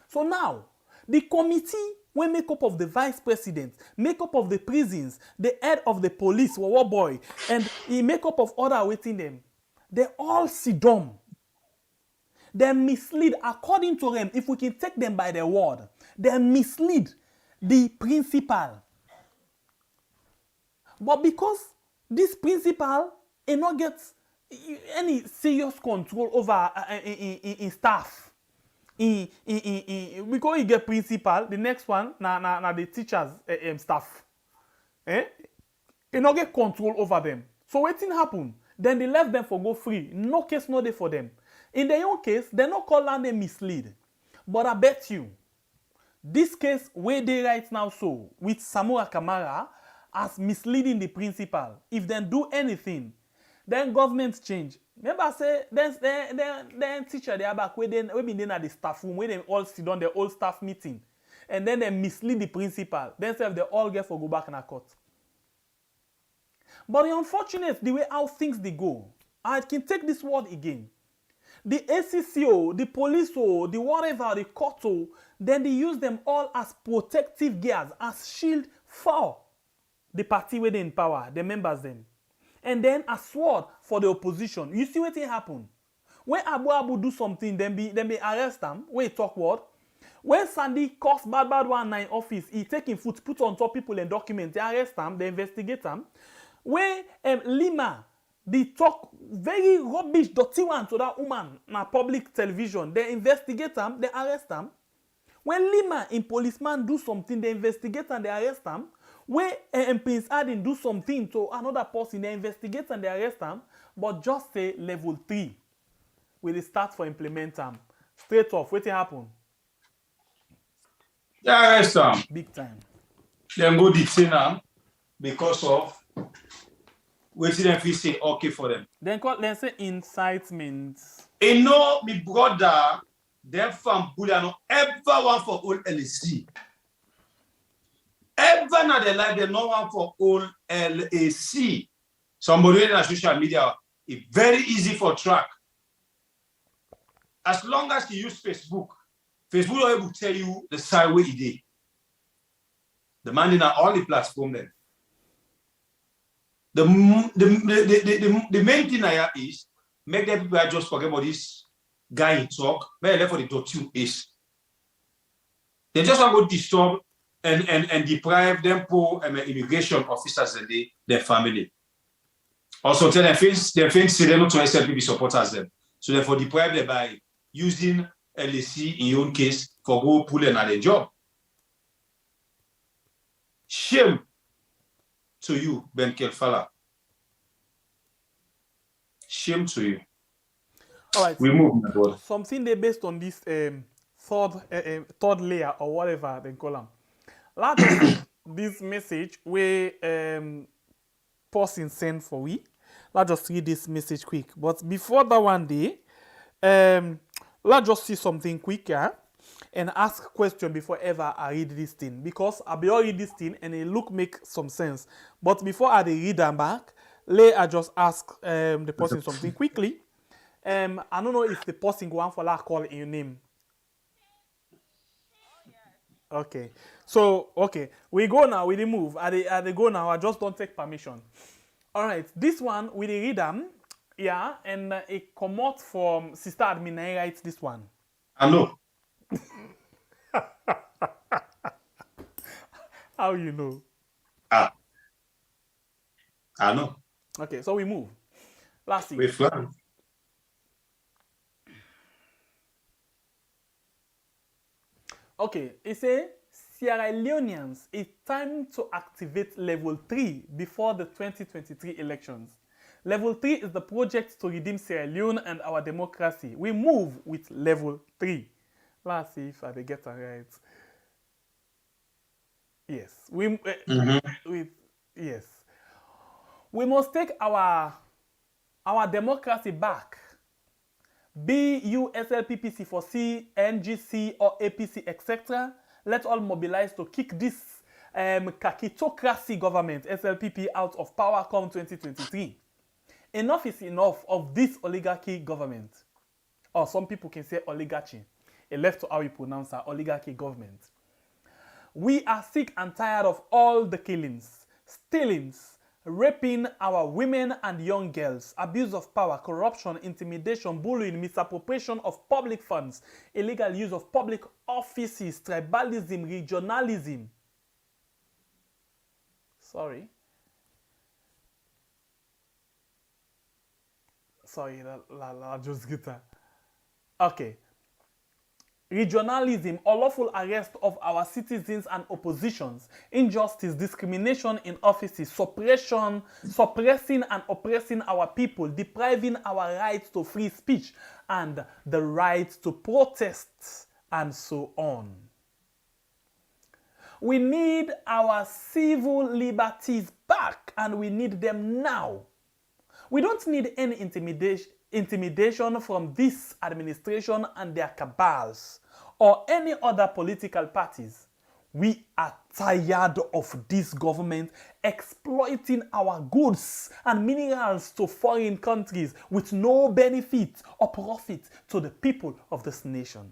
So now, the committee will make up of the vice president, make up of the prisons, the head of the police, Wawa boy, and he make up of other waiting them. They all sit dumb. They mislead, according to them, if we can take them by their word, they mislead the principal. But because this principal will not get any serious control over in staff, because you get principal, the next one na the teachers staff, he not get control over them. So what thing happen? Then they left them for go free. No case no day for them. In their own case, they not call and they mislead. But I bet you, this case where they right now so with Samura Kamara as misleading the principal. If they do anything, then government change. Remember I say then teacher they are back where been at the staff room where they all sit on the old staff meeting. And then they mislead the principal. Then say they all get for go back in a court. But the unfortunate the way how things they go, I can take this word again. The ACCO, the police, the whatever, the court, then they use them all as protective gears, as shield for the party where they in power, the members them. And then a sword for the opposition. You see what happen? When Abu do something, then be arrest them. When he talk word. When Sandy cause bad one in office, he taking foot, put on top people and document, they arrest them, they investigate them. When Lima, they talk very rubbish, dirty one to that woman na public television, they investigate them, they arrest them. When Lima in policeman do something, they investigate and they arrest them. When Prince Adin do something to another person, they investigate and they arrest them. But just say level 3, will start for implement them. Straight off, what happen? They arrest them. Big time. Then go detain them because of Wait till them feel say okay for them. Then say incitement. You know, my brother, them from Bulia, no ever one for all LAC. Ever not their life, they no one for all LAC. Somebody in social media, it's very easy for track. As long as you use Facebook will able to tell you the side where it is. The man in all the platform then. The main thing I is make them people just forget about this guy in talk. Where left for the .2 is. They just want to disturb and deprive them poor immigration officers and their family. Also tell them things they don't to SLPP supporters them. So therefore deprive them by using LAC in your own case for go pull another job. Shame to you, Ben Kelfala. Shame to you. All right. We move, my brother. Something they based on this third layer or whatever they call them. Let's this message where person sent for we. Let's just read this message quick. But before that one day, let's just see something quicker and ask question before ever I read this thing. Because I be all read this thing and it look make some sense. But before I read them back, I just ask the person something quickly. I don't know if the person go on for that call in your name. Okay. So, okay. We go now, we move. They go now, I just don't take permission. All right. This one, we read them. Yeah, and it come out from Sister Admin, I write this one. I know. How you know? I know. Okay, so we move. Last thing. We fly. Okay, it says Sierra Leoneans, it's time to activate level 3 before the 2023 elections. Level 3 is the project to redeem Sierra Leone and our democracy. We move with level 3. Let's see if I get it right. Yes. Yes. We must take our democracy back. Be you SLPPC for C, NGC or APC, etc. Let's all mobilize to kick this kakitocracy government, SLPP, out of power come 2023. Enough is enough of this oligarchy government. Or some people can say oligarchy. It left to how we pronounce our oligarchy government. We are sick and tired of all the killings, stealings, raping our women and young girls, abuse of power, corruption, intimidation, bullying, misappropriation of public funds, illegal use of public offices, tribalism, regionalism. Sorry, la just get that. Okay. Regionalism, unlawful arrest of our citizens and oppositions, injustice, discrimination in offices, suppressing and oppressing our people, depriving our rights to free speech and the right to protest, and so on. We need our civil liberties back, and we need them now. We don't need any intimidation from this administration and their cabals or any other political parties. We are tired of this government exploiting our goods and minerals to foreign countries with no benefit or profit to the people of this nation.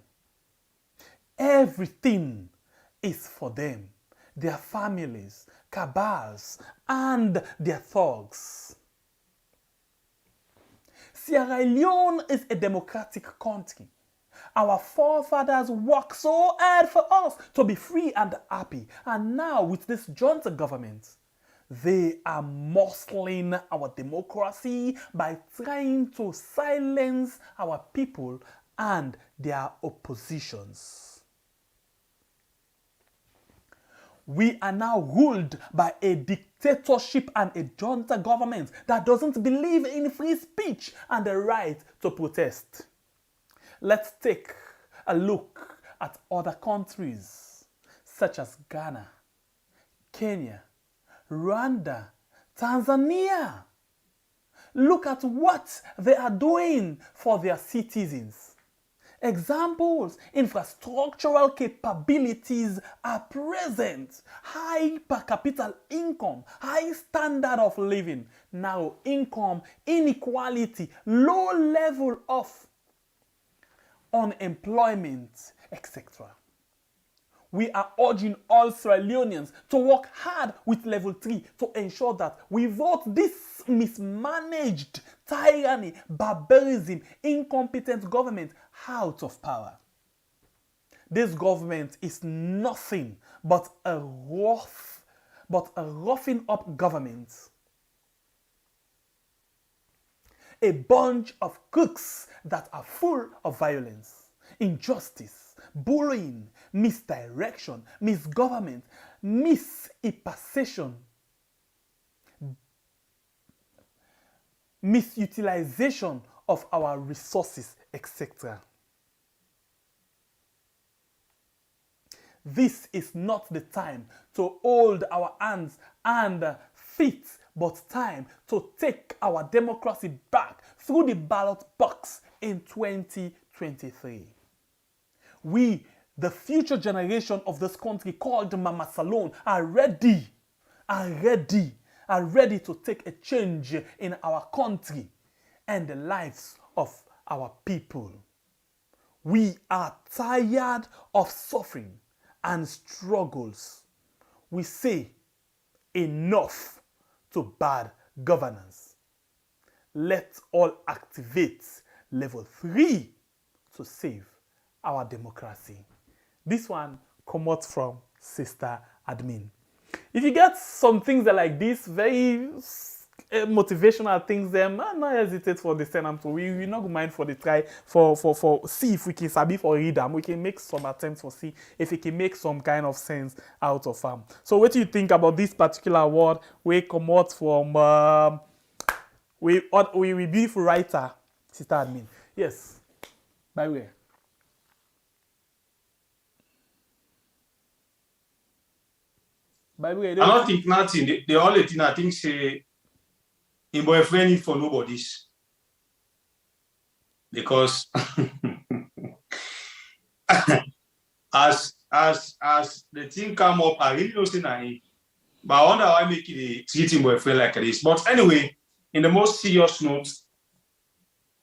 Everything is for them, their families, cabals, and their thugs. Sierra Leone is a democratic country. Our forefathers worked so hard for us to be free and happy. And now with this junta government, they are muscling our democracy by trying to silence our people and their oppositions. We are now ruled by a dictatorship and a junta government that doesn't believe in free speech and the right to protest. Let's take a look at other countries such as Ghana, Kenya, Rwanda, Tanzania. Look at what they are doing for their citizens. Examples, infrastructural capabilities are present. High per capita income, high standard of living, narrow income, inequality, low level of unemployment, etc. We are urging all Sierra Leoneans to work hard with level 3 to ensure that we vote this mismanaged tyranny, barbarism, incompetent government out of power. This government is nothing but a roughing up government. A bunch of crooks that are full of violence, injustice, bullying, misdirection, misgovernment, misimpersation, misutilization of our resources, etc. This is not the time to hold our hands and feet, but time to take our democracy back through the ballot box in 2023. We, the future generation of this country called Mama Salone, are ready to take a change in our country and the lives of our people. We are tired of suffering and struggles. We say enough to bad governance. Let all activate level 3 to save our democracy. This one come out from Sister Admin. If you get some things that like this, very motivational things, then not hesitate for the send them to. We not mind for the try for see if we can sabi for read them. We can make some attempts for see if it can make some kind of sense out of them. So what do you think about this particular word? We come out from we beautiful writer, Sister Admin. Yes. By the way. By the way, I don't think nothing. The only thing I think say in boyfriend is for nobody's. Because as the thing come up, I really don't say but I wonder why make it treating boyfriend like this. But anyway, in the most serious note,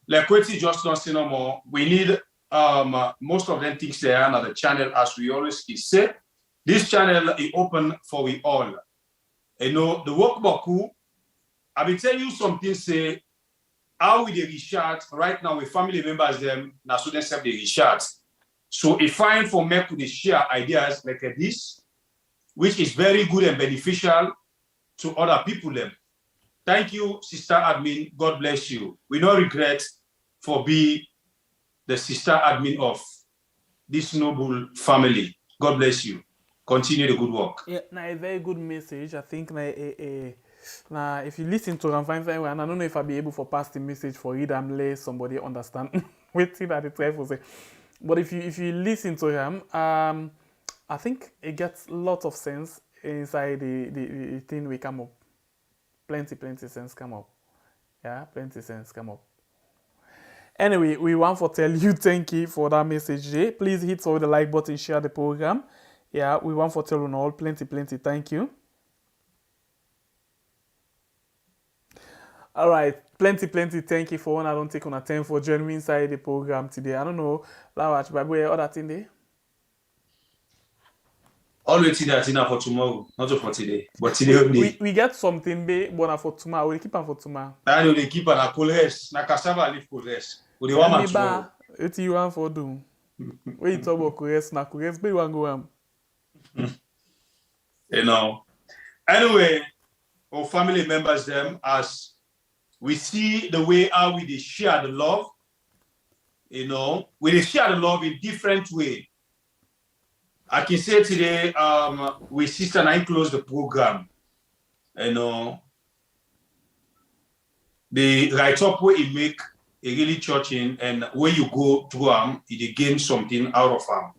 like what you just don't say no more. We need most of them things there on the channel, as we always say. This channel is open for we all. You know, the work baku, I will tell you something, say, how we the research right now with family members, them, now students have the research. So it's fine for me to share ideas like this, which is very good and beneficial to other people. Them. Thank you, Sister Admin. God bless you. We no regret for being the Sister Admin of this noble family. God bless you. Continue the good work. Yeah, a very good message. I think if you listen to them, fine, and I don't know if I'll be able to pass the message for read and let somebody understand what that the try for say. But if you listen to him, I think it gets a lot of sense inside the thing we come up. Plenty sense come up. Yeah, plenty sense come up. Anyway, we want to tell you thank you for that message. Please hit the like button, share the program. Yeah, we want to tell you all plenty thank you. All right, plenty thank you for one. I don't take on a time for joining me inside the program today. I don't know, Lawach, but where other thing there? Always that enough for tomorrow, not for today, but today we get something big, but for tomorrow. We'll keep on for tomorrow. I know they keep on a cool rest. Na cassava leaf cool rest. We want man tomorrow. What you want for do? When you talk about cool rest, na cool rest, but you want go You know. Anyway, our family members them as we see the way how we share the love. You know, we share the love in different ways. I can say today, with Sister and I close the program. You know, the right up where you make a really churching and where you go through them, you gain something out of them.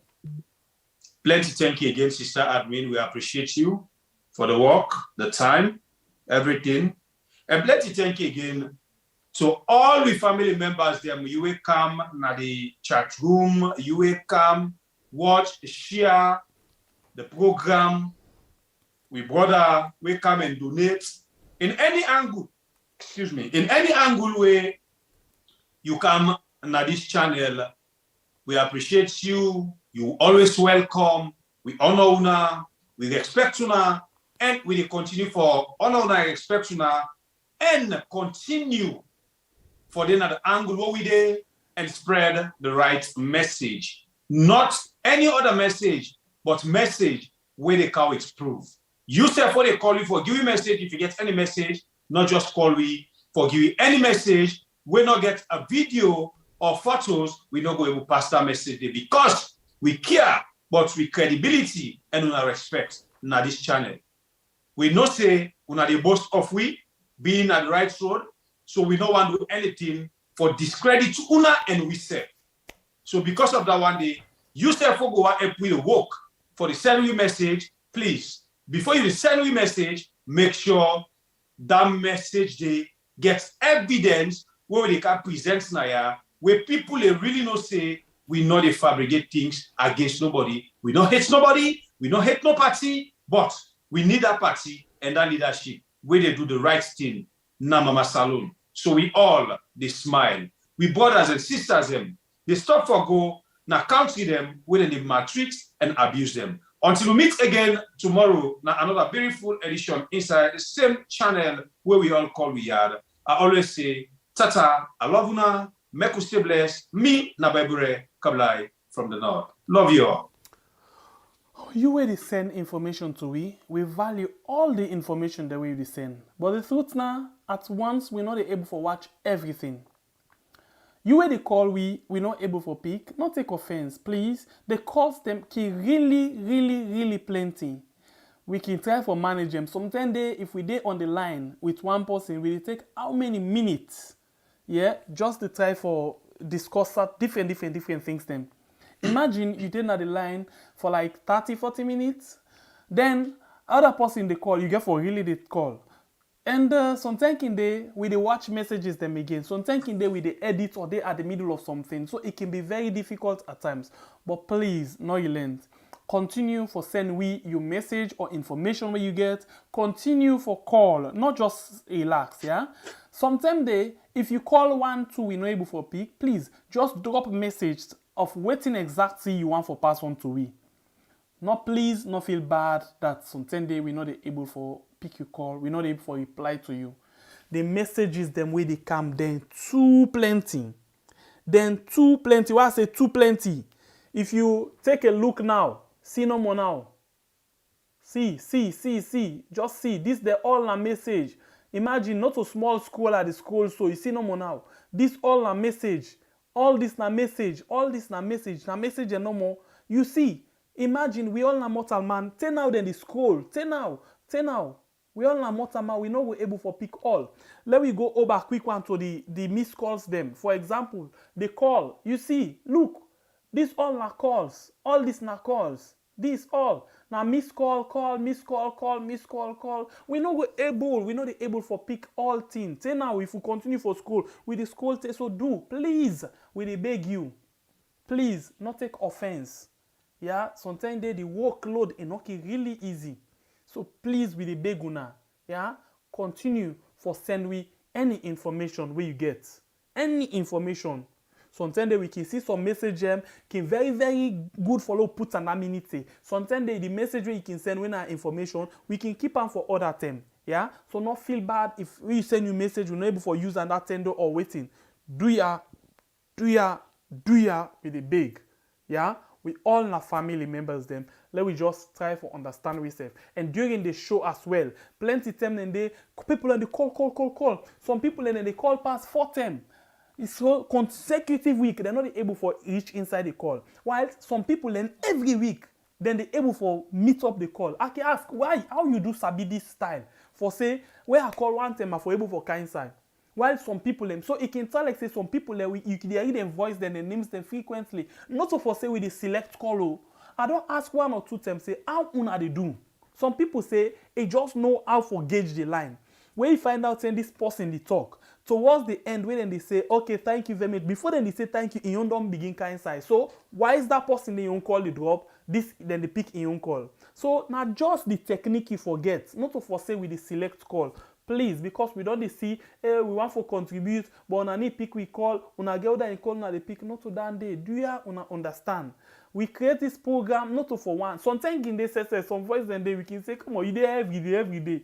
Plenty thank you again, Sister Admin. We appreciate you for the work, the time, everything. And plenty thank you again to all the family members. Them you will come na the chat room. You will come watch, share the program. We brother, we come and donate in any angle. Excuse me, in any angle way you come na this channel. We appreciate you. You always welcome. We honor una. We respect una. And we continue for honor una, respect una, and continue for the other angle where we there and spread the right message. Not any other message, but message where they can improve. You say for they call you for give you message. If you get any message, not just call we for give you any message. We not get a video or photos, we not go able to pass that message there because we care, but with credibility and with respect na this channel. We not say una the boast of we being at the right road, so we don't want to do anything for discredit to una and we say. So because of that one day, you say for go help we work for the send we message, please. Before you send we message, make sure that message they gets evidence where they can present now. Where people they really not say we know they fabricate things against nobody. We don't hate nobody, we don't hate no party, but we need that party and that leadership where they do the right thing. Na mama salon. So we all they smile. We brothers and sisters them. They stop for go now country them where they maltreat and abuse them. Until we meet again tomorrow, now another beautiful edition inside the same channel where we all call we yard. I always say, Tata, I love una. Make you stay blessed. Me, Nababure Kablai from the north. Love you all. You will send information to we value all the information that we send. But the truth now, at once, we're not able to watch everything. You will call we're not able to pick. Not take offense, please. The calls them can really plenty. We can try for manage them. Sometimes if we on the line with one person, we take how many minutes? Yeah, just to try for discuss different things then. Imagine you did on the line for like 30-40 minutes. Then other person they call, you get for really the call. And sometimes in day we they watch messages them again. Sometimes in day we they edit or they at the middle of something. So it can be very difficult at times. But please, no you learn. Continue for send we your message or information where you get. Continue for call, not just relax, yeah? Sometimes if you call 1, 2, we not able for pick, please just drop a message of waiting exactly you want for pass on to we. Not please, not feel bad that sometimes we not able for pick your call, we not able for reply to you. The messages them where they come then too plenty. Why I say too plenty? If you take a look now, see no more now. See. Just see. This the all a message. Imagine not a small school at the school, so you see no more now. This all a message. All this na message. All this na message. Na message and no more. You see, imagine we all na mortal man. 10 now then the school. 10 now. We all na mortal man. We know we're able for pick all. Let me go over quick one to the missed calls them. For example, the call. You see, look. This all na calls. All this na calls. This all. Now miss call. We know we're not able for pick all things. Say now if we continue for school, with the school say so do. Please, we beg you. Please, not take offense. Yeah, sometimes the workload is not really easy. So please, we beg you now. Yeah, continue for send we any information where you get. Any information. Sometimes we can see some message can very good follow put anonymity. Sometimes the message where you can send when our information, we can keep on for other time. Yeah? So not feel bad if we send you message, we're not able for use and attend or waiting. Do ya with the big. Yeah? We all our family members them. Let we just try for understand ourselves. And during the show as well, plenty time and they people and they call. Some people and they call past 4 times. It's so consecutive week, they're not able for reach inside the call. While some people then every week, then they're able for meet up the call. I can ask why, how you do sabi this style? For say, where I call one time, for able for kind side. While some people them, so it can tell like say some people that you can hear them voice them and names them frequently. Not so for say with the select call. I don't ask 1 or 2 times say how una they do. Some people say they just know how to gauge the line. where you find out saying this person they talk. Towards the end, when they say, okay, thank you very much. Before then they say thank you, you don't begin kind size. So why is that person in your own call the drop? This then they pick in your own call. So now just the technique you forget, not to forsake with the select call. Please, because we don't see, we want to contribute, but on any pick we call, on a girl that you call on the pick, not to that day. Do you understand? We create this program not to for one. Sometimes in this some voice then we can say, come on, you there every day.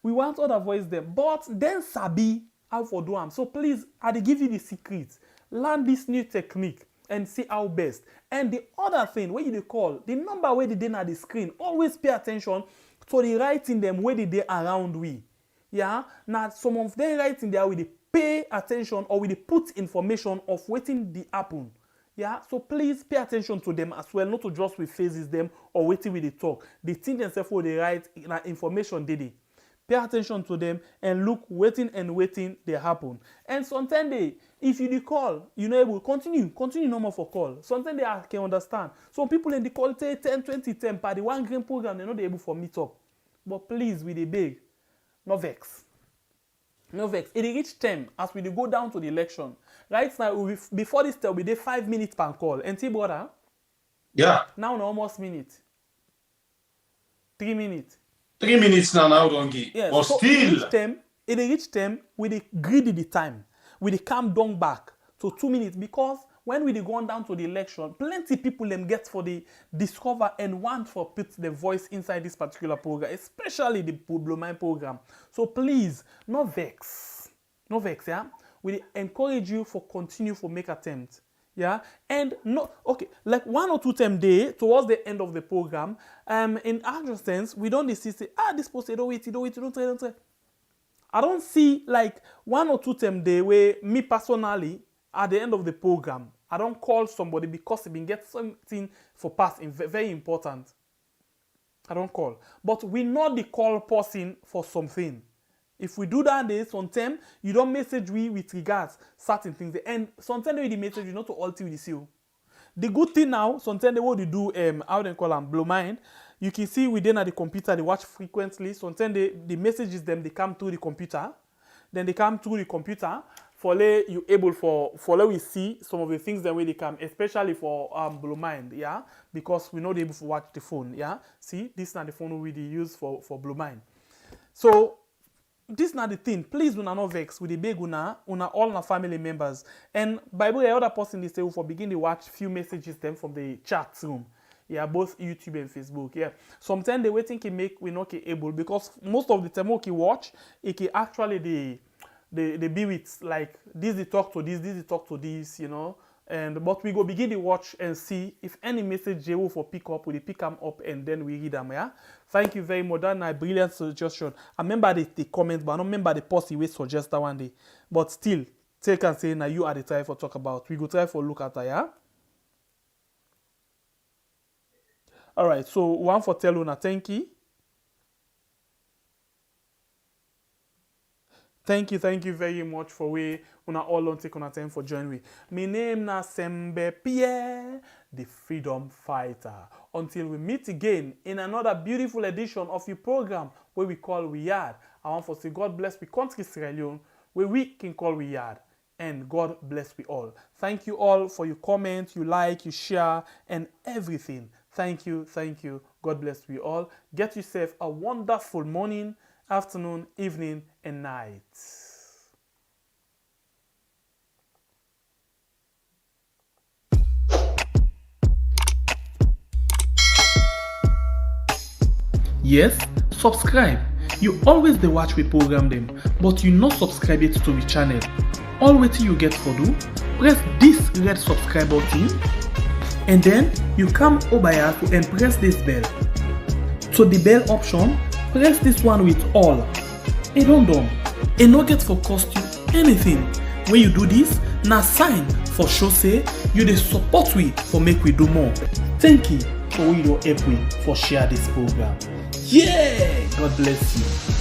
We want other voice them, but then sabi how for do them. So please, I give you the secrets. Learn this new technique and see how best. And the other thing, when you call, the number where they at the screen, always pay attention to the writing them where they around we. Yeah, now some of them writing there will pay attention or will put information of waiting the happen. Yeah, so please pay attention to them as well, not to just with faces them or waiting with the talk. They think themselves for the right information they. Pay attention to them and look, waiting they happen. And sometimes if you call, you know, able continue normal for call. Sometimes they can understand. Some people in the call say 10, 20, 10 by the one green program, they're not able for meet up. But please, with the big, no vex. No vex. It reach 10 as we go down to the election. Right now, before this, there will be 5 minutes per call. And see, brother? Yeah. Now, almost minute. 3 minutes. 3 minutes now, don't give. Yes. But So still. it reach them with the greedy the time. With the calm down back to 2 minutes. Because when we go down to the election, plenty people them get for the discover and want for put the voice inside this particular program, especially the Bloomine program. So please, no vex, yeah. We encourage you for continue for make attempt, yeah. And no, okay, like 1 or 2 times day towards the end of the program. In actual sense, we don't say this post don't try. I don't see like 1 or 2 times day where me personally at the end of the program, I don't call somebody because they been get something for pass very important. I don't call. But we know the call person for something. If we do that, sometimes you don't message we with regards certain things. And sometimes the message you not to alter with the seal. The good thing now, sometimes what you do, how they call them, blow mind. You can see within at the computer, they watch frequently. Sometimes the messages them, they come through the computer. Then they come through the computer. For you able for we see some of the things that way they come, especially for blow mind, yeah, because we're not able to watch the phone, yeah. See, this is not the phone we use for blow mind. So this is not the thing. Please do not vex with the big una all our family members. And by the way, other person they say for begin to watch few messages them from the chat room. Yeah, both YouTube and Facebook. Yeah, sometimes the waiting can make we not able because most of the time we watch it can actually they be with like this they talk to this they talk to this, you know. And but we go begin to watch and see if any message they will for pick up, we pick them up and then we read them. Yeah. Thank you very much. That's a brilliant suggestion. I remember the comments, but I don't remember the post he will suggest that one day. But still, take and say now you are the try for talk about. We go try for look at that, yeah. All right. So one for tell una thank you. Thank you very much for we una all don't take on time for joining me. My name na Sembe Pierre, the freedom fighter. Until we meet again in another beautiful edition of your program where we call We Yard. I want to say God bless we country Sierra Leone where we can call We Yard. And God bless we all. Thank you all for your comments, you like, you share, and everything. Thank you. God bless we all. Get yourself a wonderful morning, afternoon, evening, and night. Yes, subscribe. You always dey watch we program them, but you not subscribe yet to the channel. All wait till you get for do, press this red subscribe button, and then you come over here and press this bell. So the bell option, press this one with all. It don't done. It no get for cost you anything. When you do this, na sign for show say you dey support we for make we do more. Thank you for your help we for share this program. Yeah, God bless you.